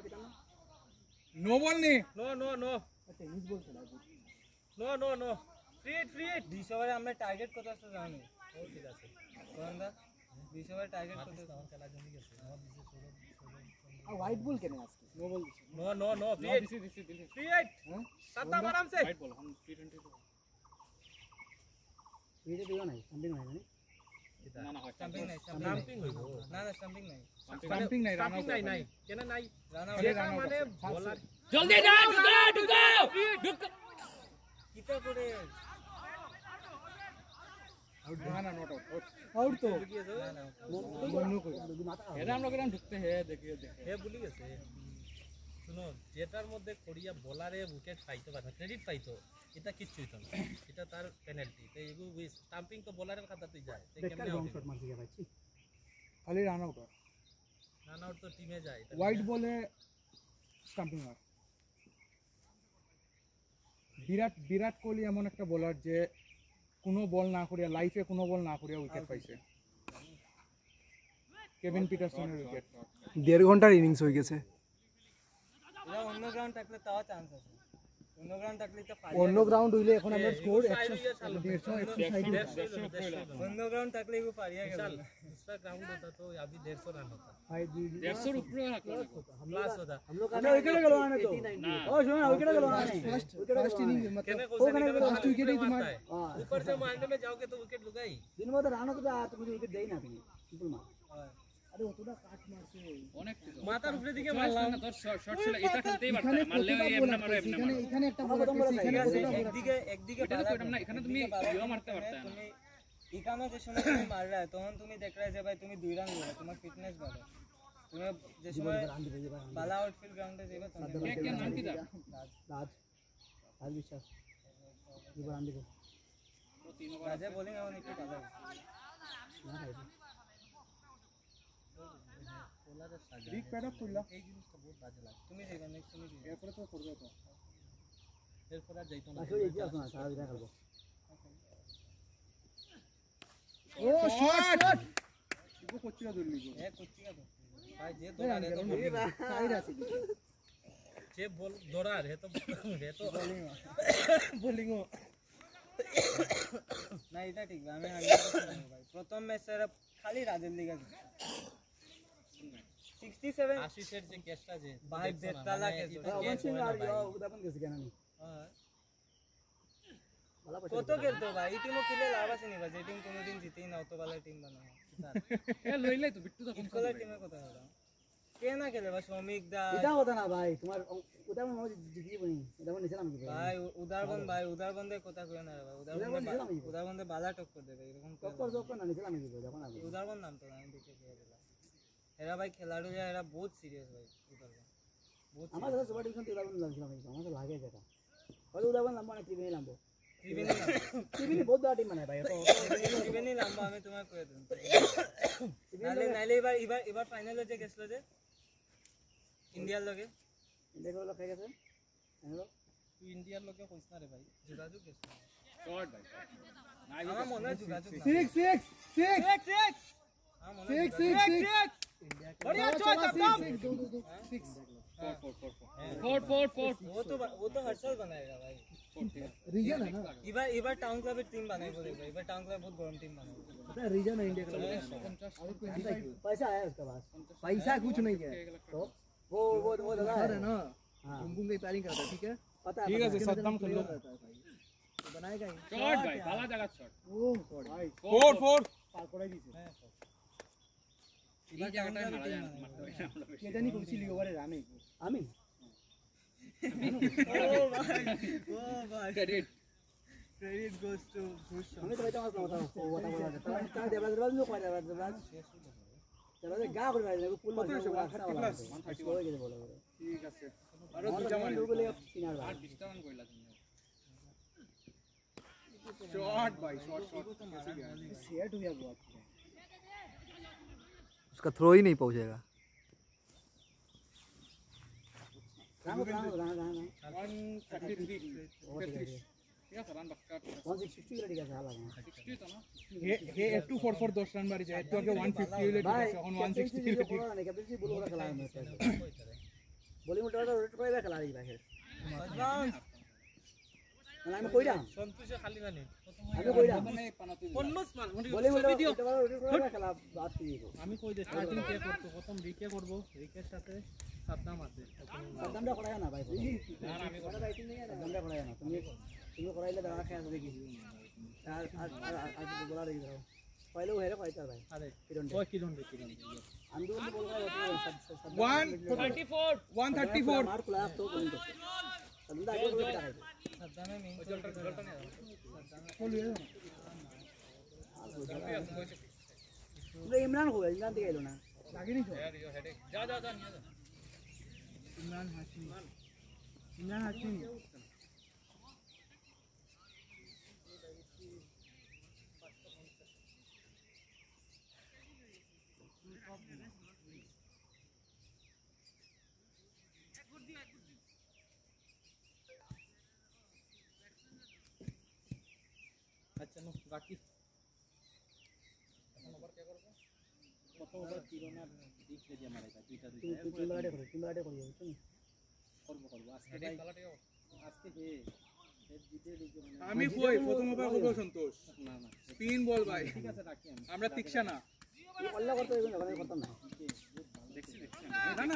[SPEAKER 3] নো বল নি
[SPEAKER 4] নো
[SPEAKER 7] टेनिस बॉल खेला
[SPEAKER 4] নো ফ্রি
[SPEAKER 2] 20 ওভারে আমরা টার্গেট কত আছে জানি
[SPEAKER 4] ও ঠিক আছে
[SPEAKER 2] কোনটা 20 ওভারে টার্গেট কত
[SPEAKER 4] আমার খেলা জমি গেছে আমার দিছে
[SPEAKER 7] और वाइट बॉल केने आजके नो बॉल
[SPEAKER 4] নো ফ্রি
[SPEAKER 3] দিছি
[SPEAKER 4] ফ্রি সাতা আরাম সে
[SPEAKER 3] রাইট বল हम टी20
[SPEAKER 7] ये तो दियो नहीं समथिंग नहीं
[SPEAKER 3] না না হয়
[SPEAKER 2] স্টাম্পিং নাই
[SPEAKER 4] জাম্পিং হইবো
[SPEAKER 2] না না স্টাম্পিং নাই
[SPEAKER 3] স্টাম্পিং নাই রান
[SPEAKER 4] জাম্পিং নাই কেন নাই
[SPEAKER 2] রান
[SPEAKER 4] যেটা মানে বলার
[SPEAKER 3] জলদি যা ঢুকো
[SPEAKER 2] কিটা করে
[SPEAKER 3] ना ना नॉट आउट
[SPEAKER 7] आउट तो
[SPEAKER 2] না না
[SPEAKER 7] दोनों को माता
[SPEAKER 3] এটা আমরা কেন ঢুকতে হে দেখিয়ে
[SPEAKER 4] হে ভুলি গেছে শুনো যেটার মধ্যে কোরিয়া বোলারে উইকেট পাইতো বা ক্রেডিট পাইতো এটা কিচ্ছু হইতো না এটা তার পেনাল্টি তো এগুলো স্টাম্পিং তো বোলারের খাতাতেই যায় তো
[SPEAKER 7] बेकार
[SPEAKER 4] কেমনে
[SPEAKER 7] रॉन्ग
[SPEAKER 4] আউট
[SPEAKER 7] शॉट मार दिया भाई
[SPEAKER 3] খালি রান আউট
[SPEAKER 4] রান আউট তো টিমে যায় এটা
[SPEAKER 3] হোয়াইট বলে স্টাম্পিং আর বিরাট কোহলি এমন একটা বোলার যে কোনো বল না করিয়া লাইফে কোনো বল না করিয়া উইকেট পাইছে কেভিন পিটারসনের উইকেট
[SPEAKER 8] 1.5 ঘন্টার ইনিংস হয়ে গেছে
[SPEAKER 2] এটা অন্য গ্রাউন্ড থাকলে তাও চান্স আছে অন্যগ্রাউন্ড থাকলে তো
[SPEAKER 7] অন্য গ্রাউন্ড হইলে এখন আমরা স্কোর 100
[SPEAKER 2] অন্যগ্রাউন্ড থাকলে এগো পারিয়া গেল
[SPEAKER 4] दूसरा ग्राउंड होता तो अभी 150 रन होता
[SPEAKER 1] 150 ऊपर
[SPEAKER 4] प्लस होता
[SPEAKER 7] हम लोग का विकेट गलो आने तो ओ सुनो ना विकेट गलो आने फर्स्ट इनिंग
[SPEAKER 4] कहने
[SPEAKER 7] मतलब
[SPEAKER 4] को
[SPEAKER 7] वो कहने लास्ट विकेट ही तुम्हारा
[SPEAKER 4] ऊपर से मारने में जाओगे तो विकेट लुगा ही
[SPEAKER 7] दिन में तो रानो तो तुम विकेट दे ही ना तुम्हें सिंपल मार अरे वो तो ना काट मार से
[SPEAKER 1] অনেক
[SPEAKER 4] মাথার উপরে দিকে মারলাম
[SPEAKER 1] তোর শর্ট ছিল এটা খেলতেই পারতা মারলেও এমনি মারো এমনি মারো
[SPEAKER 7] এখানে একটা বল
[SPEAKER 2] একদিকে
[SPEAKER 1] এটা তো কইতাম না এখানে তুমি ইও মারতে পারতা না
[SPEAKER 2] তুমি ইকানো যে সময় তুমি মার रहा है তখন তুমি দেখ रहा है যে ভাই তুমি 2 রান লিয়ে তোমার ফিটনেস বাড়ে তুমি যে সময় বালা আউটফিল্ড গ্রাউন্ডে যাবে তখন
[SPEAKER 1] কে নাম কি তার
[SPEAKER 7] राज राज विश्वास ये बार आंधी को
[SPEAKER 2] রাজে বোলিং এখন একটু ভালো
[SPEAKER 7] ना है
[SPEAKER 3] বিগ প্যাডক করলা
[SPEAKER 2] এই জিনিসটা বহুত বাজে লাগে তুমি যাইবা নেক্সট তুমি যাইবা
[SPEAKER 3] এরপরে তো করবে তো
[SPEAKER 4] এরপর আর যাইতো না
[SPEAKER 7] बाकी ये क्या सुना सारा दिन खेलबो
[SPEAKER 3] ও শট ইগো কোচিরা ধরলি গো
[SPEAKER 2] এ কুচিকা তো ভাই যে দৌড়া রে তো
[SPEAKER 7] साइड আছে
[SPEAKER 4] যে বল দৌড়ার হে তো
[SPEAKER 2] বোলিং না এটা ঠিক আমি 100% ভাই প্রথম ম্যাচে খালি রাজের লিগা 67
[SPEAKER 4] আশিসের যে ক্যাচটা যে
[SPEAKER 2] ভাই বেতালা কেস
[SPEAKER 7] अमन सिंह आ गया उदापन कैसे कहना नहीं वाला
[SPEAKER 2] কত খেলতো ভাই এই টিমও খেলে লাভ আছে নি ভাই যে টিম কোনোদিন জিতেই না অত ভালো টিম বানায়
[SPEAKER 1] এ লইলাই তো বিট্টু তো
[SPEAKER 2] ইনকলার টিমের কথা বলা কে না খেলে ভাই শ্রমিক দা
[SPEAKER 7] এটা होता ना भाई तुम्हार उदापन মানে জিতিয়ে বনি উদাপন নিচে নাম কি
[SPEAKER 2] ভাই উদারবন্দের কথা কই না রে ভাই উদারবন্দে বালা টক্কর দেবে এরকম
[SPEAKER 7] টক্কর জক না নিচে নাম কি যখন আগে
[SPEAKER 2] উদারবন্দ নাম তো আমি দেখে গেলাম এরা ভাই খেলাড়ু যায় এরা বহুত সিরিয়াস ভাই উদারবন্দ বহুত
[SPEAKER 7] আমার দাদা সুপার ডিভিশন উদাপন লাগছিলাম আমার তো লাগে যেটা ওই উদাপন নাম মানে ত্রিবেণী নামবো ত্রিবেণী বহুত বড় টিম মানে ভাই
[SPEAKER 2] ত্রিবেণী নাম আমি তোমায় কই দেব নালে এবার ফাইনালে যে গেছলো যে ইন্ডিয়ার লগে
[SPEAKER 7] ইন্ডিয়া গুলো খাই গেছে হ্যালো
[SPEAKER 4] তুই ইন্ডিয়ার লোকে কইছ না রে ভাই
[SPEAKER 2] যোগাযোগ গেছে
[SPEAKER 1] শর্ট ভাই
[SPEAKER 2] আমার মনে হয় যোগাযোগ
[SPEAKER 3] 6
[SPEAKER 2] আমার মনে হয়
[SPEAKER 3] 6 बढ़िया चॉइस एकदम
[SPEAKER 1] 4
[SPEAKER 2] वो तो हर साल बनाएगा भाई
[SPEAKER 7] रीजन है ना
[SPEAKER 2] इबार टाउन क्लब टीम बनाएगा देखो इबार टाउन क्लब बहुत गरम टीम बनाएगा
[SPEAKER 7] पता है रीजन है इंडिया का पैसा है उसके पास पैसा कुछ नहीं है तो वो दादा है ना हां बुम की प्लानिंग करता है ठीक है पता है
[SPEAKER 3] ठीक है सद्दाम कर लो
[SPEAKER 7] तो बनाएगा ही
[SPEAKER 1] শর্ট ভাই ভালো জায়গা শর্ট
[SPEAKER 7] ओ भाई
[SPEAKER 3] 4 পার করাই দিছে
[SPEAKER 1] এই জায়গাটা মারা যায় মারতে হয় আমরা
[SPEAKER 3] কে জানি কইছিলি ওভারে রানে
[SPEAKER 7] আমি
[SPEAKER 2] ओ भाई
[SPEAKER 1] ক্রেডিট
[SPEAKER 2] क्रेडिट गोes to Bhush
[SPEAKER 7] আমি তো এটা মাত্র কথা বলা তার দেবরাজ লোক হয় দেবরাজ গা করে ভাই ফুল মাছ খাতা বলা 130 হয়ে গেছে বলে
[SPEAKER 3] ঠিক আছে
[SPEAKER 7] আরো দুটা মারি গুগলে সিনার ভাই
[SPEAKER 1] 20 টাকা কইলা তুমি
[SPEAKER 3] शॉट भाई शॉट
[SPEAKER 7] सेट हो गया बहुत
[SPEAKER 8] उसका थ्रो ही नहीं पहुंचेगा
[SPEAKER 7] राम
[SPEAKER 3] 133
[SPEAKER 1] ঠিক আছে রান বাক্কা
[SPEAKER 7] 160 रेडी का साला
[SPEAKER 1] 60 তো না
[SPEAKER 3] हे 8244 10 रन मारी जाए तो आगे 150 ले
[SPEAKER 7] भाई
[SPEAKER 3] ऑन 160
[SPEAKER 7] ले नहीं कैप्टन बोल रहा खेला मैं बॉलिंग उठा रहा रोटेट कर खेला रही भाई আমি কইরা
[SPEAKER 4] সন্তোষে খালি মানে
[SPEAKER 7] আমি কইরা
[SPEAKER 4] পন্নস মান
[SPEAKER 7] বলিং উঠা রোটেট করে খেলা বাদ দিয়ে
[SPEAKER 4] আমি কই দে স্টার্টিং কে করব প্রথম রিকে করব রিকের সাথে সাবধান আছে
[SPEAKER 7] সাবধানটা করায় না ভাই না আমি করা রাইটিং নেই সাবধানটা করায় না তুমি করাইলে দাঁড়া খেলা দেখি আর বলা দেখি দাও পহলে ও হেরে পাইতা ভাই
[SPEAKER 4] আরে
[SPEAKER 7] কিরণ
[SPEAKER 4] ওই কিরণ
[SPEAKER 7] আমি তো বলবো
[SPEAKER 3] 134
[SPEAKER 7] मार क्लास तो बोलिंग करते साबधान आगे रोटेट कराई
[SPEAKER 2] सद्दाम में मेन
[SPEAKER 1] জলটা নেই
[SPEAKER 7] तो इमरान हो गया इमरान दिखाई लो ना
[SPEAKER 3] लागे नहीं
[SPEAKER 1] यार यो हेडेक जा जा जा निया जा
[SPEAKER 3] इमरान हाशमी
[SPEAKER 4] আচ্ছা নো বাকি এখন ওভার কে করব কত ওভার কিরণার দিক দিয়ে মারেগা দুইটা
[SPEAKER 7] तीन बारे करो बुझছো
[SPEAKER 4] করব আজকে ভাই
[SPEAKER 3] আমি কই প্রথম ওভার করব সন্তোষ স্পিন বল ভাই আমরা তিক্সা না
[SPEAKER 7] অল্লা করতে হবে না করতাম না
[SPEAKER 3] না না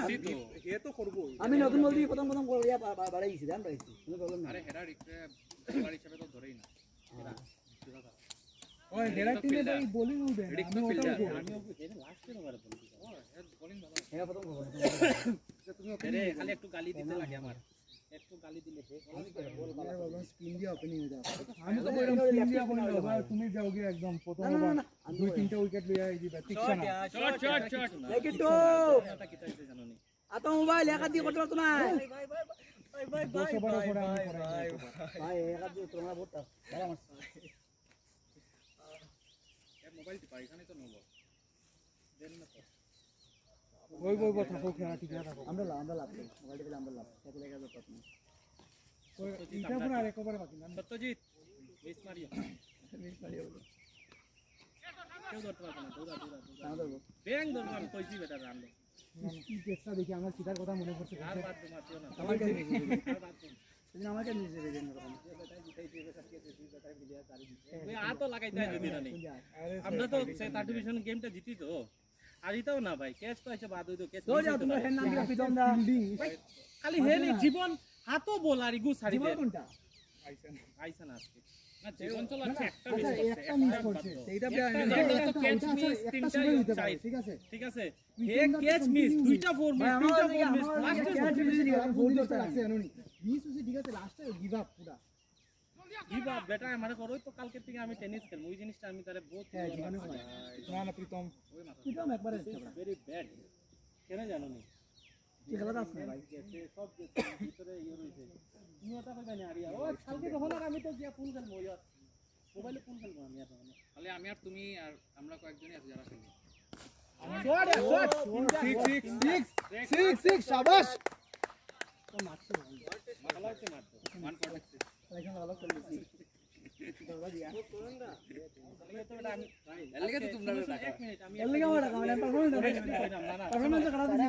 [SPEAKER 3] হে তো করব
[SPEAKER 7] আমি নতুন বল দিয়ে প্রথম করিয়া বাড়াই গেছি জান পাইছি কোনো প্রবলেম না
[SPEAKER 1] আরে হেডার বোলার হিসেবে তো ধরেই না
[SPEAKER 3] ওই হেডার টিমে ভাই বোলিং উঠে আমি ওটাও করব
[SPEAKER 4] লাস্টের ওভারে বল
[SPEAKER 1] বোলিং ভালো
[SPEAKER 7] হ্যাঁ প্রথম করব
[SPEAKER 3] তুমি
[SPEAKER 4] আরে খালি একটু গালি দিতে লাগে আমার একটু গালি দিলে হে
[SPEAKER 3] স্পিন দিয়ে ওপেনিং হয়ে যাবে আমি তো বললাম স্পিন দিয়ে ওপেনিং হবে ভাই তুমি যাওগে একদম প্রথম ওভার দুই তিনটা উইকেট লইয়া এই দিবা তিক্সা না
[SPEAKER 1] শট
[SPEAKER 7] লাইক ইট তো
[SPEAKER 4] এটা কি তাইছে জানো নি
[SPEAKER 7] আতো মোবাইল একা দিয়ে করতে পারতো না
[SPEAKER 3] ভাই
[SPEAKER 7] ভাই একা দিয়ে তোমরা বহুত টাফ ভাই আমার
[SPEAKER 1] মোবাইল টিপা এখানে তো নব দেন না তো
[SPEAKER 3] ওই থাকো খেলা ঠিক আছে থাকো
[SPEAKER 7] আমরা লাভ মোবাইলটা দিলে আমরা লাভ তাতে লেগে যাবে কথা না
[SPEAKER 3] ওই ইটা পুরো আর একবার বাকি না
[SPEAKER 4] সত্যজিৎ মিস মারিও কেউ ধরতে পারবে না দৌড়া
[SPEAKER 7] আমাদের
[SPEAKER 4] ব্যাং ধরবো আমি কইছি বেটা রান দে
[SPEAKER 3] কি চেষ্টা দেখি আমার সিধার কথা মনে পড়ছে
[SPEAKER 4] আর বাদ দে মারছিও না
[SPEAKER 7] আমার কাছে
[SPEAKER 4] আর বাদ দে
[SPEAKER 7] সেদিন আমাকে নিয়ে যেতে দেন এরকম
[SPEAKER 4] ওই আ তো লাগাইতে হয় যদি না নেই আমরা তো থার্ড ডিভিশন গেমটা জিতি তো আর ইতাও না ভাই ক্যাচ তো আছে বাদ হইতো ক্যাচ
[SPEAKER 7] তো যাও তোমরা হেন নাম কি পিতম দা
[SPEAKER 4] খালি হেলি জীবন হাতও বলার ইগু ছাড়ি
[SPEAKER 7] জীবন
[SPEAKER 4] দে
[SPEAKER 7] কোনটা
[SPEAKER 4] আইছে না আজকে না জীবন চল আছে একটা
[SPEAKER 3] একটা মিস করছে
[SPEAKER 7] সেইটা
[SPEAKER 4] তো ক্যাচ মিস তিনটা চাই
[SPEAKER 3] ঠিক আছে
[SPEAKER 4] ঠিক আছে হে ক্যাচ মিস দুইটা ফোর মিস দুইটা ফোর মিস লাস্টে
[SPEAKER 7] ক্যাচ মিস দিয়ে আমি ফোন করতে
[SPEAKER 3] আছে জানোনি মিস হচ্ছে ঠিক আছে লাস্টে গিভ আপ পুরা
[SPEAKER 4] ইবা বেটা আমারে করো তো কালকে থেকে আমি টেনিস খেলবো ওই জিনিসটা আমি তারে বহুত
[SPEAKER 3] হ্যাঁ জীবনে হয় না প্রীতম
[SPEAKER 7] পিতম একবারে
[SPEAKER 4] ভেরি ব্যাড কেন জানো নি
[SPEAKER 7] কি খেলা দাস না ভাই
[SPEAKER 4] সব ভিতরে ইয়ে রইছে তুমি ওটা কইবা না আরিয়া ও কালকে যখন আর আমি তো গিয়া ফুল খেলবো ইয়ার মোবাইলে ফুল খেলবো আমি আর তখন
[SPEAKER 1] খালি আমি আর তুমি আর আমরা কয়েকজনই আছি যারা খেলি
[SPEAKER 3] সিক্স শাবাশ
[SPEAKER 7] তো মারছে ভাই
[SPEAKER 4] মারতে মারতে
[SPEAKER 1] 146
[SPEAKER 7] এখানে ভালো চলছে দাদা দিয়া
[SPEAKER 1] এলাকে তো তোমরা টাকা
[SPEAKER 4] এক মিনিট আমি
[SPEAKER 7] এর লাগা ওটা কামলা পারফরম্যান্স
[SPEAKER 4] না না
[SPEAKER 7] পারফরম্যান্স খারাপ দিছি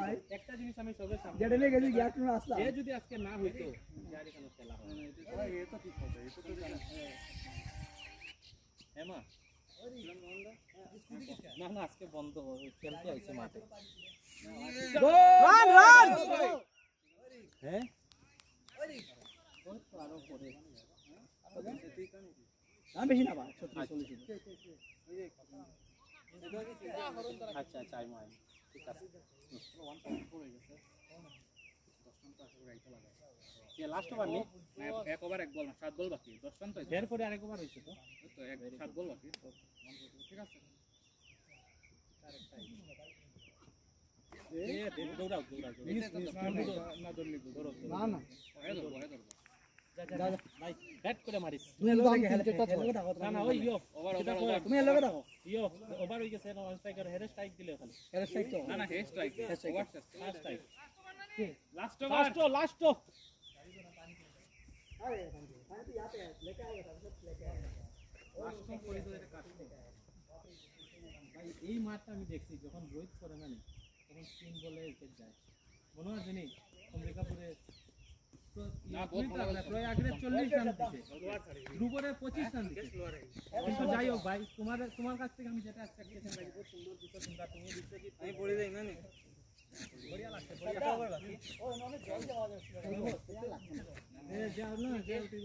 [SPEAKER 7] ভাই
[SPEAKER 4] একটা জিনিস আমি সবের সামনে
[SPEAKER 7] যেটা লেগে গেছি গ্যাস টুন আসলা
[SPEAKER 4] এ যদি আজকে না হইতো যার এখানে খেলা হয়
[SPEAKER 1] এ তো ঠিক কথা এটা তো
[SPEAKER 4] হেমা না না আজকে বন্ধ খেলতে আইছে মাঠে
[SPEAKER 7] রান রান
[SPEAKER 4] হ্যাঁ
[SPEAKER 7] আমি বেশি না ভাই 36
[SPEAKER 4] আচ্ছা আচ্ছা আই মাই ঠিক আছে
[SPEAKER 1] 1.4 হয়ে গেছে 10 রান তো আসলে রাইতে লাগে
[SPEAKER 4] কে লাস্ট ওভার নি
[SPEAKER 1] এক ওভার এক বল না 7 বল বাকি 10 রান তো
[SPEAKER 4] এর পরে আরেক ওভার হইছে তো
[SPEAKER 1] তো এক 7 বল বাকি তো ঠিক আছে
[SPEAKER 4] দৌড়াও
[SPEAKER 3] না ধরলি না না
[SPEAKER 1] হয়ে ধরবো
[SPEAKER 4] ভাই ব্যাট করে মারিস
[SPEAKER 7] তুমি এর লগে খেলতে থাকো
[SPEAKER 4] না না ওই ইয়ো
[SPEAKER 1] ওভার
[SPEAKER 4] সেটা
[SPEAKER 1] ওভার
[SPEAKER 7] তুমি এর লগে থাকো
[SPEAKER 4] ইয়ো ওভার হই গেছে না স্ট্রাইকার হেড স্ট্রাইক দিলে খালি
[SPEAKER 7] এর স্ট্রাইক তো
[SPEAKER 1] না না হে strike over
[SPEAKER 4] last strike
[SPEAKER 1] last over
[SPEAKER 4] last ভাই এই মাঠটা আমি দেখছি যখন রোহিত করে না তখন স্পিন বলে উইকেট যায় মনে হয় জানি অম্বিকাপুরে প্রয়াগরে 40 রান দিচ্ছে দুপুরে 25 রান দিচ্ছে কিন্তু যাই হোক ভাই তোমার কাছ থেকে আমি যেটা এক্সপেকটেশন রাখি খুব সুন্দর দিচ্ছ তোমরা তুমি বিশ্বজিৎ আমি পড়ে যাই না বড়িয়া লাগছে বড়িয়া ও ননে জল দেওয়া যাচ্ছে এ যাও না জল টিম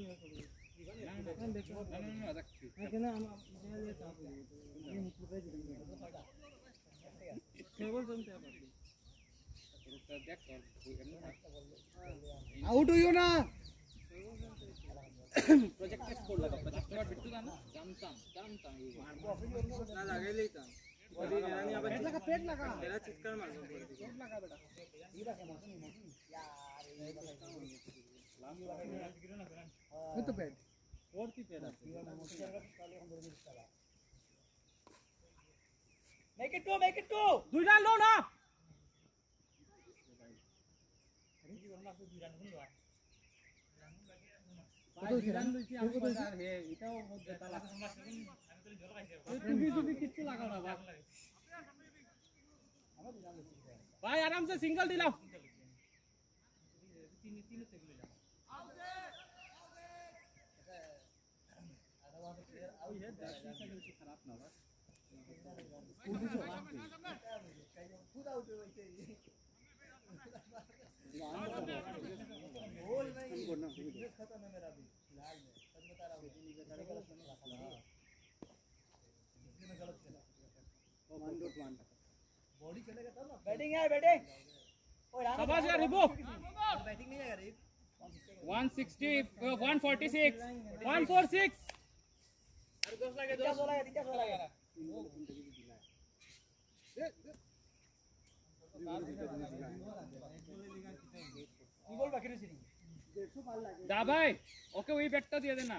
[SPEAKER 3] আউট হইও না
[SPEAKER 1] প্রজেক্ট স্কোর লাগা প্রজেক্ট ওভার বিট্টু গান জানতাম
[SPEAKER 3] না লাগাইলেই তা পেট লাগা পেট লাগা এরা চিৎকার মারবে পেট লাগা বেটা এই তো পেট
[SPEAKER 4] और की पेड़ আছে
[SPEAKER 7] মেক ইট টু
[SPEAKER 4] দুই রান লো না ভাই আরাম से सिंगल दिलाओ
[SPEAKER 7] बैटिंग है बैटिंग
[SPEAKER 5] शाबाश यार रिबो
[SPEAKER 7] बैटिंग नहीं है यार
[SPEAKER 5] 160 146 146
[SPEAKER 7] क्या बोला है क्या बोला है बोल बाकी नहीं
[SPEAKER 5] जा भाई ओके वही बैठता दिया देना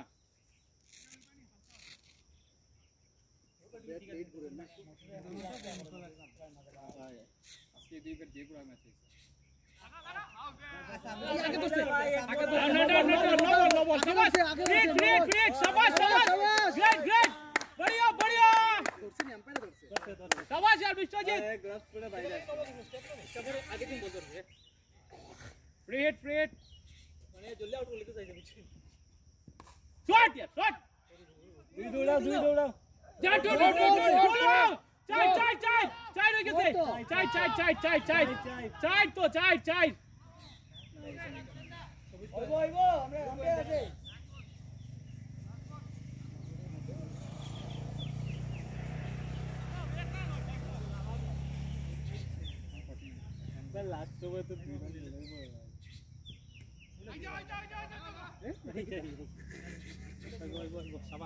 [SPEAKER 5] शाबाश यार विश्वजीत फ्री हिट
[SPEAKER 7] मैंने जल्दी आउट लेके जाइए
[SPEAKER 5] शॉट यार शॉट
[SPEAKER 7] दूर दौड़ा
[SPEAKER 5] चाय
[SPEAKER 7] वो हमरे আছে
[SPEAKER 3] लास्ट ओवर तो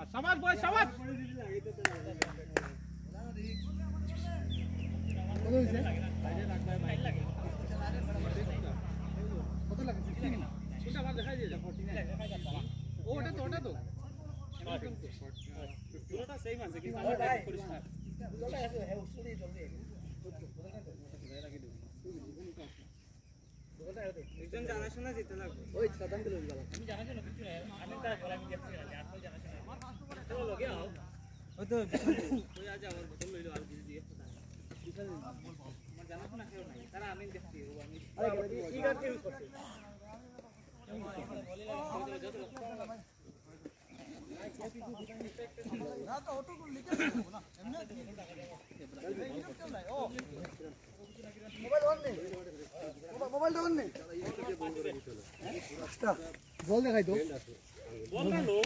[SPEAKER 5] शाबाश बॉय शाबाश
[SPEAKER 7] সেম আছে কি দুটোটা আছে है उसको দিয়ে জলদি একজন জানা শোনা যেতে লাগবে ওই সাদাম দিল গেল
[SPEAKER 5] আমি জানা জানা কিছু নাই আমি তার বলা আমি দেখছি না আর জানা জানা
[SPEAKER 7] চলো লগে आओ ওই তো ওই আজ আমার বোতল লইলো আর কিছু দিয়ে আমার জানা শোনা কেউ নাই তারা আমি দেখছি ও আমি আরে কি করতে ইউজ করছি না তো অটো को লিখে দেবো না এমনি ও মোবাইল অন নেই বল দেখাই তো
[SPEAKER 5] बोल रहा लो